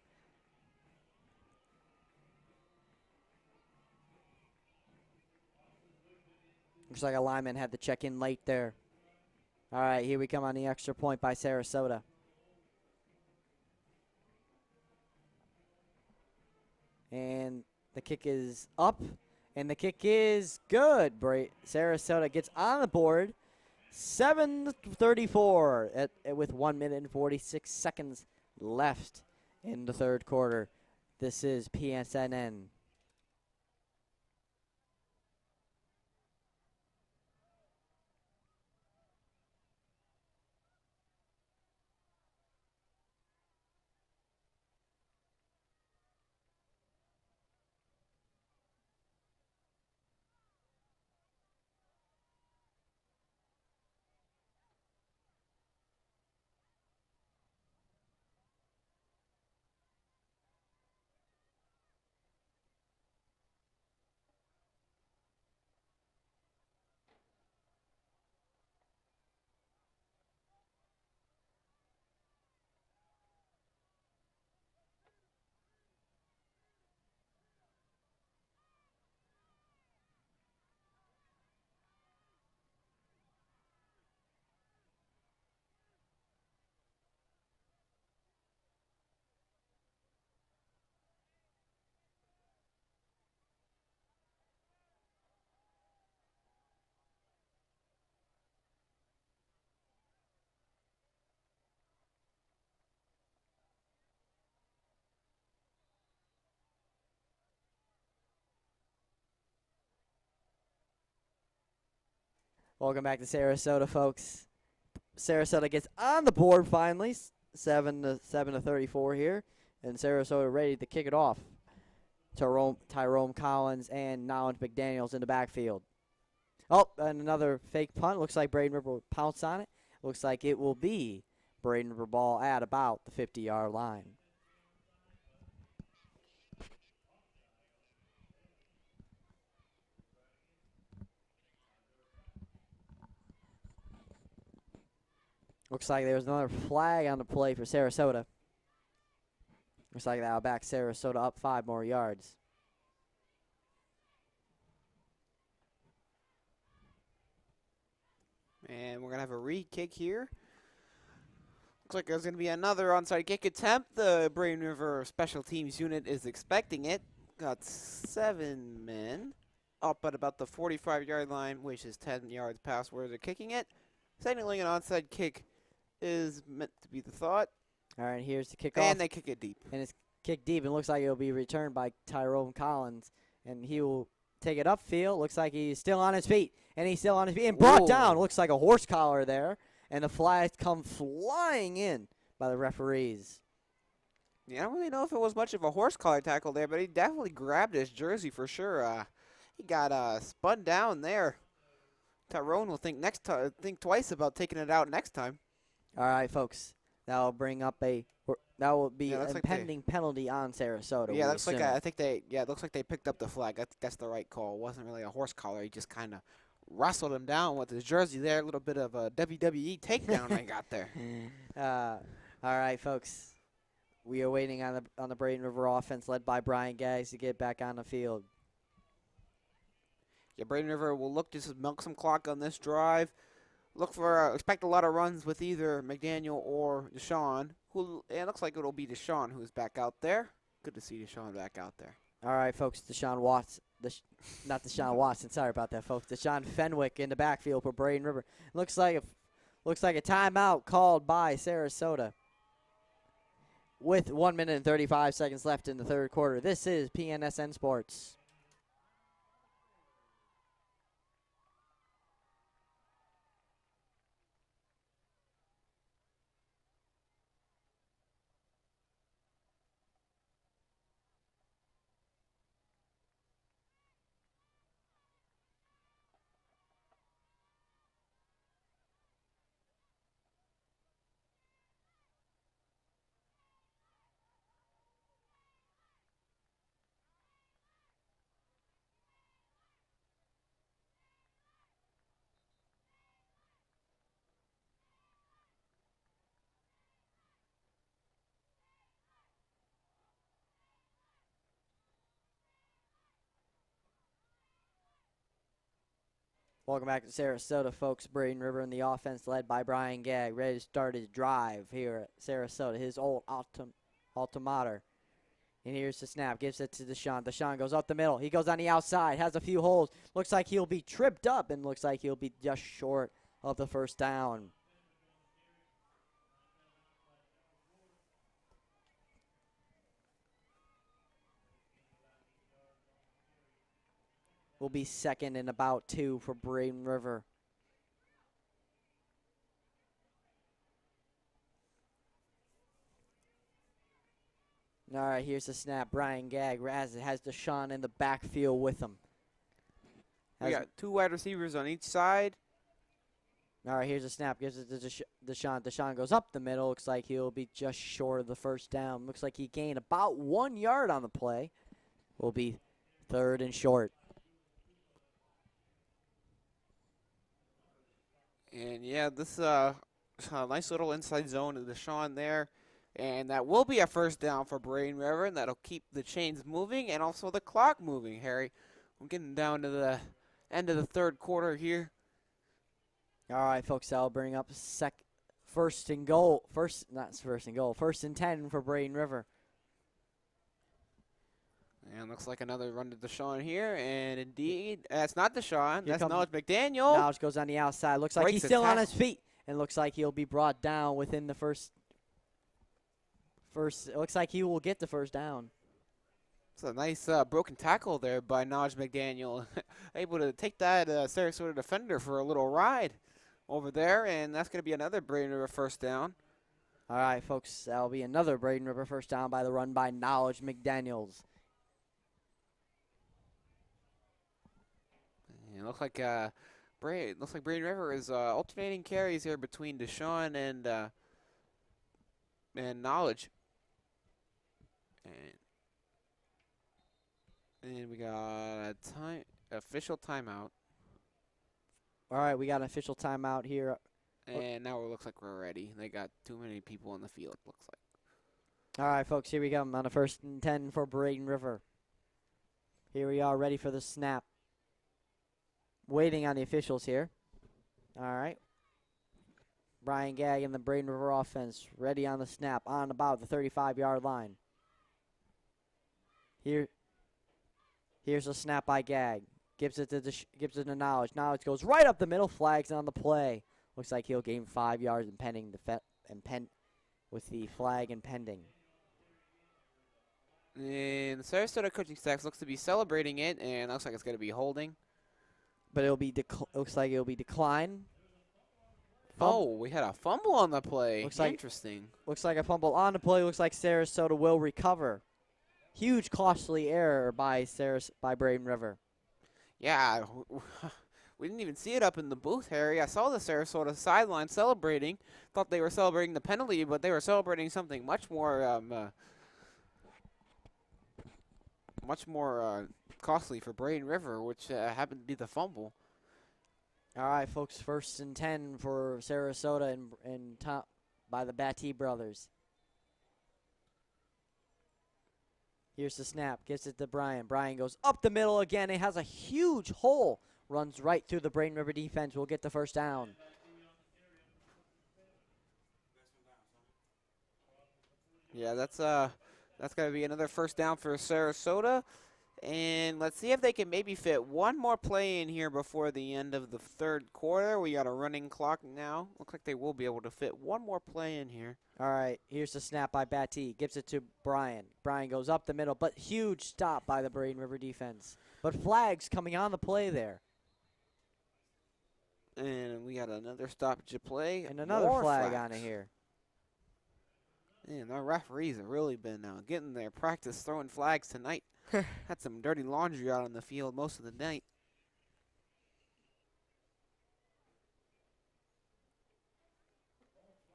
Looks like a lineman had to check in late there. All right, here we come on the extra point by Sarasota. And the kick is up, and the kick is good. Sarasota gets on the board. 7:34 with 1 minute and 46 seconds left in the 3rd quarter. This is PSNN. Welcome back to Sarasota, folks. Sarasota gets on the board finally, 7-34 here, and Sarasota ready to kick it off. Tyrone Collins and Nolens McDaniels in the backfield. Oh, and another fake punt. Looks like Braden River will pounce on it. Looks like it will be Braden River ball at about the 50-yard line. Looks like there's another flag on the play for Sarasota. Looks like that'll back Sarasota up 5 more yards. And we're going to have a re-kick here. Looks like there's going to be another onside kick attempt. The Braden River special teams unit is expecting it. Got 7 men up at about the 45-yard line, which is 10 yards past where they're kicking it. Signaling an onside kick is meant to be the thought. All right, here's the kickoff. And they kick it deep. And it's kicked deep, and looks like it'll be returned by Tyrone Collins. And he will take it upfield. Looks like he's still on his feet. And he's still on his feet. And brought down. Looks like a horse collar there. And the flags come flying in by the referees. Yeah, I don't really know if it was much of a horse collar tackle there, but he definitely grabbed his jersey for sure. He got spun down there. Tyrone will think twice about taking it out next time. All right, folks. That will bring up that will be Yeah, a pending penalty on Sarasota. Yeah, looks like it looks like they picked up the flag. I think that's the right call. It wasn't really a horse collar. He just kind of wrestled him down with his jersey there. A little bit of a WWE takedown I got there. All right, folks. We are waiting on the Braden River offense led by Brian Gaggs to get back on the field. Yeah, Braden River will look to milk some clock on this drive. Expect a lot of runs with either McDaniel or Deshaun. It looks like it'll be Deshaun who's back out there. Good to see Deshaun back out there. All right, folks. Not Deshaun Watson. Sorry about that, folks. Deshaun Fenwick in the backfield for Braden River. Looks like a timeout called by Sarasota. With 1 minute and 35 seconds left in the third quarter. This is PNSN Sports. Welcome back to Sarasota, folks. Braden River and the offense led by Brian Gagg, ready to start his drive here at Sarasota, his old alma mater. And here's the snap, gives it to Deshaun. Deshaun goes up the middle. He goes on the outside, has a few holes. Looks like he'll be tripped up and looks like he'll be just short of the first down. Will be second and about 2 for Braden River. All right, here's the snap. Brian Gagg has Deshaun in the backfield with him. We got 2 wide receivers on each side. All right, here's a snap. Gives it to Deshaun. Deshaun goes up the middle. Looks like he'll be just short of the first down. Looks like he gained about 1 yard on the play. Will be third and short. And yeah, this nice little inside zone to Deshaun there. And that will be a first down for Braden River, and that'll keep the chains moving and also the clock moving, Harry. We're getting down to the end of the third quarter here. All right, folks, I'll bring up first and 10 for Braden River. And looks like another run to Deshaun here, and indeed, that's not Deshaun. Here That's comes Knowledge McDaniel. Knowledge goes on the outside. Looks like he's still on his feet, and looks like he'll be brought down within the first. It looks like he will get the first down. It's a nice broken tackle there by Knowledge McDaniel. Able to take that Sarasota defender for a little ride over there, and that's going to be another Braden River first down. All right, folks, that'll be another Braden River first down by the run by Knowledge McDaniels. It looks like Braden River is alternating carries here between Deshaun and Knowledge. And we got a official timeout. All right, we got an official timeout here. And now it looks like we're ready. They got too many people on the field, looks like. All right, folks, here we go on a first and 10 for Braden River. Here we are, ready for the snap. Waiting on the officials here. All right. Brian Gagg and the Braden River offense ready on the snap on about the 35-yard line. Here's a snap by Gagg. Gives it to Knowledge. Knowledge goes right up the middle. Flags on the play. Looks like he'll gain 5 yards and pending with the flag and pending. And the Sarasota coaching staff looks to be celebrating it, and looks like it's going to be holding. But looks like it'll be declined Oh, we had a fumble on the play. Looks like- Interesting. Looks like a fumble on the play. Looks like Sarasota will recover. Huge costly error by Braden River. Yeah, we didn't even see it up in the booth, Harry. I saw the Sarasota sideline celebrating. Thought they were celebrating the penalty, but they were celebrating something much more costly for Braden River, which happened to be the fumble. All right, folks, 1st and 10 for Sarasota and top by the Batty brothers. Here's the snap. Gets it to Brian. Brian goes up the middle again. It has a huge hole. Runs right through the Braden River defense. We'll get the first down. Yeah, that's got to be another first down for Sarasota. And let's see if they can maybe fit one more play in here before the end of the 3rd quarter. We got a running clock now. Looks like they will be able to fit one more play in here. All right, here's the snap by Batty. Gives it to Brian. Brian goes up the middle, but huge stop by the Braden River defense. But flags coming on the play there. And we got another stoppage of play. And another More flag flags. on it here. Man, our referees have really been getting their practice throwing flags tonight. Had some dirty laundry out on the field most of the night.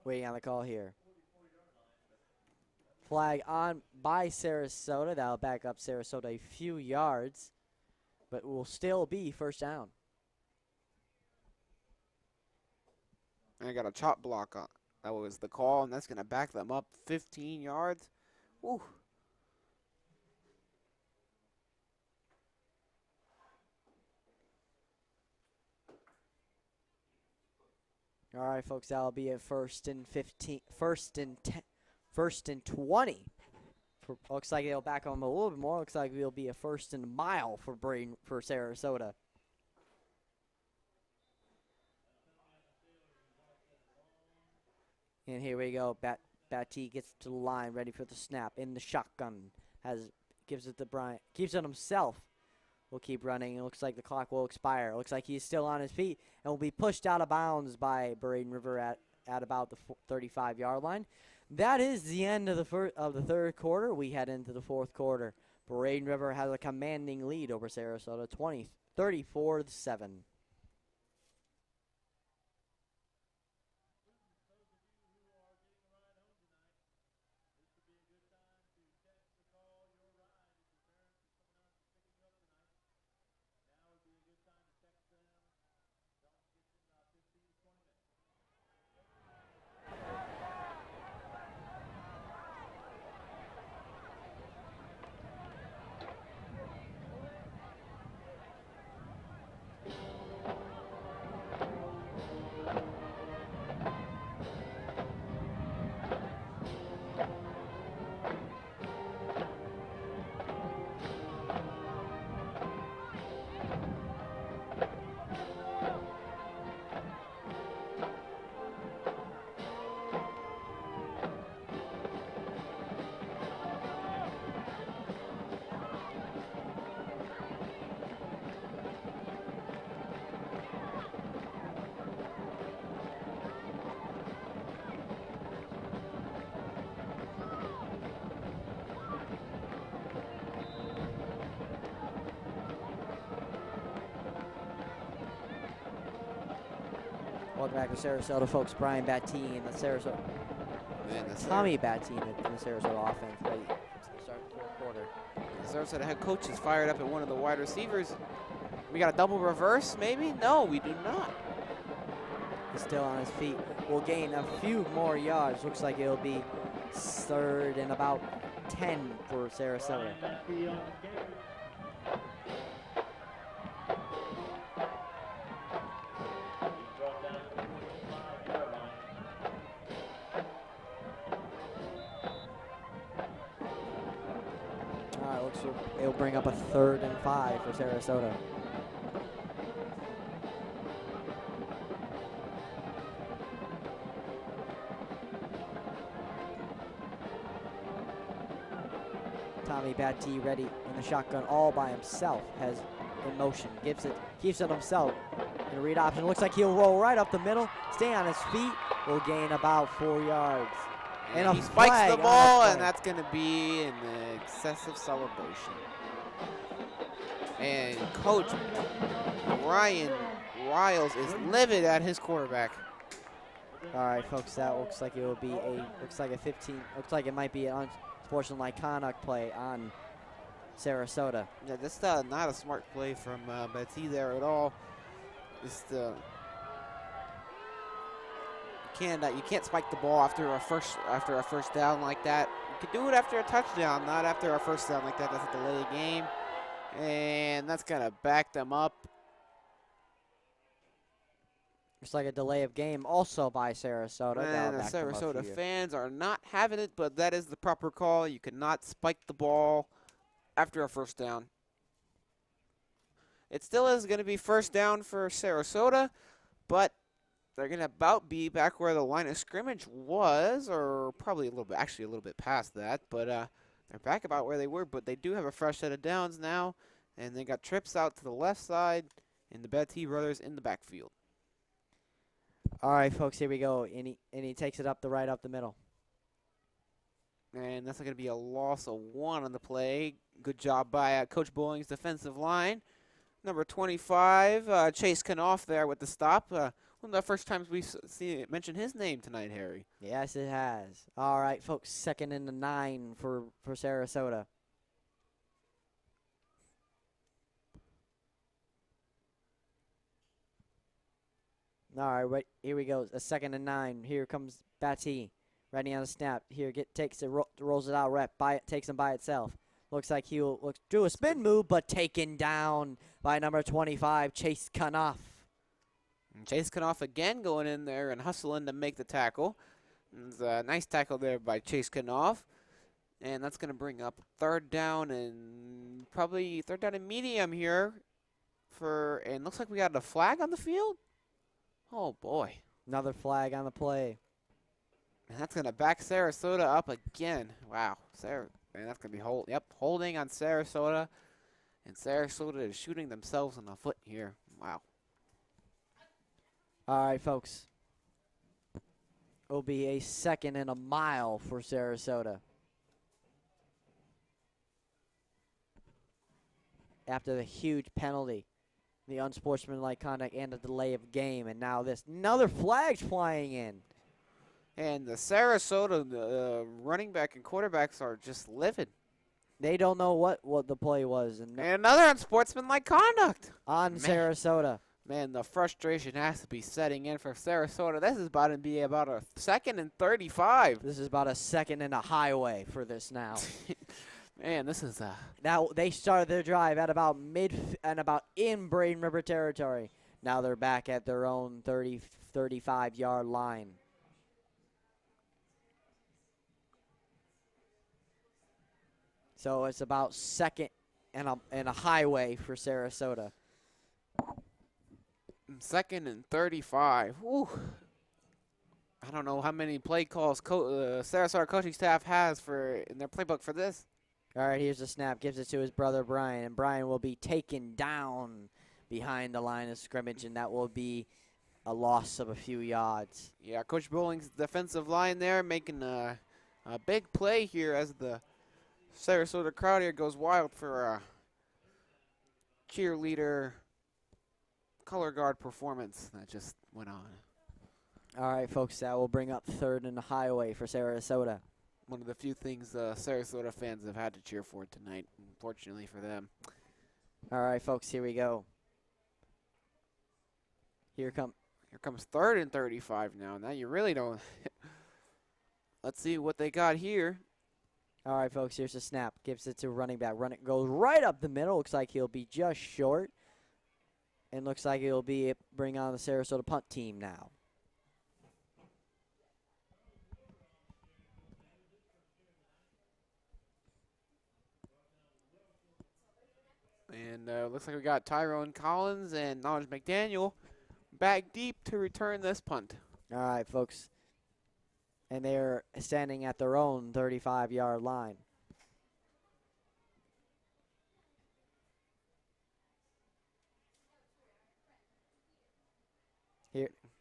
Waiting on the call here. Flag on by Sarasota. That'll back up Sarasota a few yards, but will still be first down. I got a chop block on. That was the call, and that's going to back them up 15 yards. Woo. All right, folks, that'll be at 1st and 15, 1st and 10, 1st and 20. Looks like they'll back them a little bit more. Looks like it'll be a 1st and a mile for Sarasota. And here we go. Batty gets to the line, ready for the snap in the shotgun. Gives it to Bryant. Keeps it himself. Will keep running. It looks like the clock will expire. It looks like he's still on his feet and will be pushed out of bounds by Braden River at about the 35-yard line. That is the end of the 3rd quarter. We head into the 4th quarter. Braden River has a commanding lead over Sarasota, 34-7. Welcome back to Sarasota, folks. Brian Batty and the Sarasota. Tommy Batty in the Sarasota offense ready to start the 4th quarter. The Sarasota head coach is fired up at one of the wide receivers. We got a double reverse, maybe? No, we do not. He's still on his feet. Will gain a few more yards. Looks like it'll be 3rd and about 10 for Sarasota. It'll bring up a 3rd and 5 for Sarasota. Tommy Batty ready in the shotgun all by himself. in motion. Keeps it himself. In a read option. Looks like he'll roll right up the middle. Stay on his feet. Will gain about 4 yards. And a he spikes flag the on ball, that and play. that's going to be an excessive celebration. And Coach Ryan Riles is livid at his quarterback. All right, folks, that looks like it will be looks like it might be an unsportsmanlike conduct play on Sarasota. Yeah, that's not a smart play from Betty there at all. Just you can't spike the ball after a first down like that. You can do it after a touchdown, not after a first down like that. That's a delay of game, and that's gonna back them up. Looks like a delay of game also by Sarasota. And the Back them up Sarasota here. fans are not having it, but that is the proper call. You cannot spike the ball after a first down. It still is going to be first down for Sarasota, but they're going to about be back where the line of scrimmage was, or probably a little bit past that. But they're back about where they were, but they do have a fresh set of downs now, and they got trips out to the left side, and the Betty brothers in the backfield. All right, folks, here we go. And he takes it up the middle. And that's going to be a loss of 1 on the play. Good job by Coach Bowling's defensive line. Number 25, Chase Kanoff there with the stop. One of the first times we mentioned his name tonight, Harry. Yes, it has. All right, folks, 2nd and 9 for Sarasota. All right, here we go. A 2nd and 9. Here comes Batty. Ready on the snap. Here, rolls it out. Takes him by itself. Looks like he'll do a spin move, but taken down by number 25, Chase Kanoff. And Chase Kanoff again going in there and hustling to make the tackle. It's a nice tackle there by Chase Kanoff. And that's going to bring up 3rd down and probably 3rd down and medium here. And looks like we got a flag on the field. Oh, boy. Another flag on the play. And that's going to back Sarasota up again. Wow. And that's going to be holding on Sarasota. And Sarasota is shooting themselves in the foot here. Wow. All right, folks. It'll be a 2nd and a mile for Sarasota. After the huge penalty, the unsportsmanlike conduct, and the delay of game. And now another flag's flying in. And the Sarasota running back and quarterbacks are just livid. They don't know what the play was. And another unsportsmanlike conduct on Sarasota. Man, the frustration has to be setting in for Sarasota. This is about to be about a 2nd and 35. This is about a 2nd and a highway for this now. Man, this is Now they started their drive at about in Braden River territory. Now they're back at their own 35-yard line. So it's about 2nd and a highway for Sarasota. 2nd and 35. Whew. I don't know how many play calls Sarasota coaching staff has in their playbook for this. All right, here's the snap. Gives it to his brother Brian, and Brian will be taken down behind the line of scrimmage, and that will be a loss of a few yards. Yeah, Coach Bowling's defensive line there making a big play here as the Sarasota crowd here goes wild for a cheerleader color guard performance that just went on. All right, folks, that will bring up 3rd and a highway for Sarasota. One of the few things Sarasota fans have had to cheer for tonight, unfortunately for them. All right, folks, here we go. Here comes 3rd and 35 now. Now you really don't. Let's see what they got here. All right, folks, here's the snap. Gives it to running back. Goes right up the middle. Looks like he'll be just short. And looks like he'll bring on the Sarasota punt team now. And looks like we got Tyrone Collins and Knowledge McDaniel back deep to return this punt. All right, folks. And they're standing at their own 35-yard line.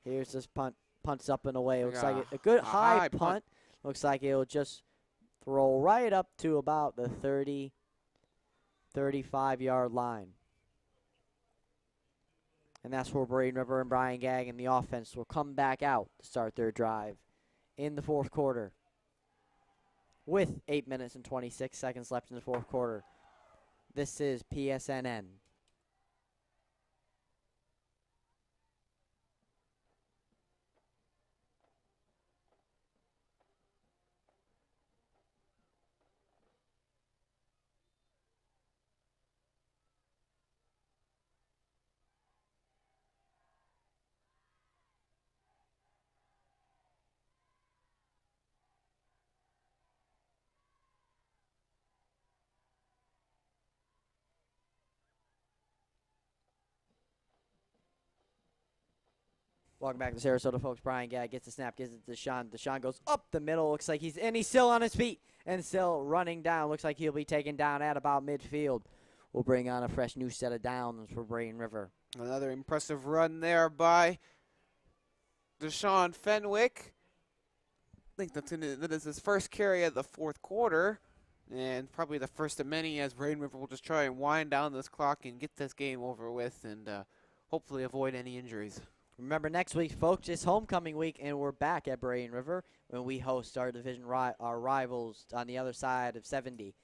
Here's this punt. Punts up and away. Looks like a a good high high punt. Looks like it'll just throw right up to about the 30, 35-yard line. And that's where Braden River and Brian Gagg and the offense will come back out to start their drive in the fourth quarter with 8 minutes and 26 seconds left in the fourth quarter. This is PSNN. Welcome back to Sarasota, folks. Brian Gagg gets the snap, gives it to Deshaun. Deshaun goes up the middle. Looks like he's still on his feet and still running down. Looks like he'll be taken down at about midfield. We'll bring on a fresh new set of downs for Braden River. Another impressive run there by Deshaun Fenwick. I think that is his first carry of the fourth quarter, and probably the first of many, as Braden River will just try and wind down this clock and get this game over with and hopefully avoid any injuries. Remember, next week, folks, it's homecoming week, and we're back at Braden River when we host our division our rivals on the other side of 70,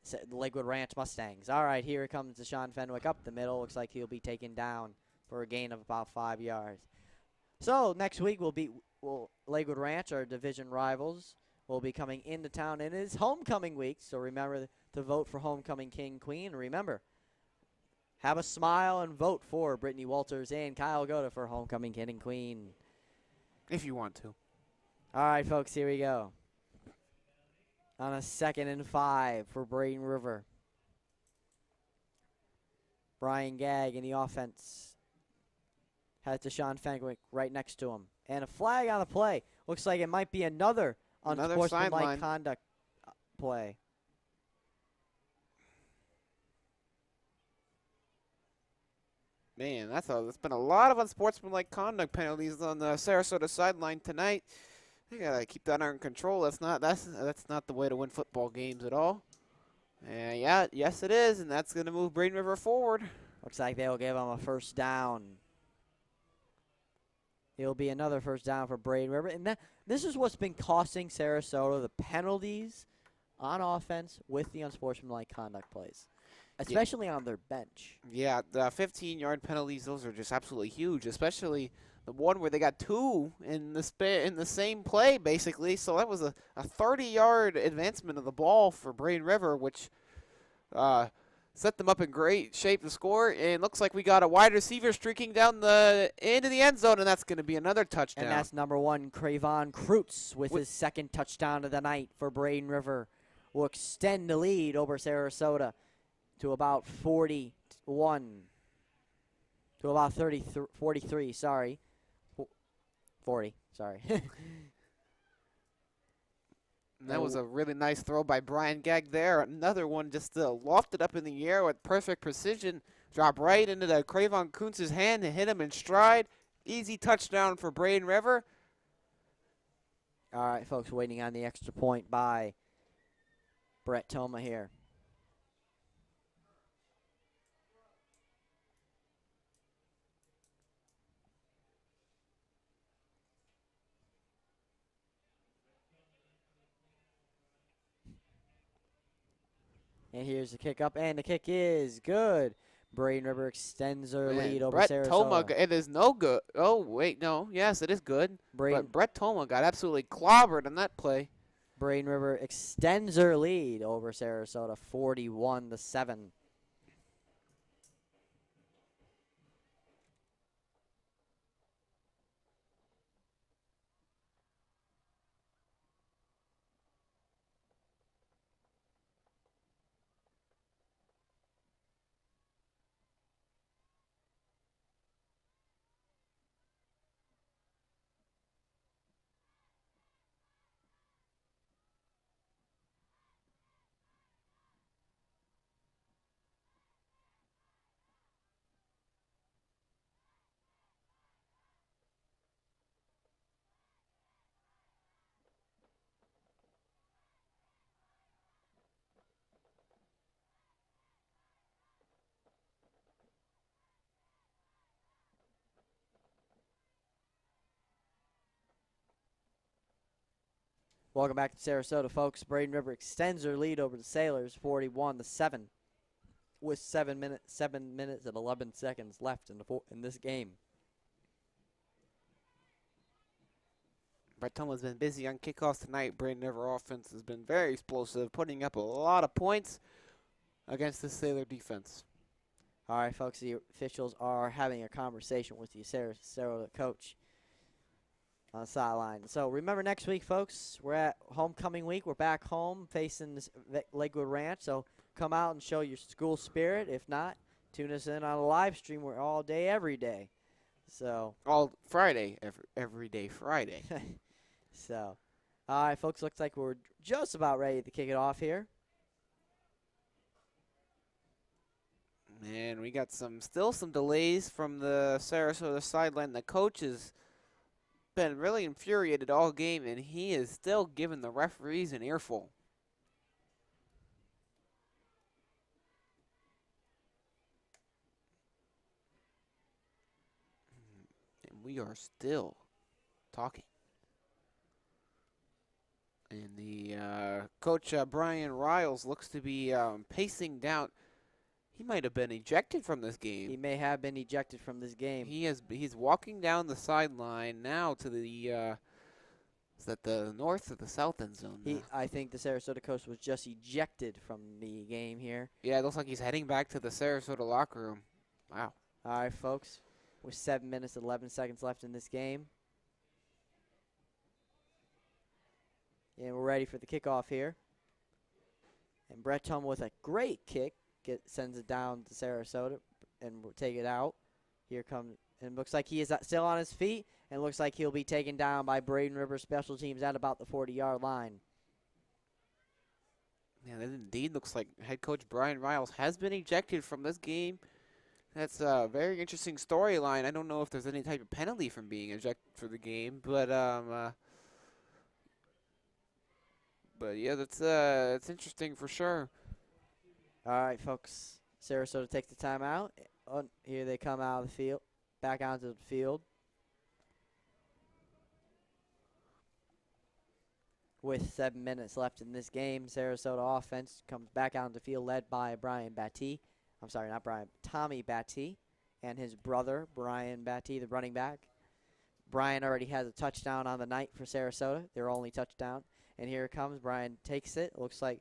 the Lakewood Ranch Mustangs. All right, here comes Deshaun Fenwick up the middle. Looks like he'll be taken down for a gain of about 5 yards. So next week Lakewood Ranch, our division rivals, will be coming into town, and it is homecoming week. So remember to vote for homecoming king, queen. And remember, have a smile and vote for Brittany Walters and Kyle Goda for homecoming king and queen. If you want to. All right, folks, here we go. On a 2nd and 5 for Braden River. Brian Gagg in the offense has Deshaun Fenwick right next to him. And a flag on the play. Looks like it might be another unsportsmanlike conduct play. Man, there's been a lot of unsportsmanlike conduct penalties on the Sarasota sideline tonight. They gotta keep that under control. That's not the way to win football games at all. Yes it is, and that's gonna move Braden River forward. Looks like they'll give him a first down. It'll be another first down for Braden River, and this is what's been costing Sarasota the penalties on offense with the unsportsmanlike conduct plays. Especially on their bench. Yeah, the 15-yard penalties, those are just absolutely huge, especially the one where they got 2 in the same play, basically. So that was a 30-yard advancement of the ball for Braden River, which set them up in great shape to score. And looks like we got a wide receiver streaking down the end of the end zone, and that's going to be another touchdown. And that's number 1, Cravon Kreutz, with his second touchdown of the night for Braden River. Will extend the lead over Sarasota to about 41, to about 43, sorry. 40, sorry. That was a really nice throw by Brian Gagg there. Another one just lofted up in the air with perfect precision. Drop right into the Cravon Kuntz's hand and hit him in stride. Easy touchdown for Braden River. All right, folks, waiting on the extra point by Brett Toma here. And here's the kick up, and the kick is good. Braden River extends their lead over Sarasota. Toma, it is no good. Oh, wait, no. Yes, it is good. But Brett Toma got absolutely clobbered on that play. Braden River extends their lead over Sarasota, 41-7. Welcome back to Sarasota, folks. Braden River extends their lead over the Sailors, 41-7, with 7 minutes and 11 seconds left in this game. Brett Tumlin's been busy on kickoffs tonight. Braden River offense has been very explosive, putting up a lot of points against the Sailor defense. All right, folks, the officials are having a conversation with the Sarasota coach on the sideline. So remember, next week, folks, we're at homecoming week. We're back home facing this Lakewood Ranch. So come out and show your school spirit. If not, tune us in on a live stream. We're all day, every day. So all Friday, every day Friday. So, all right, folks, looks like we're just about ready to kick it off here. And we got still some delays from the Sarasota sideline. The coach has been really infuriated all game, and he is still giving the referees an earful. And we are still talking. And the coach, Brian Riles, looks to be pacing down. He might have been ejected from this game. He may have been ejected from this game. He's walking down the sideline now to the is that the north or the south end zone? I think the Sarasota coach was just ejected from the game here. Yeah, it looks like he's heading back to the Sarasota locker room. Wow. All right, folks, with 7 minutes and 11 seconds left in this game. And we're ready for the kickoff here. And Brett Tum with a great kick sends it down to Sarasota and we'll take it out. Here comes, and looks like he is still on his feet, and looks like he'll be taken down by Braden River special teams at about the 40-yard line. Yeah, that indeed looks like head coach Brian Riles has been ejected from this game. That's a very interesting storyline. I don't know if there's any type of penalty from being ejected for the game, but yeah, that's interesting for sure. All right, folks. Sarasota takes the timeout. Here they come out of the field, back onto the field. With 7 minutes left in this game, Sarasota offense comes back out on the field led by Tommy Batty and his brother, Brian Batty, the running back. Brian already has a touchdown on the night for Sarasota, their only touchdown. And here it comes. Brian takes it. Looks like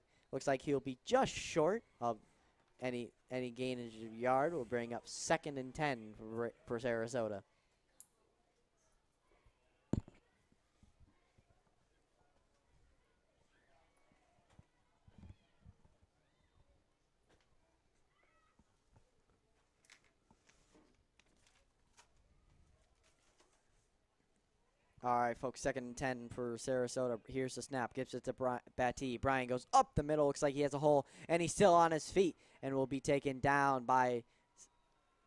he'll be just short of any gainage of yard. Will bring up 2nd and 10 for Sarasota. All right, folks, 2nd and 10 for Sarasota. Here's the snap. Gives it to Batty. Brian goes up the middle. Looks like he has a hole, and he's still on his feet and will be taken down by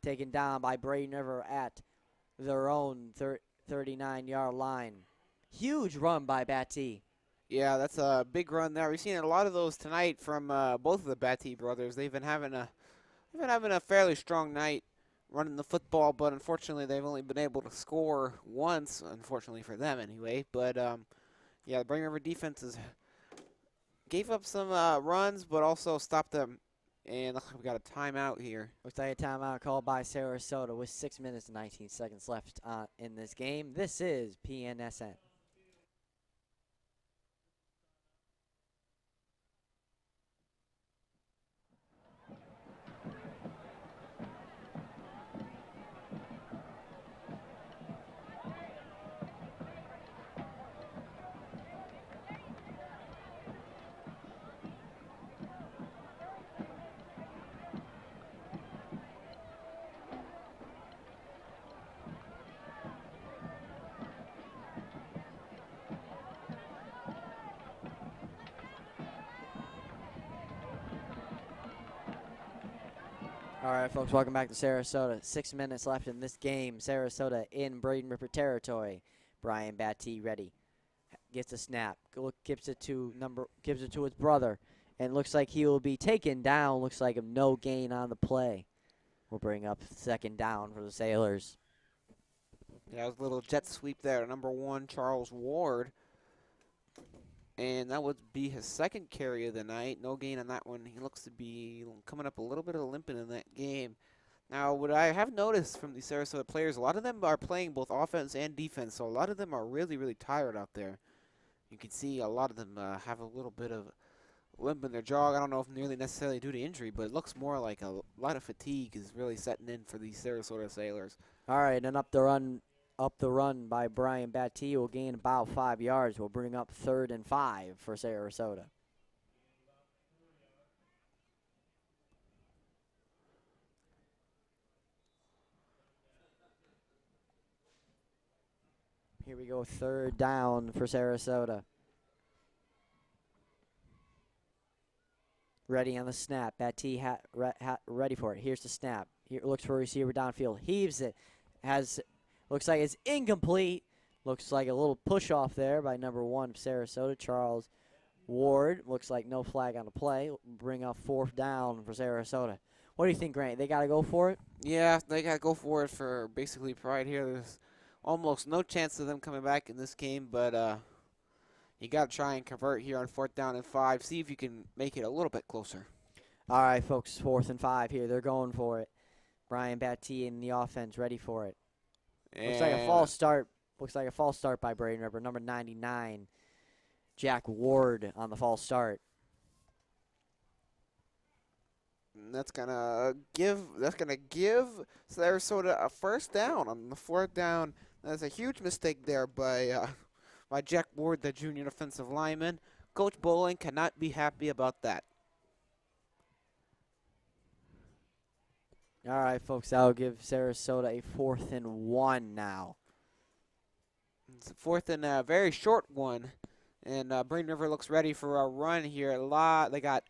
Braden River at their own 39-yard line. Huge run by Batty. Yeah, that's a big run there. We've seen a lot of those tonight from both of the Batty brothers. They've been having a fairly strong night running the football, but unfortunately they've only been able to score once, unfortunately for them anyway. But yeah, the Braden River defenses gave up some runs, but also stopped them. And looks like we got a timeout here. Looks like a timeout called by Sarasota with 6 minutes and 19 seconds left in this game. This is PNSN. All right, folks, welcome back to Sarasota. 6 minutes left in this game. Sarasota in Braden River territory. Brian Batty ready. Gets a snap. Gives it to his brother. And looks like he will be taken down. Looks like a no gain on the play. We'll bring up 2nd down for the Sailors. Yeah, it was a little jet sweep there. Number 1, Charles Ward. And that would be his second carry of the night. No gain on that one. He looks to be coming up a little bit of limping in that game. Now, what I have noticed from these Sarasota players, a lot of them are playing both offense and defense, so a lot of them are really, really tired out there. You can see a lot of them have a little bit of limp in their jaw. I don't know if nearly necessarily due to injury, but it looks more like a lot of fatigue is really setting in for these Sarasota Sailors. All right, and up the run by Brian Batty will gain about 5 yards. Will bring up 3rd and 5 for Sarasota. Here we go, 3rd down for Sarasota. Ready on the snap. Batty ready for it. Here's the snap. Here looks for a receiver downfield. Heaves it. Looks like it's incomplete. Looks like a little push off there by number 1 of Sarasota, Charles Ward. Looks like no flag on the play. Bring up 4th down for Sarasota. What do you think, Grant? They got to go for it? Yeah, they got to go for it for basically pride here. There's almost no chance of them coming back in this game, but you got to try and convert here on 4th down and 5. See if you can make it a little bit closer. All right, folks, 4th and 5 here. They're going for it. Brian Batty in the offense, ready for it. Looks like a false start. Looks like a false start by Braden River. Number 99, Jack Ward on the false start. And that's gonna give Sarasota a 1st down on the 4th down. That's a huge mistake there by Jack Ward, the junior offensive lineman. Coach Bowling cannot be happy about that. All right, folks, that'll give Sarasota a 4th and 1 now. It's a 4th and a very short one. And Braden River looks ready for a run here. They got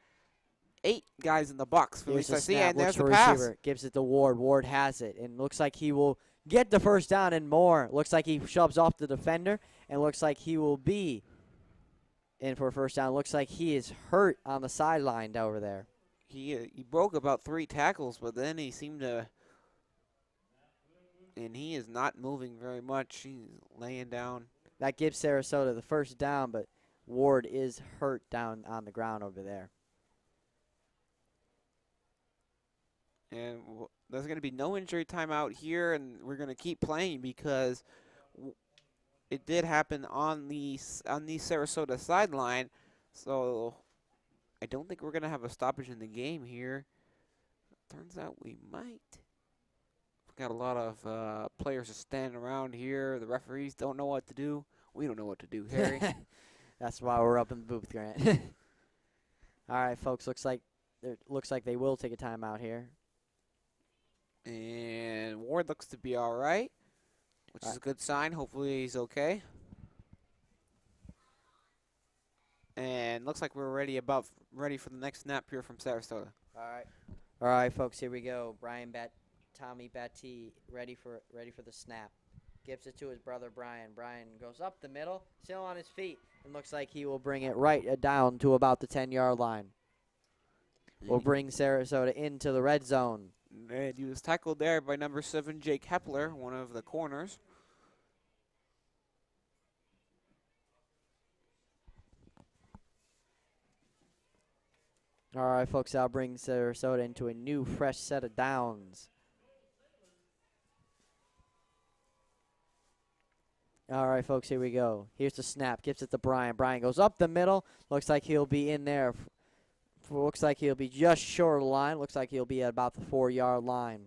8 guys in the box. For Here's the see, snap. and Looks there's the for pass. receiver. Gives it to Ward. Ward has it. And looks like he will get the 1st down and more. Looks like he shoves off the defender. And looks like he will be in for a 1st down. Looks like he is hurt on the sideline over there. He broke about 3 tackles, but then he seemed to, and he is not moving very much. He's laying down. That gives Sarasota the 1st down, but Ward is hurt down on the ground over there. And there's going to be no injury timeout here, and we're going to keep playing because it did happen on the Sarasota sideline. So I don't think we're going to have a stoppage in the game here. Turns out we might. We've got a lot of players just standing around here. The referees don't know what to do. We don't know what to do, Harry. That's why we're up in the booth, Grant. All right, folks. Looks like they will take a timeout here. And Ward looks to be all right, which is a good sign. Hopefully he's okay. And looks like we're ready for the next snap here from Sarasota. All right, folks. Here we go. Tommy Batty ready for the snap. Gives it to his brother Brian. Brian goes up the middle, still on his feet, and looks like he will bring it right down to about the 10-yard line. Will bring Sarasota into the red zone. And he was tackled there by number 7, Jake Hepler, one of the corners. All right, folks, that'll bring Sarasota into a new, fresh set of downs. All right, folks, here we go. Here's the snap. Gives it to Brian. Brian goes up the middle. Looks like he'll be in there. Looks like he'll be just short of the line. Looks like he'll be at about the 4-yard line.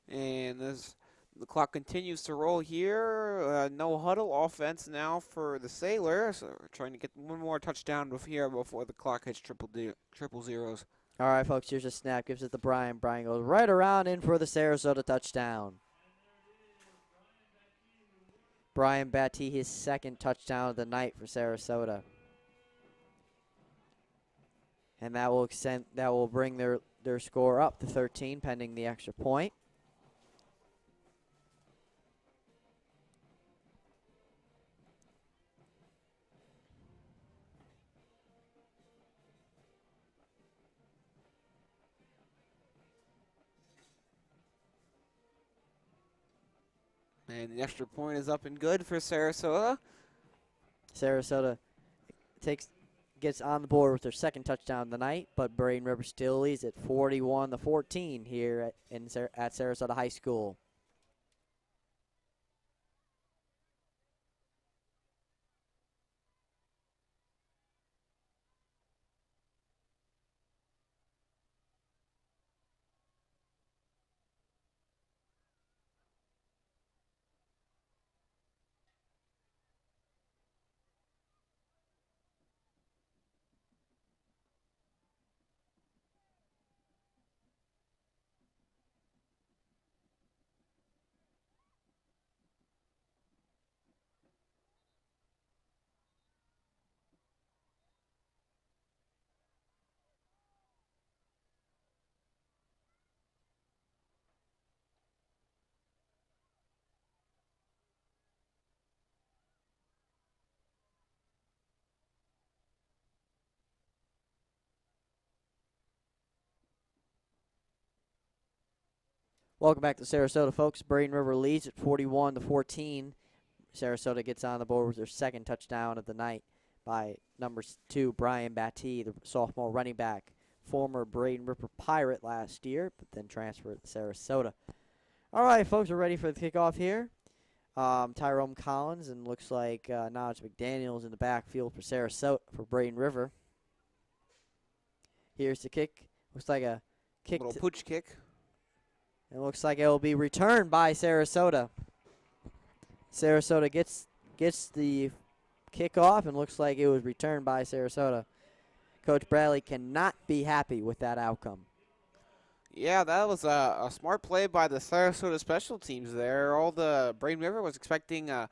And the clock continues to roll here. No huddle offense now for the Sailors. So we're trying to get one more touchdown here before the clock hits triple zeros. All right, folks, here's a snap. Gives it to Brian. Brian goes right around in for the Sarasota touchdown. Brian Batty, his 2nd touchdown of the night for Sarasota. And that will bring their score up to 13 pending the extra point. And the extra point is up and good for Sarasota. Sarasota gets on the board with their second touchdown of the night, but Braden River still leads at 41-14 here at Sarasota High School. Welcome back to Sarasota, folks. Braden River leads at 41-14. Sarasota gets on the board with their second touchdown of the night by number 2, Brian Batty, the sophomore running back, former Braden River Pirate last year, but then transferred to Sarasota. All right, folks, we're ready for the kickoff here. Tyrone Collins, and looks like now it's McDaniel's in the backfield for Sarasota, for Braden River. Here's the kick. Looks like a kick. Little pooch kick. It looks like it will be returned by Sarasota. Sarasota gets the kickoff, and looks like it was returned by Sarasota. Coach Bradley cannot be happy with that outcome. Yeah, that was a smart play by the Sarasota special teams there. All the Braden River was expecting a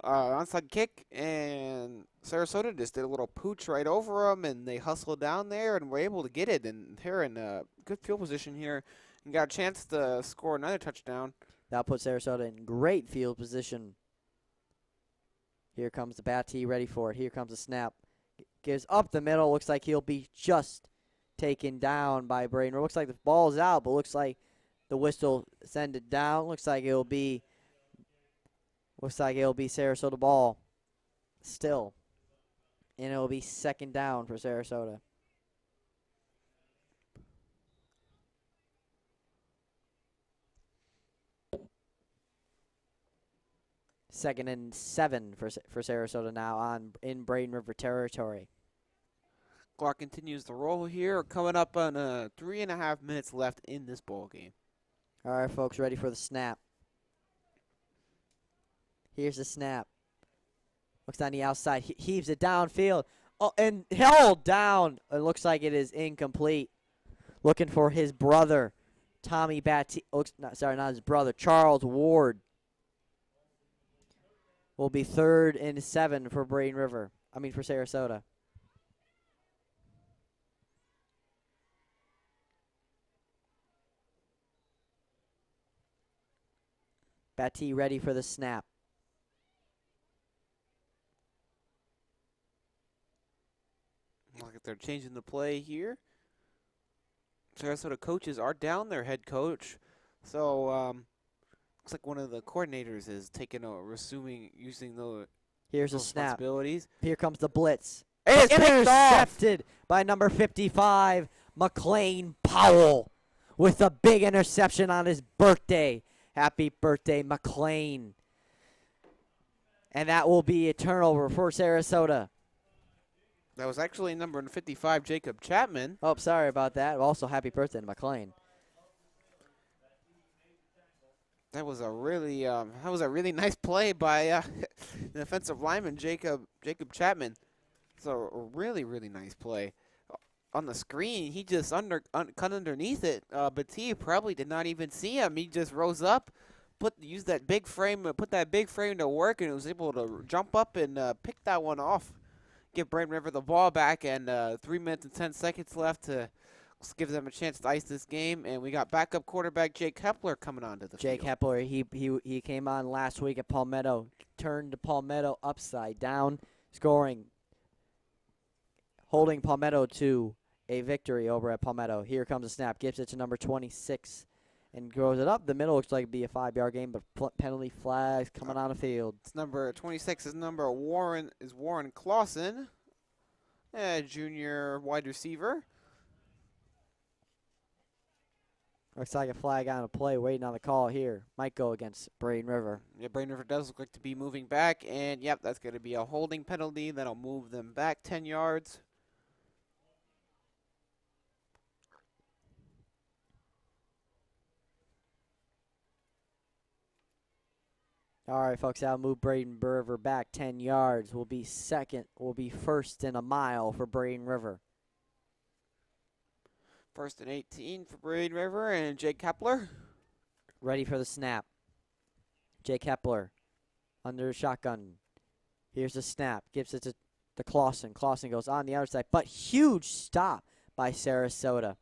onside kick, and Sarasota just did a little pooch right over them, and they hustled down there and were able to get it. And they're in a good field position here and got a chance to score another touchdown. That'll put Sarasota in great field position. Here comes the Batty, ready for it. Here comes the snap. Gives up the middle. Looks like he'll be just taken down by Braden River. Looks like the ball's out, but looks like the whistle send it down. Looks like it'll be Sarasota ball still. And it'll be second down for Sarasota. Second and 7 for Sarasota now in Braden River territory. Clock continues to roll here. Coming up on 3.5 minutes left in this ball game. All right, folks, ready for the snap. Here's the snap. Looks on the outside. Heaves it downfield. Oh, and held down. It looks like it is incomplete. Looking for his brother, Tommy Batty. Not his brother, Charles Ward. Will be 3rd and 7 for Braden River. For Sarasota. Batty ready for the snap. Look like they're changing the play here. Sarasota coaches are down their head coach. So, looks like one of the coordinators is taking using the Here's a snap. Responsibilities. Here comes the blitz. It's intercepted by number 55, McLean Powell, with a big interception on his birthday. Happy birthday, McLean. And that will be a turnover for Sarasota. That was actually number 55, Jacob Chapman. Oh, sorry about that. Also, happy birthday to McLean. That was a really nice play by the defensive lineman Jacob Chapman. So a really nice play. On the screen, he just cut underneath it, but he probably did not even see him. He just rose up, put that big frame to work, and was able to jump up and pick that one off. Give Braden River the ball back, and 3 minutes and 10 seconds left to give them a chance to ice this game. And we got backup quarterback Jake Hepler coming onto the Jake field. Hepler, he came on last week at Palmetto, turned Palmetto upside down, holding Palmetto to a victory over at Palmetto. Here comes the snap, gives it to number 26, and throws it up the middle. Looks like it'd be a 5-yard game, but penalty flags coming on the field. It's number 26 is Warren Clausen, a junior wide receiver. Looks like a flag on a play waiting on the call here. Might go against Braden River. Yeah, Braden River does look like to be moving back, and yep, that's going to be a holding penalty. That'll move them back 10 yards. All right, folks, that'll move Braden River back 10 yards. Will be first and a mile for Braden River. First and 18 for Braden River, and Jake Kepler. Ready for the snap. Jake Kepler under shotgun. Here's the snap. Gives it to Clausen. Clausen goes on the other side, but huge stop by Sarasota.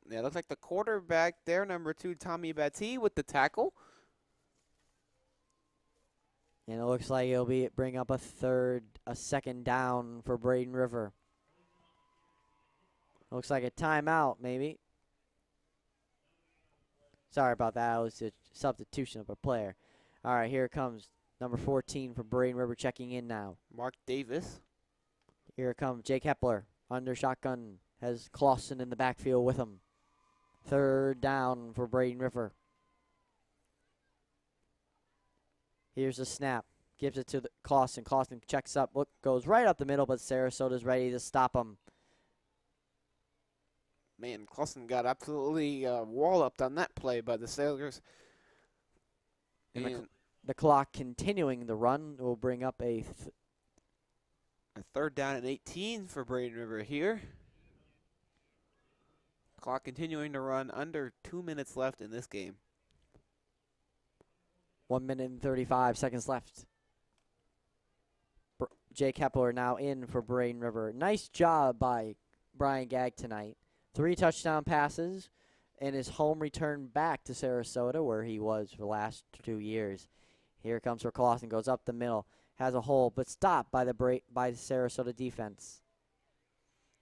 Yeah, looks like the quarterback there, number 2, Tommy Batty, with the tackle. And it looks like it'll bring up a second down for Braden River. Looks like a timeout, maybe. Sorry about that. It was a substitution of a player. All right, here it comes. Number 14 for Braden River checking in now. Mark Davis. Here it comes. Jake Kepler under shotgun. Has Clausen in the backfield with him. Third down for Braden River. Here's the snap. Gives it to Clausen. Clausen checks up. Goes right up the middle, but Sarasota's ready to stop him. Man, Clausen got absolutely walloped on that play by the Sailors. And the clock continuing the run will bring up a third down and 18 for Braden River here. Clock continuing to run, under 2 minutes left in this game. 1 minute and 35 seconds left. Jake Kepler now in for Braden River. Nice job by Brian Gagg tonight. 3 touchdown passes and his home return back to Sarasota, where he was for the last 2 years. Here comes for Clausen, goes up the middle, has a hole, but stopped by the Sarasota defense.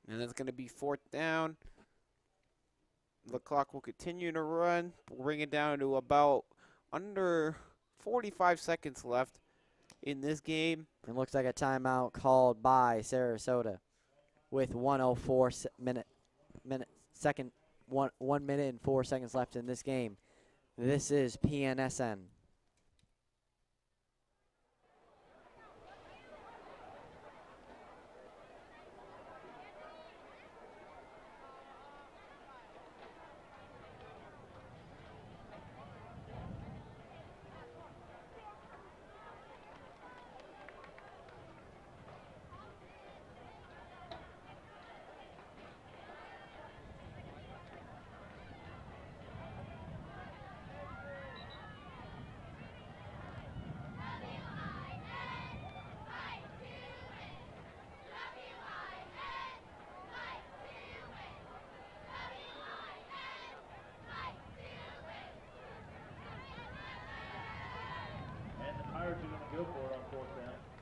And it's going to be 4th down. The clock will continue to run. We'll bring it down to about under 45 seconds left in this game. It looks like a timeout called by Sarasota with 1 minute and 4 seconds left in this game. This is PNSN.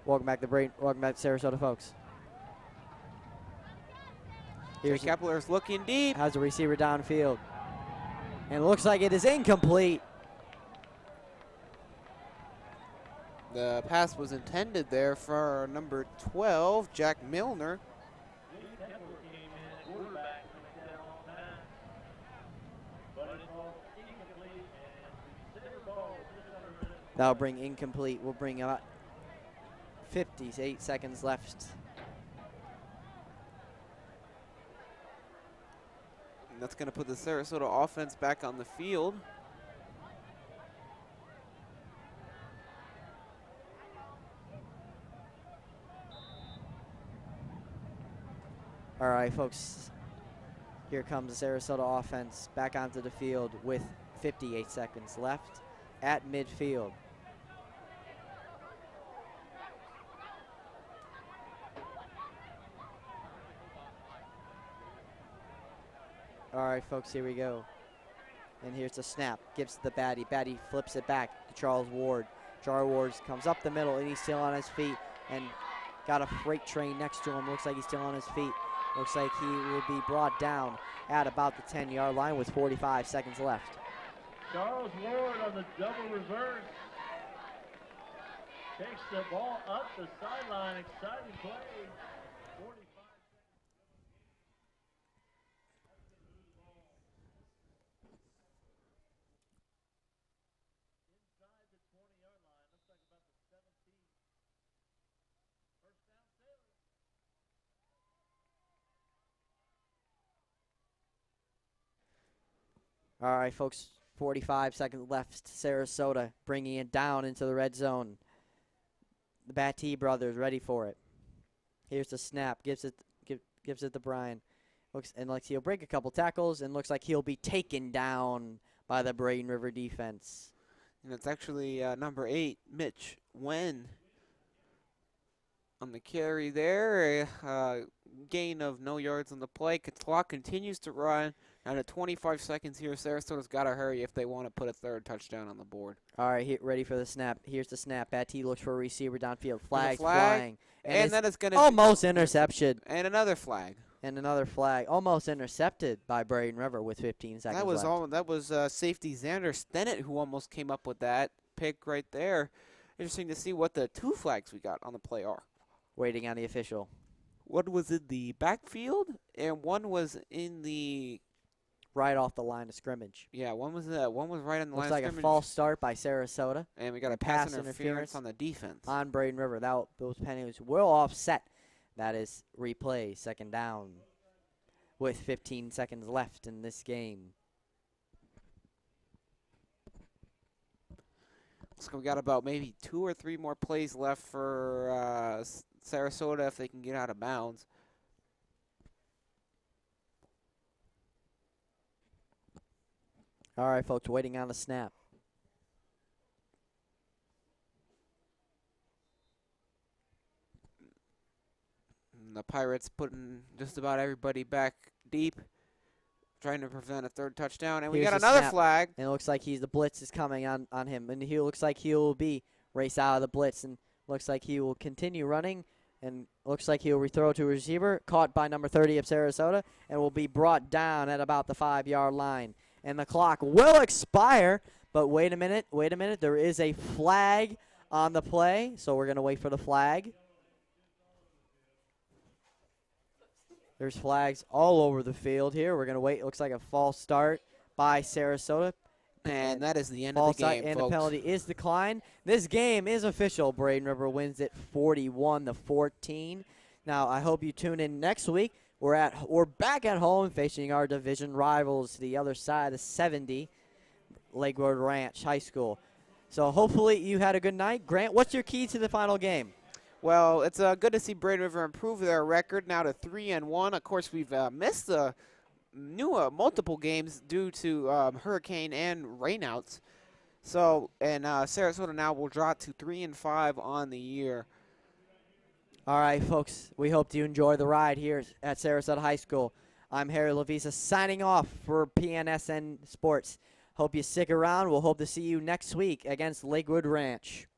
Welcome back to Sarasota, folks. Jake Kepler's looking deep. Has a receiver downfield. And it looks like it is incomplete. The pass was intended there for number 12, Jack Milner. That'll bring incomplete. We'll bring about 58 seconds left. And that's going to put the Sarasota offense back on the field. All right, folks. Here comes the Sarasota offense back onto the field with 58 seconds left at midfield. All right, folks, here we go. And here's the snap. Gives to the Batty. Batty flips it back to Charles Ward. Charles Ward comes up the middle, and he's still on his feet. And got a freight train next to him. Looks like he's still on his feet. Looks like he will be brought down at about the 10-yard line with 45 seconds left. Charles Ward on the double reverse. Takes the ball up the sideline. Exciting play. 45 inside the 20-yard line. Looks like about the 17. First down, Sailors. All right, folks, 45 seconds left. Sarasota bringing it down into the red zone. The Battee brothers ready for it. Here's the snap. Gives it to Brian. Looks he'll break a couple tackles and looks like he'll be taken down by the Braden River defense. And it's actually number 8, Mitch Wen, on the carry there. Gain of no yards on the play. Clock continues to run. Down to 25 seconds here. Sarasota's got to hurry if they want to put a third touchdown on the board. All right, ready for the snap. Here's the snap. Battee looks for a receiver downfield. Flag. flying. And that is going to almost interception. And another flag. And another flag. Almost intercepted by Braden River with 15 seconds left. That was safety Xander Stennett who almost came up with that pick right there. Interesting to see what the 2 flags we got on the play are. Waiting on the official. One was in the backfield, and one was in the right off the line of scrimmage. Yeah, one was right on the line of scrimmage. Looks like a false start by Sarasota. And we got a pass interference on the defense. On Braden River. Those penalties will offset. That is replay, second down, with 15 seconds left in this game. So we got about maybe 2 or 3 more plays left for Sarasota if they can get out of bounds. All right, folks, waiting on the snap. And the Pirates putting just about everybody back deep, trying to prevent a third touchdown. And we got another flag. And it looks like the blitz is coming on him. And he looks like he will be raced out of the blitz. And looks like he will continue running. And looks like he'll rethrow to a receiver, caught by number 30 of Sarasota, and will be brought down at about the 5-yard line. And the clock will expire, but wait a minute. There is a flag on the play, so we're going to wait for the flag. There's flags all over the field here. We're going to wait. It looks like a false start by Sarasota. And that is the end of the game, and folks. the penalty is declined. This game is official. Braden River wins it 41-14. Now, I hope you tune in next week. We're back at home facing our division rivals to the other side of 70, Lakewood Ranch High School. So hopefully you had a good night. Grant, what's your key to the final game? Well, it's good to see Braden River improve their record now to 3-1. Of course, we've missed the multiple games due to hurricane and rainouts. So, and Sarasota now will drop to 3-5 on the year. All right, folks, we hope you enjoy the ride here at Sarasota High School. I'm Harry Lavisa signing off for PNSN Sports. Hope you stick around. We'll hope to see you next week against Lakewood Ranch.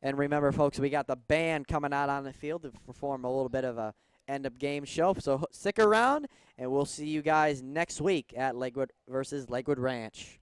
And remember, folks, we got the band coming out on the field to perform a little bit of a end-of-game show. So stick around, and we'll see you guys next week at Lakewood versus Lakewood Ranch.